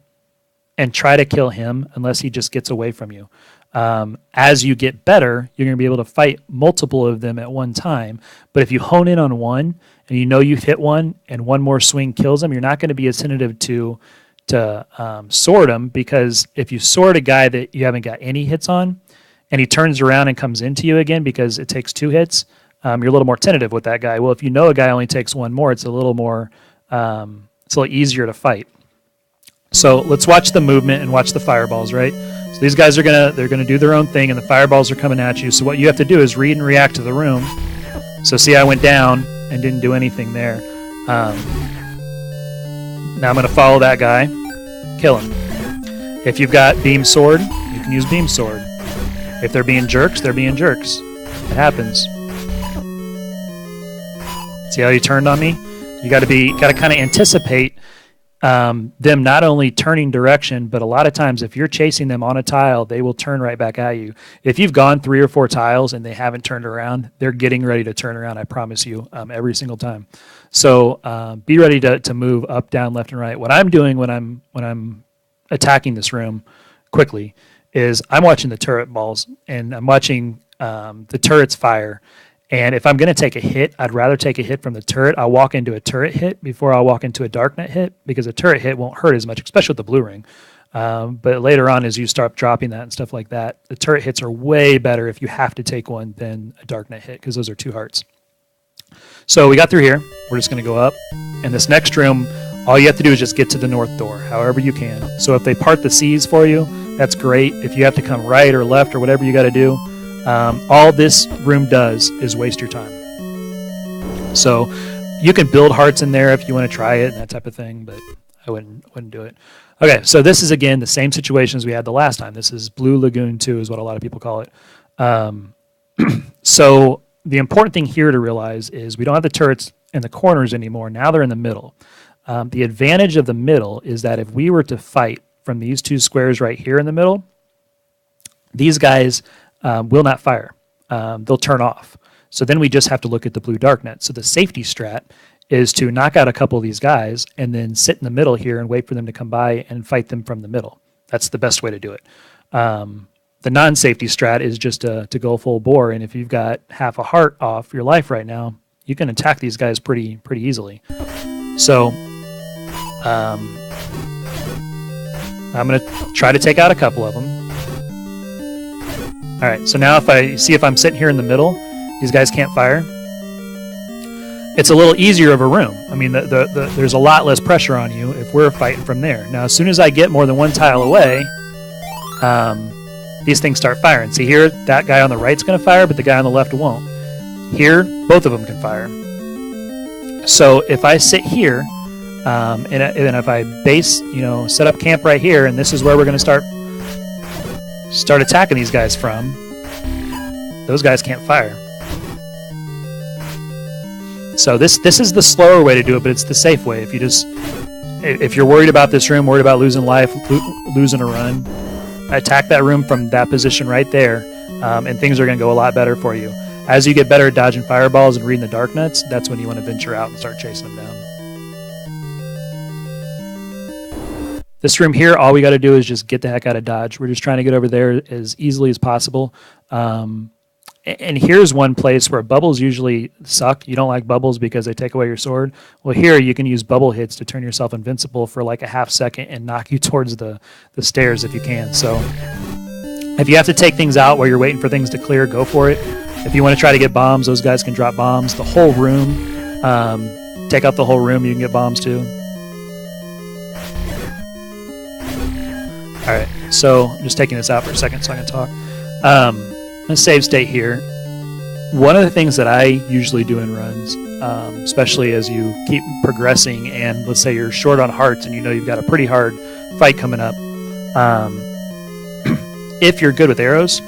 and try to kill him unless he just gets away from you. As you get better, you're going to be able to fight multiple of them at one time. But if you hone in on one and you know you've hit one and one more swing kills him, you're not going to be as tentative to sword him, because if you sword a guy that you haven't got any hits on and he turns around and comes into you again because it takes 2 hits, you're a little more tentative with that guy. Well, if you know a guy only takes 1 more, it's a little more, it's a little easier to fight. So let's watch the movement and watch the fireballs, right? So these guys they're gonna do their own thing, and the fireballs are coming at you. So what you have to do is read and react to the room. So see, I went down, and didn't do anything there. Now I'm going to follow that guy, kill him. If you've got beam sword, you can use beam sword. If they're being jerks, they're being jerks. It happens. See how he turned on me? You got to kind of anticipate them not only turning direction, but a lot of times if you're chasing them on a tile, they will turn right back at you. If you've gone 3 or 4 tiles and they haven't turned around, they're getting ready to turn around, I promise you, every single time. So be ready to move up, down, left, and right. What I'm doing when I'm attacking this room quickly is I'm watching the turret balls, and I'm watching the turrets fire. And if I'm going to take a hit, I'd rather take a hit from the turret. I'll walk into a turret hit before I'll walk into a darknet hit, because a turret hit won't hurt as much, especially with the blue ring. But later on, as you start dropping that and stuff like that, the turret hits are way better if you have to take one than a darknet hit, because those are 2 hearts. So we got through here. We're just going to go up. In this next room, all you have to do is just get to the north door, however you can. So if they part the seas for you, that's great. If you have to come right or left or whatever you got to do, all this room does is waste your time. So you can build hearts in there if you want to try it and that type of thing, but I wouldn't do it. Okay, so this is, again, the same situation as we had the last time. This is Blue Lagoon 2 is what a lot of people call it. So the important thing here to realize is we don't have the turrets in the corners anymore. Now they're in the middle. The advantage of the middle is that if we were to fight from these 2 squares right here in the middle, these guys will not fire. They'll turn off. So then we just have to look at the blue darknet. So the safety strat is to knock out a couple of these guys and then sit in the middle here and wait for them to come by and fight them from the middle. That's the best way to do it. The non-safety strat is just to go full bore, and if you've got half a heart off your life right now, you can attack these guys pretty easily. So I'm going to try to take out a couple of them. All right, so now if I'm sitting here in the middle, these guys can't fire. It's a little easier of a room. I mean, there's a lot less pressure on you if we're fighting from there. Now, as soon as I get more than 1 tile away, these things start firing. See here, that guy on the right's going to fire, but the guy on the left won't. Here, both of them can fire. So if I sit here, and if I base, set up camp right here, and this is where we're going to start attacking these guys from, those guys can't fire. So this is the slower way to do it, but it's the safe way. If you're worried about this room, worried about losing life, losing a run, attack that room from that position right there, and things are going to go a lot better for you. As you get better at dodging fireballs and reading the dark nets, that's when you want to venture out and start chasing them down. This room here, all we got to do is just get the heck out of dodge. We're just trying to get over there as easily as possible. And here's one place where bubbles usually suck. You don't like bubbles because they take away your sword. Well, here you can use bubble hits to turn yourself invincible for like a half second and knock you towards the stairs if you can. So if you have to take things out while you're waiting for things to clear, go for it. If you want to try to get bombs, those guys can drop bombs. The whole room, take out the whole room, you can get bombs too. All right, so I'm just taking this out for a second so I can talk. I'm going to save state here. One of the things that I usually do in runs, especially as you keep progressing and let's say you're short on hearts and you know you've got a pretty hard fight coming up, if you're good with arrows,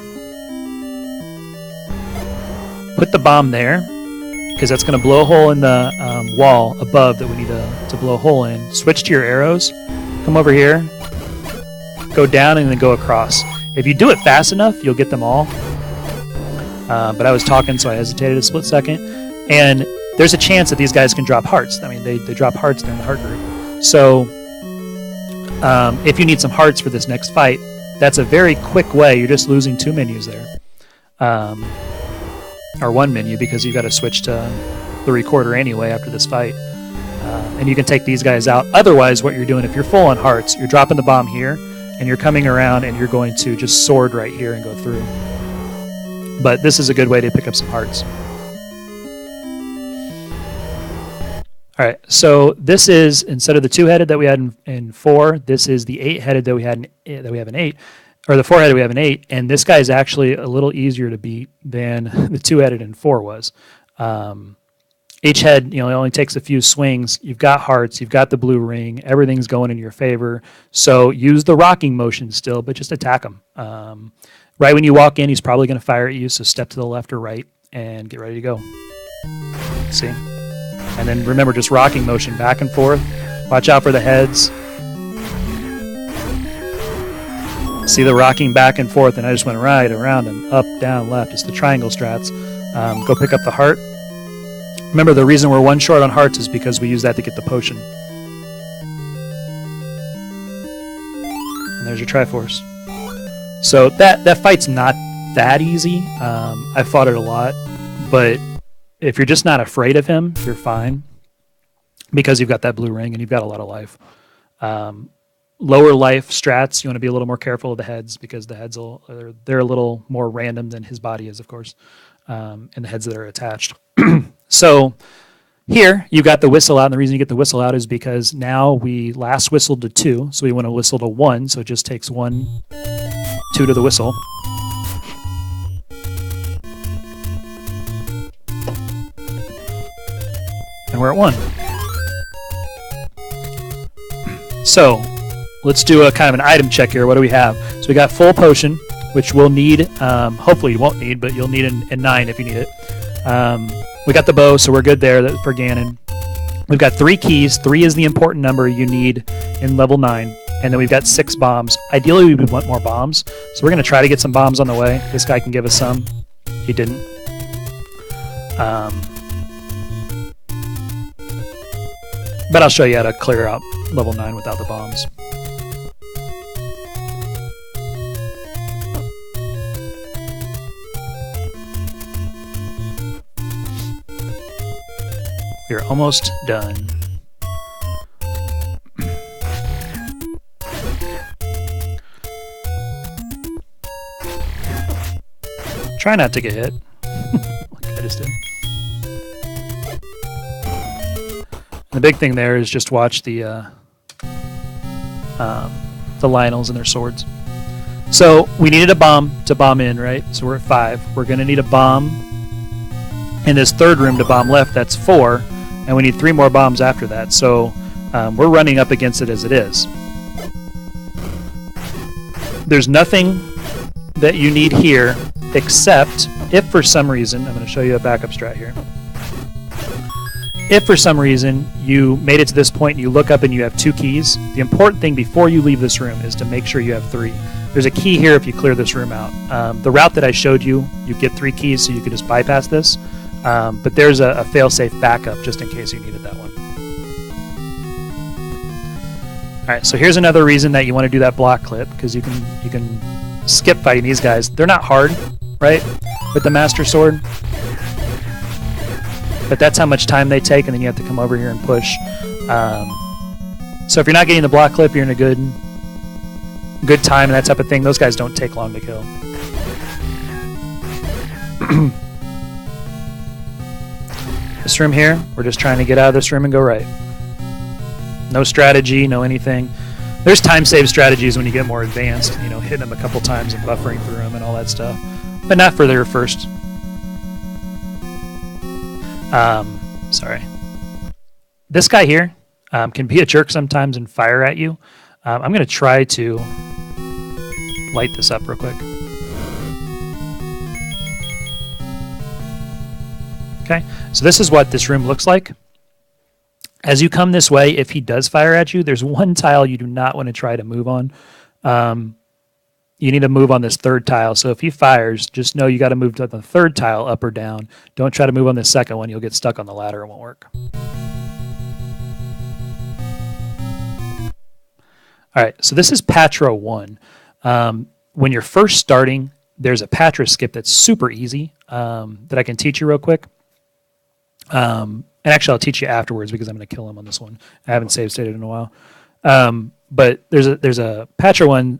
put the bomb there because that's going to blow a hole in the wall above that we need to blow a hole in. Switch to your arrows, come over here, go down and then go across. If you do it fast enough, you'll get them all. But I was talking, so I hesitated a split second. And there's a chance that these guys can drop hearts. I mean, they drop hearts during the heart group. So if you need some hearts for this next fight, that's a very quick way. You're just losing 2 menus there. Or 1 menu because you've got to switch to the recorder anyway after this fight. And you can take these guys out. Otherwise, what you're doing, if you're full on hearts, you're dropping the bomb here, and you're coming around and you're going to just sword right here and go through. But this is a good way to pick up some hearts. All right, so this is, instead of the 2-headed that we had in 4, this is the 8-headed that we have in 8, or the 4-headed we have in 8, and this guy is actually a little easier to beat than the 2-headed in 4 was. Each head, it only takes a few swings. You've got hearts, you've got the blue ring, everything's going in your favor. So use the rocking motion still, but just attack him. Right when you walk in, he's probably going to fire at you, so step to the left or right and get ready to go. See? And then remember, just rocking motion back and forth. Watch out for the heads. See the rocking back and forth, and I just went right around and up, down, left. It's the triangle strats. Go pick up the heart. Remember, the reason we're one short on hearts is because we use that to get the potion. And there's your Triforce. So that fight's not that easy. I fought it a lot, but if you're just not afraid of him, you're fine because you've got that blue ring and you've got a lot of life. Lower life strats, you want to be a little more careful of the heads because the heads they're a little more random than his body is, of course, and the heads that are attached. So here you got the whistle out, and the reason you get the whistle out is because now we last whistled to 2, so we want to whistle to 1, so it just takes 1, 2 to the whistle. And we're at 1. So let's do a kind of an item check here. What do we have? So we got full potion, which we'll need. Hopefully you won't need, but you'll need a 9 if you need it. We got the bow, so we're good there for Ganon. We've got 3 keys. 3 is the important number you need in level 9. And then we've got 6 bombs. Ideally, we would want more bombs. So we're going to try to get some bombs on the way. This guy can give us some. He didn't. But I'll show you how to clear out level 9 without the bombs. We're almost done. Try not to get hit. Like I just did. The big thing there is just watch the Lionels and their swords. So we needed a bomb to bomb in, right? So we're at 5. We're going to need a bomb in this third room to bomb left. That's 4. And we need 3 more bombs after that. So we're running up against it as it is. There's nothing that you need here except if for some reason, I'm going to show you a backup strat here. If for some reason you made it to this point and you look up and you have 2 keys, the important thing before you leave this room is to make sure you have 3. There's a key here if you clear this room out. The route that I showed you, you get 3 keys so you could just bypass this. But there's a fail-safe backup just in case you needed that one. Alright, so here's another reason that you want to do that block clip, because you can skip fighting these guys. They're not hard, right, with the Master Sword. But that's how much time they take, and then you have to come over here and push. So if you're not getting the block clip, you're in a good time and that type of thing. Those guys don't take long to kill. This room here, we're just trying to get out of this room and go right. No strategy, no anything. There's time save strategies when you get more advanced, hitting them a couple times and buffering through them and all that stuff. But not for their first. Sorry. This guy here can be a jerk sometimes and fire at you. I'm going to try to light this up real quick. Okay, so this is what this room looks like. As you come this way, if he does fire at you, there's one tile you do not want to try to move on. You need to move on this 3rd tile. So if he fires, just know you got to move to the 3rd tile, up or down. Don't try to move on the 2nd one. You'll get stuck on the ladder. It won't work. All right, so this is Patra 1. When you're first starting, there's a Patra skip that's super easy that I can teach you real quick. And actually, I'll teach you afterwards because I'm going to kill him on this one. I haven't save stated in a while. But there's a Patra 1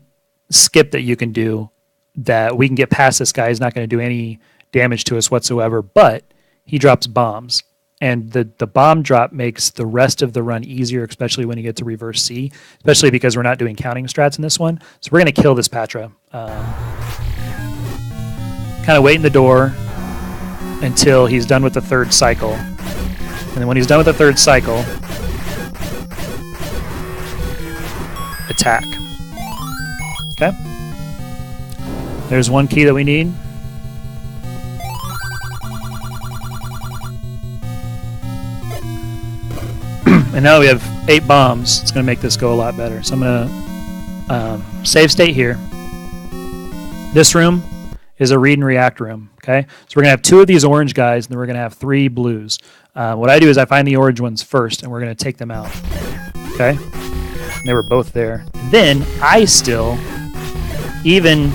skip that you can do that we can get past this guy. He's not going to do any damage to us whatsoever, but he drops bombs. And the bomb drop makes the rest of the run easier, especially when you get to reverse C, especially because we're not doing counting strats in this one. So we're going to kill this Patra. Kind of wait in the door until he's done with the 3rd cycle. And then when he's done with the third cycle, attack. Okay. There's one key that we need. And now we have 8 bombs. It's going to make this go a lot better. So I'm going to save state here. This room is a read and react room. Okay, so we're going to have 2 of these orange guys, and then we're going to have 3 blues. What I do is I find the orange ones first, and we're going to take them out. Okay, and they were both there. And then I still, even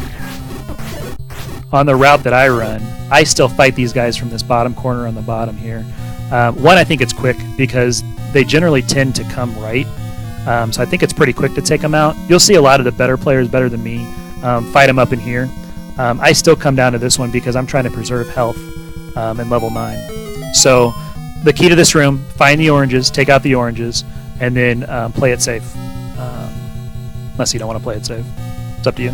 on the route that I run, I still fight these guys from this bottom corner on the bottom here. One, I think it's quick because they generally tend to come right. So I think it's pretty quick to take them out. You'll see a lot of the better players, better than me, fight them up in here. I still come down to this one because I'm trying to preserve health in level 9. So the key to this room, find the oranges, take out the oranges, and then play it safe. Unless you don't want to play it safe. It's up to you.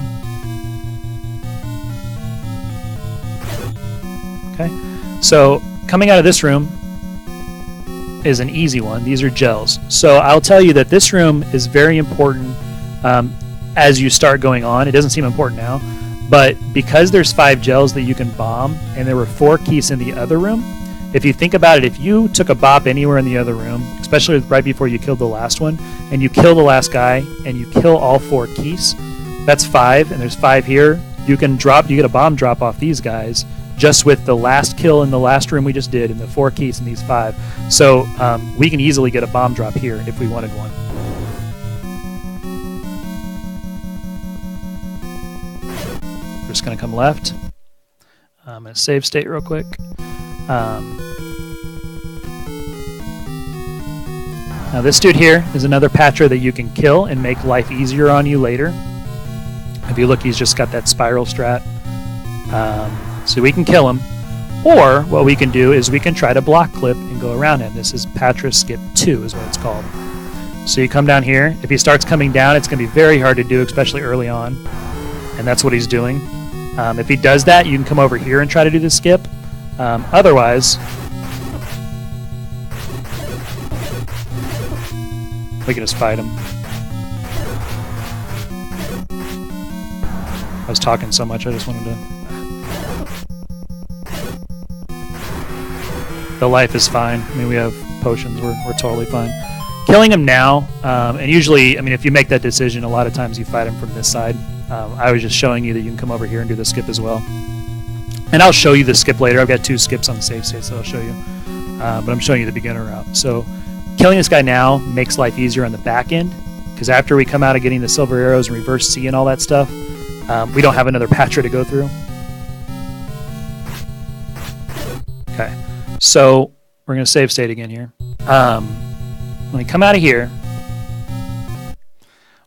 Okay. So coming out of this room is an easy one. These are gels. So I'll tell you that this room is very important as you start going on. It doesn't seem important now, but because there's 5 gels that you can bomb, and there were 4 keys in the other room, if you think about it, if you took a bop anywhere in the other room, especially right before you killed the last one, and you kill the last guy, and you kill all 4 keys, that's 5, and there's 5 here. You get a bomb drop off these guys just with the last kill in the last room we just did, and the 4 keys in these 5. So we can easily get a bomb drop here if we wanted one. We're just going to come left. I'm going to save state real quick. Now this dude here is another patcher that you can kill and make life easier on you later. If you look, he's just got that spiral strat. So we can kill him, or what we can do is we can try to block clip and go around him. This is Patcher Skip 2 is what it's called. So you come down here. If he starts coming down, it's going to be very hard to do, especially early on, and that's what he's doing. If he does that, you can come over here and try to do the skip. Otherwise, we can just fight him. I was talking so much, I just wanted to... The life is fine. I mean, we have potions. We're totally fine. Killing him now, and usually, I mean, if you make that decision, a lot of times you fight him from this side. I was just showing you that you can come over here and do the skip as well. And I'll show you the skip later. I've got 2 skips on the save state, so I'll show you. But I'm showing you the beginner route. So killing this guy now makes life easier on the back end, because after we come out of getting the silver arrows and reverse C and all that stuff, we don't have another patcher to go through. Okay. So we're going to save state again here. When we come out of here,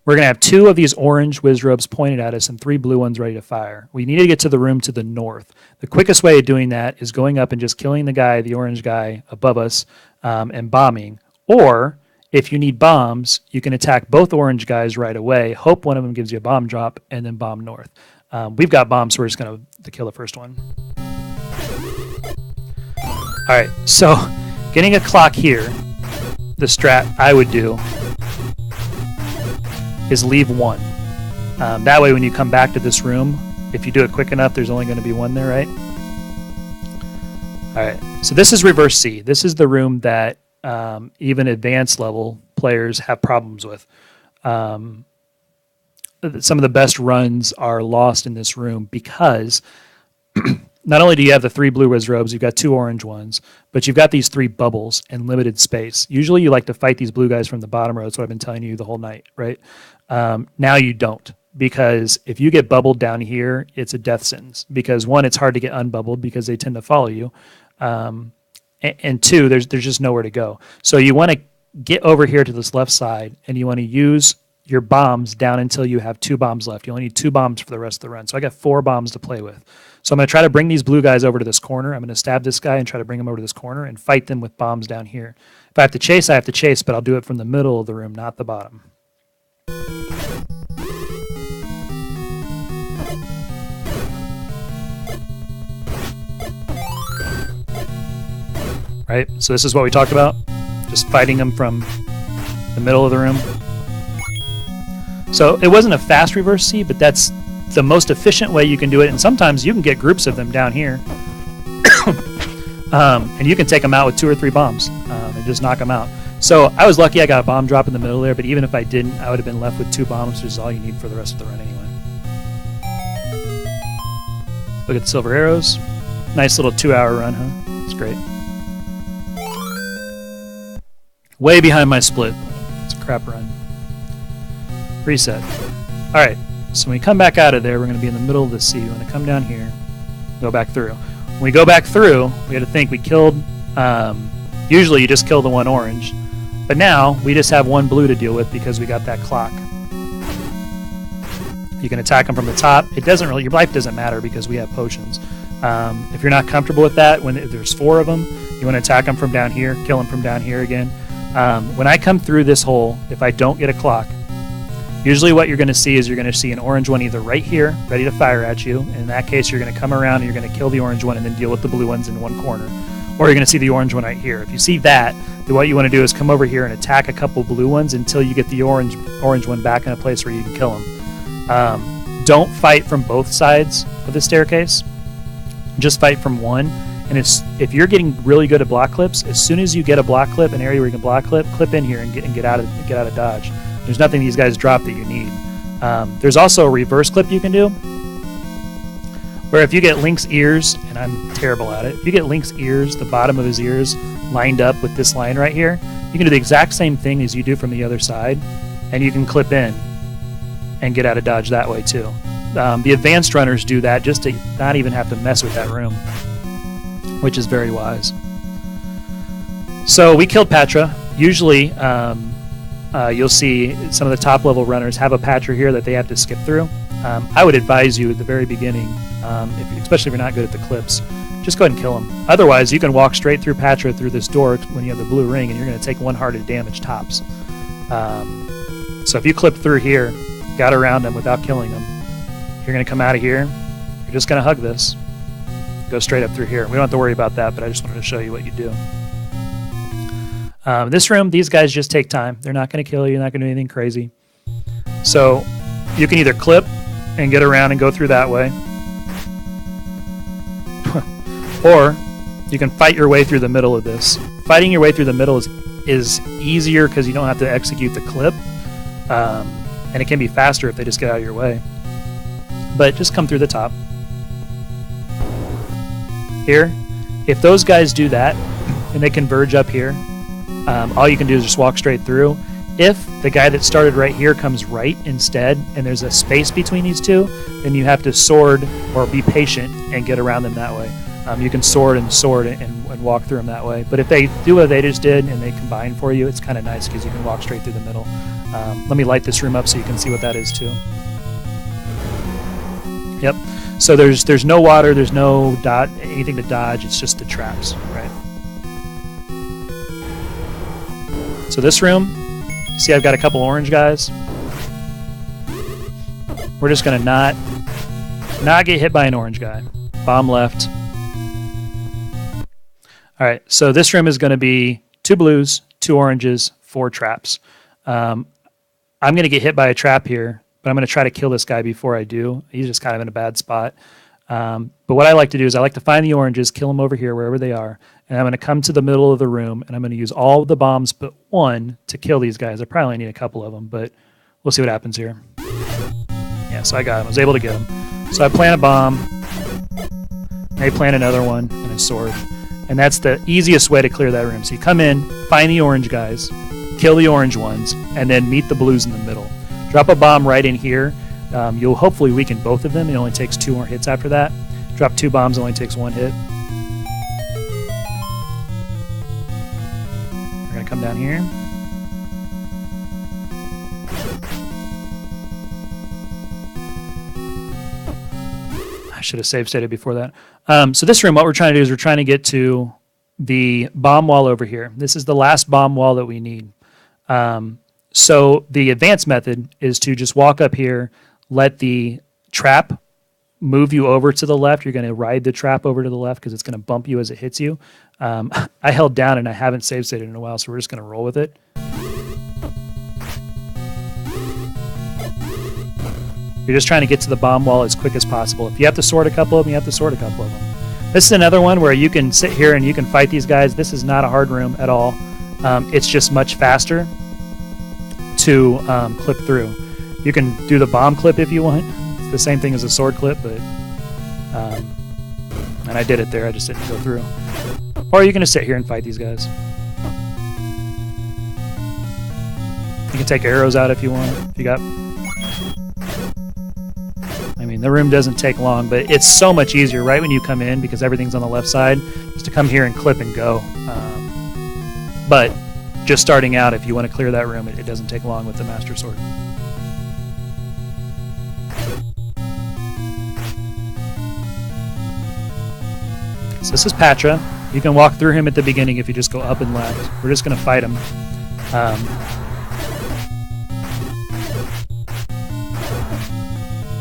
we're going to have 2 of these orange whiz robes pointed at us and 3 blue ones ready to fire. We need to get to the room to the north. The quickest way of doing that is going up and just killing the orange guy above us, and bombing. Or if you need bombs, you can attack both orange guys right away, hope one of them gives you a bomb drop, and then bomb north. We've got bombs, so we're just going to kill the first one. Alright, so getting a clock here, the strat I would do is leave 1. That way when you come back to this room, if you do it quick enough, there's only going to be 1 there, right? Alright, so this is reverse C. This is the room that even advanced level players have problems with. Some of the best runs are lost in this room because not only do you have the 3 blue whiz robes, you've got 2 orange ones, but you've got these 3 bubbles and limited space. Usually you like to fight these blue guys from the bottom row. That's what I've been telling you the whole night, right? Now you don't, because if you get bubbled down here, it's a death sentence. Because 1, it's hard to get unbubbled because they tend to follow you. And 2, there's just nowhere to go. So you want to get over here to this left side, and you want to use your bombs down until you have 2 bombs left. You only need 2 bombs for the rest of the run. So I got 4 bombs to play with. So I'm going to try to bring these blue guys over to this corner. I'm going to stab this guy and try to bring him over to this corner and fight them with bombs down here. If I have to chase, I have to chase, but I'll do it from the middle of the room, not the bottom. right? So this is what we talked about, just fighting them from the middle of the room. So it wasn't a fast reverse C, but that's the most efficient way you can do it. And sometimes you can get groups of them down here. And you can take them out with 2 or 3 bombs and just knock them out. So I was lucky I got a bomb drop in the middle there, but even if I didn't, I would have been left with 2 bombs, which is all you need for the rest of the run anyway. Look at the silver arrows. Nice little 2-hour run, huh? It's great. Way behind my split. It's a crap run. Reset. Alright, so when we come back out of there, we're going to be in the middle of the sea. We're going to come down here, go back through. When we go back through, we had to think we killed... usually you just kill the one orange, but now we just have 1 blue to deal with because we got that clock. You can attack them from the top. It doesn't really... Your life doesn't matter because we have potions. If you're not comfortable with that, if there's 4 of them, you want to attack them from down here, kill them from down here again. When I come through this hole, if I don't get a clock, usually what you're going to see is you're going to see an orange one either right here, ready to fire at you. In that case, you're going to come around and you're going to kill the orange one and then deal with the blue ones in one corner. Or you're going to see the orange one right here. If you see that, then what you want to do is come over here and attack a couple blue ones until you get the orange one back in a place where you can kill them. Don't fight from both sides of the staircase. Just fight from one. And if you're getting really good at block clips, as soon as you get a block clip, an area where you can block clip in here and get out of dodge. There's nothing these guys drop that you need. There's also a reverse clip you can do, where if you get Link's ears, and I'm terrible at it, if you get Link's ears, the bottom of his ears, lined up with this line right here, you can do the exact same thing as you do from the other side, and you can clip in and get out of dodge that way too. The advanced runners do that just to not even have to mess with that room, which is very wise. So we killed Patra. Usually, you'll see some of the top level runners have a Patra here that they have to skip through. I would advise you at the very beginning, especially if you're not good at the clips, just go ahead and kill them. Otherwise, you can walk straight through Patra through this door when you have the blue ring, and you're going to take 1 heart of damage tops. So if you clip through here, got around them without killing them, you're going to come out of here, you're just going to hug this, go straight up through here. We don't have to worry about that, but I just wanted to show you what you do. This room, these guys just take time. They're not going to kill you. They're not going to do anything crazy. So you can either clip and get around and go through that way, or you can fight your way through the middle of this. Fighting your way through the middle is easier because you don't have to execute the clip, and it can be faster if they just get out of your way. But just come through the top. Here, if those guys do that, and they converge up here, all you can do is just walk straight through. If the guy that started right here comes right instead, and there's a space between these two, then you have to sword or be patient and get around them that way. You can sword and walk through them that way. But if they do what they just did and they combine for you, it's kind of nice because you can walk straight through the middle. Let me light this room up so you can see what that is too. Yep. So there's no water, there's no anything to dodge. It's just the traps, right? So this room, see I've got a couple orange guys. We're just gonna not get hit by an orange guy. Bomb left. All right. So this room is going to be 2 blues, 2 oranges, 4 traps. I'm going to get hit by a trap here, but I'm going to try to kill this guy before I do. He's just kind of in a bad spot. But what I like to do is I like to find the oranges, kill them over here, wherever they are, and I'm going to come to the middle of the room, and I'm going to use all of the bombs but 1 to kill these guys. I probably need a couple of them, but we'll see what happens here. Yeah, so I got him. I was able to get him. So I plant a bomb, I plant another one, and a sword. And that's the easiest way to clear that room. So you come in, find the orange guys, kill the orange ones, and then meet the blues in the middle. Drop a bomb right in here. You'll hopefully weaken both of them. It only takes 2 more hits after that. Drop 2 bombs, it only takes 1 hit. We're going to come down here. I should have save stated before that. So this room, what we're trying to do is we're trying to get to the bomb wall over here. This is the last bomb wall that we need. So the advanced method is to just walk up here, let the trap move you over to the left. You're going to ride the trap over to the left because it's going to bump you as it hits you. I held down and I haven't save stated in a while, so we're just going to roll with it. You're just trying to get to the bomb wall as quick as possible. If you have to sword a couple of them, you have to sword a couple of them. This is another one where you can sit here and you can fight these guys. This is not a hard room at all. It's just much faster to clip through. You can do the bomb clip if you want. It's the same thing as a sword clip, but and I did it there. I just didn't go through. Or you can just sit here and fight these guys. You can take arrows out if you want. If you got, I mean, the room doesn't take long, but it's so much easier right when you come in because everything's on the left side, just to come here and clip and go. But just starting out, if you want to clear that room, it doesn't take long with the Master Sword. So this is Patra. You can walk through him at the beginning if you just go up and left. We're just going to fight him.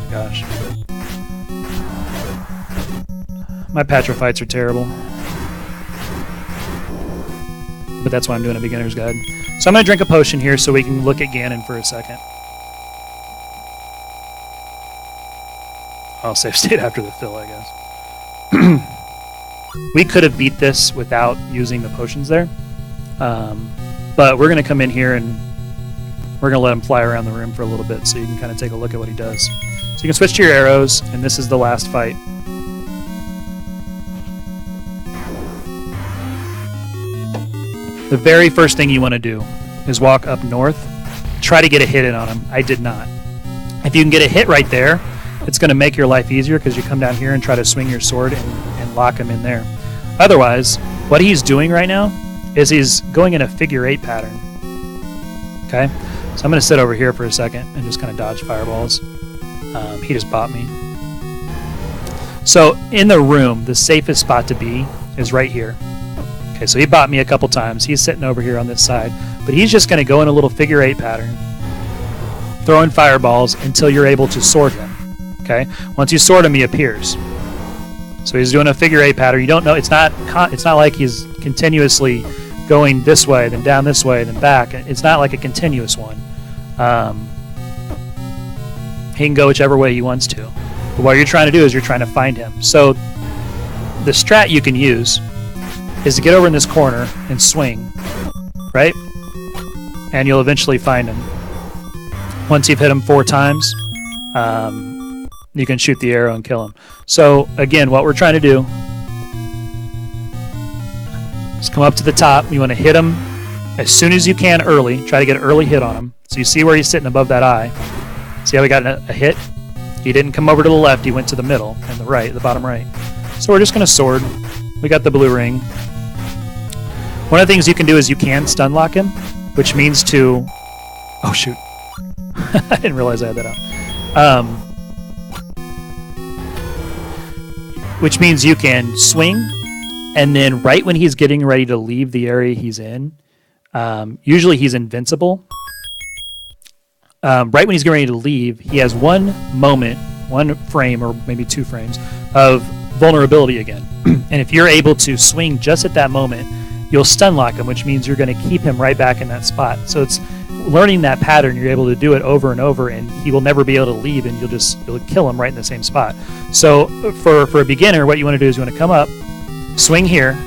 Gosh. My Patra fights are terrible. But that's why I'm doing a beginner's guide. So I'm going to drink a potion here so we can look at Ganon for a second. I'll save state after the fill, I guess. We could have beat this without using the potions there. But we're going to come in here and we're going to let him fly around the room for a little bit so you can kind of take a look at what he does. So you can switch to your arrows, and this is the last fight. The very first thing you want to do is walk up north. Try to get a hit in on him. I did not. If you can get a hit right there, it's going to make your life easier because you come down here and try to swing your sword and lock him in there. Otherwise, what he's doing right now is he's going in a figure 8 pattern. Okay? So I'm going to sit over here for a second and just kind of dodge fireballs. He just bopped me. So in the room, the safest spot to be is right here. Okay, so he bopped me a couple times. He's sitting over here on this side. But he's just going to go in a little figure 8 pattern, throwing fireballs until you're able to sword him. Okay? Once you sword him, he appears. So he's doing a figure 8 pattern. You don't know, it's not like he's continuously going this way, then down this way, then back. It's not like a continuous one. He can go whichever way he wants to. But what you're trying to do is you're trying to find him. So the strat you can use is to get over in this corner and swing, right? And you'll eventually find him. Once you've hit him 4 times, you can shoot the arrow and kill him. So again, what we're trying to do is come up to the top. You want to hit him as soon as you can early. Try to get an early hit on him. So you see where he's sitting above that eye. See how we got a hit? He didn't come over to the left. He went to the middle and the right, the bottom right. So we're just going to sword. We got the blue ring. One of the things you can do is you can stun lock him, which means to... Oh, shoot. I didn't realize I had that out. Which means you can swing, and then right when he's getting ready to leave the area he's in, usually he's invincible. Right when he's getting ready to leave, he has one moment, one frame, or maybe 2 frames, of vulnerability again. And if you're able to swing just at that moment, you'll stun lock him, which means you're going to keep him right back in that spot. So it's learning that pattern. You're able to do it over and over, and he will never be able to leave, and you'll kill him right in the same spot. So for a beginner, what you want to do is you want to come up, swing here,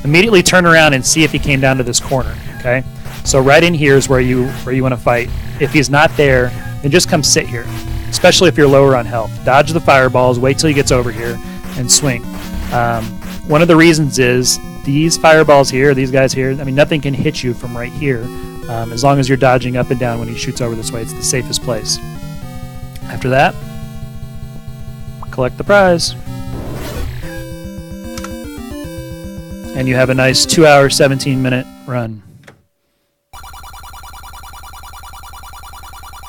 immediately turn around and see if he came down to this corner. Okay, so right in here is where you want to fight. If he's not there, then just come sit here, especially if you're lower on health. Dodge the fireballs, wait till he gets over here, and swing. One of the reasons is these fireballs here, these guys here, I mean, nothing can hit you from right here. As long as you're dodging up and down when he shoots over this way, it's the safest place. After that, collect the prize. And you have a nice 2-hour, 17-minute run.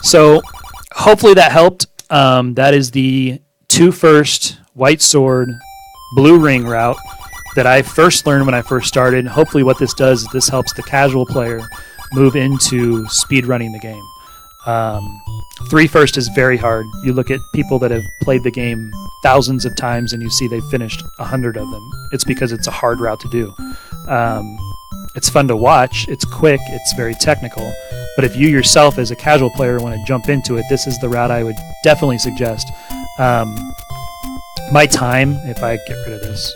So hopefully that helped. That is the 2-first white sword, blue ring route that I first learned when I first started. Hopefully what this does is this helps the casual player move into speed running the game. 3 first is very hard. You look at people that have played the game thousands of times and you see they've finished 100 of them. It's because it's a hard route to do. It's fun to watch. It's quick. It's very technical. But if you yourself as a casual player want to jump into it, this is the route I would definitely suggest. My time, if I get rid of this,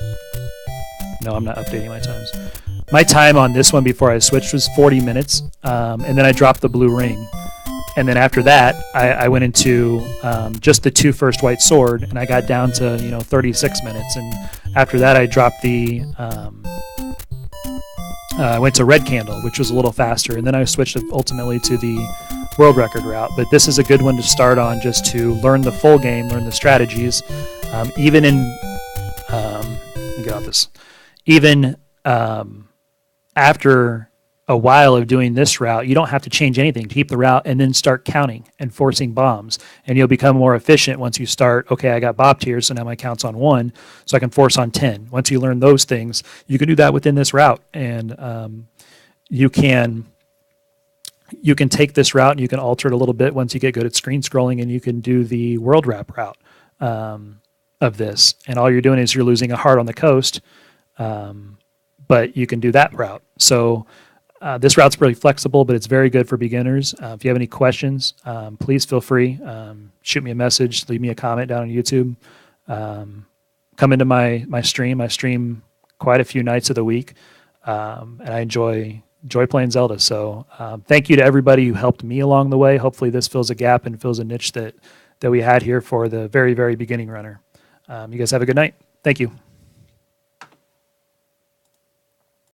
no, I'm not updating my times. My time on this one before I switched was 40 minutes, and then I dropped the blue ring. And then after that, I went into just the 2 first white sword, and I got down to 36 minutes. And after that, I dropped the I went to red candle, which was a little faster, and then I switched ultimately to the world record route. But this is a good one to start on, just to learn the full game, learn the strategies. Even in let me get off this. Even after a while of doing this route, you don't have to change anything. Keep the route and then start counting and forcing bombs. And you'll become more efficient once you start, okay, I got bopped here, so now my count's on 1, so I can force on 10. Once you learn those things, you can do that within this route. And you can take this route and you can alter it a little bit once you get good at screen scrolling, and you can do the world wrap route of this. And all you're doing is you're losing a heart on the coast, but you can do that route. So this route's pretty flexible, but it's very good for beginners. If you have any questions, please feel free. Shoot me a message, leave me a comment down on YouTube. Come into my stream. I stream quite a few nights of the week, and I enjoy playing Zelda. So thank you to everybody who helped me along the way. Hopefully this fills a gap and fills a niche that we had here for the very, very beginning runner. You guys have a good night. Thank you.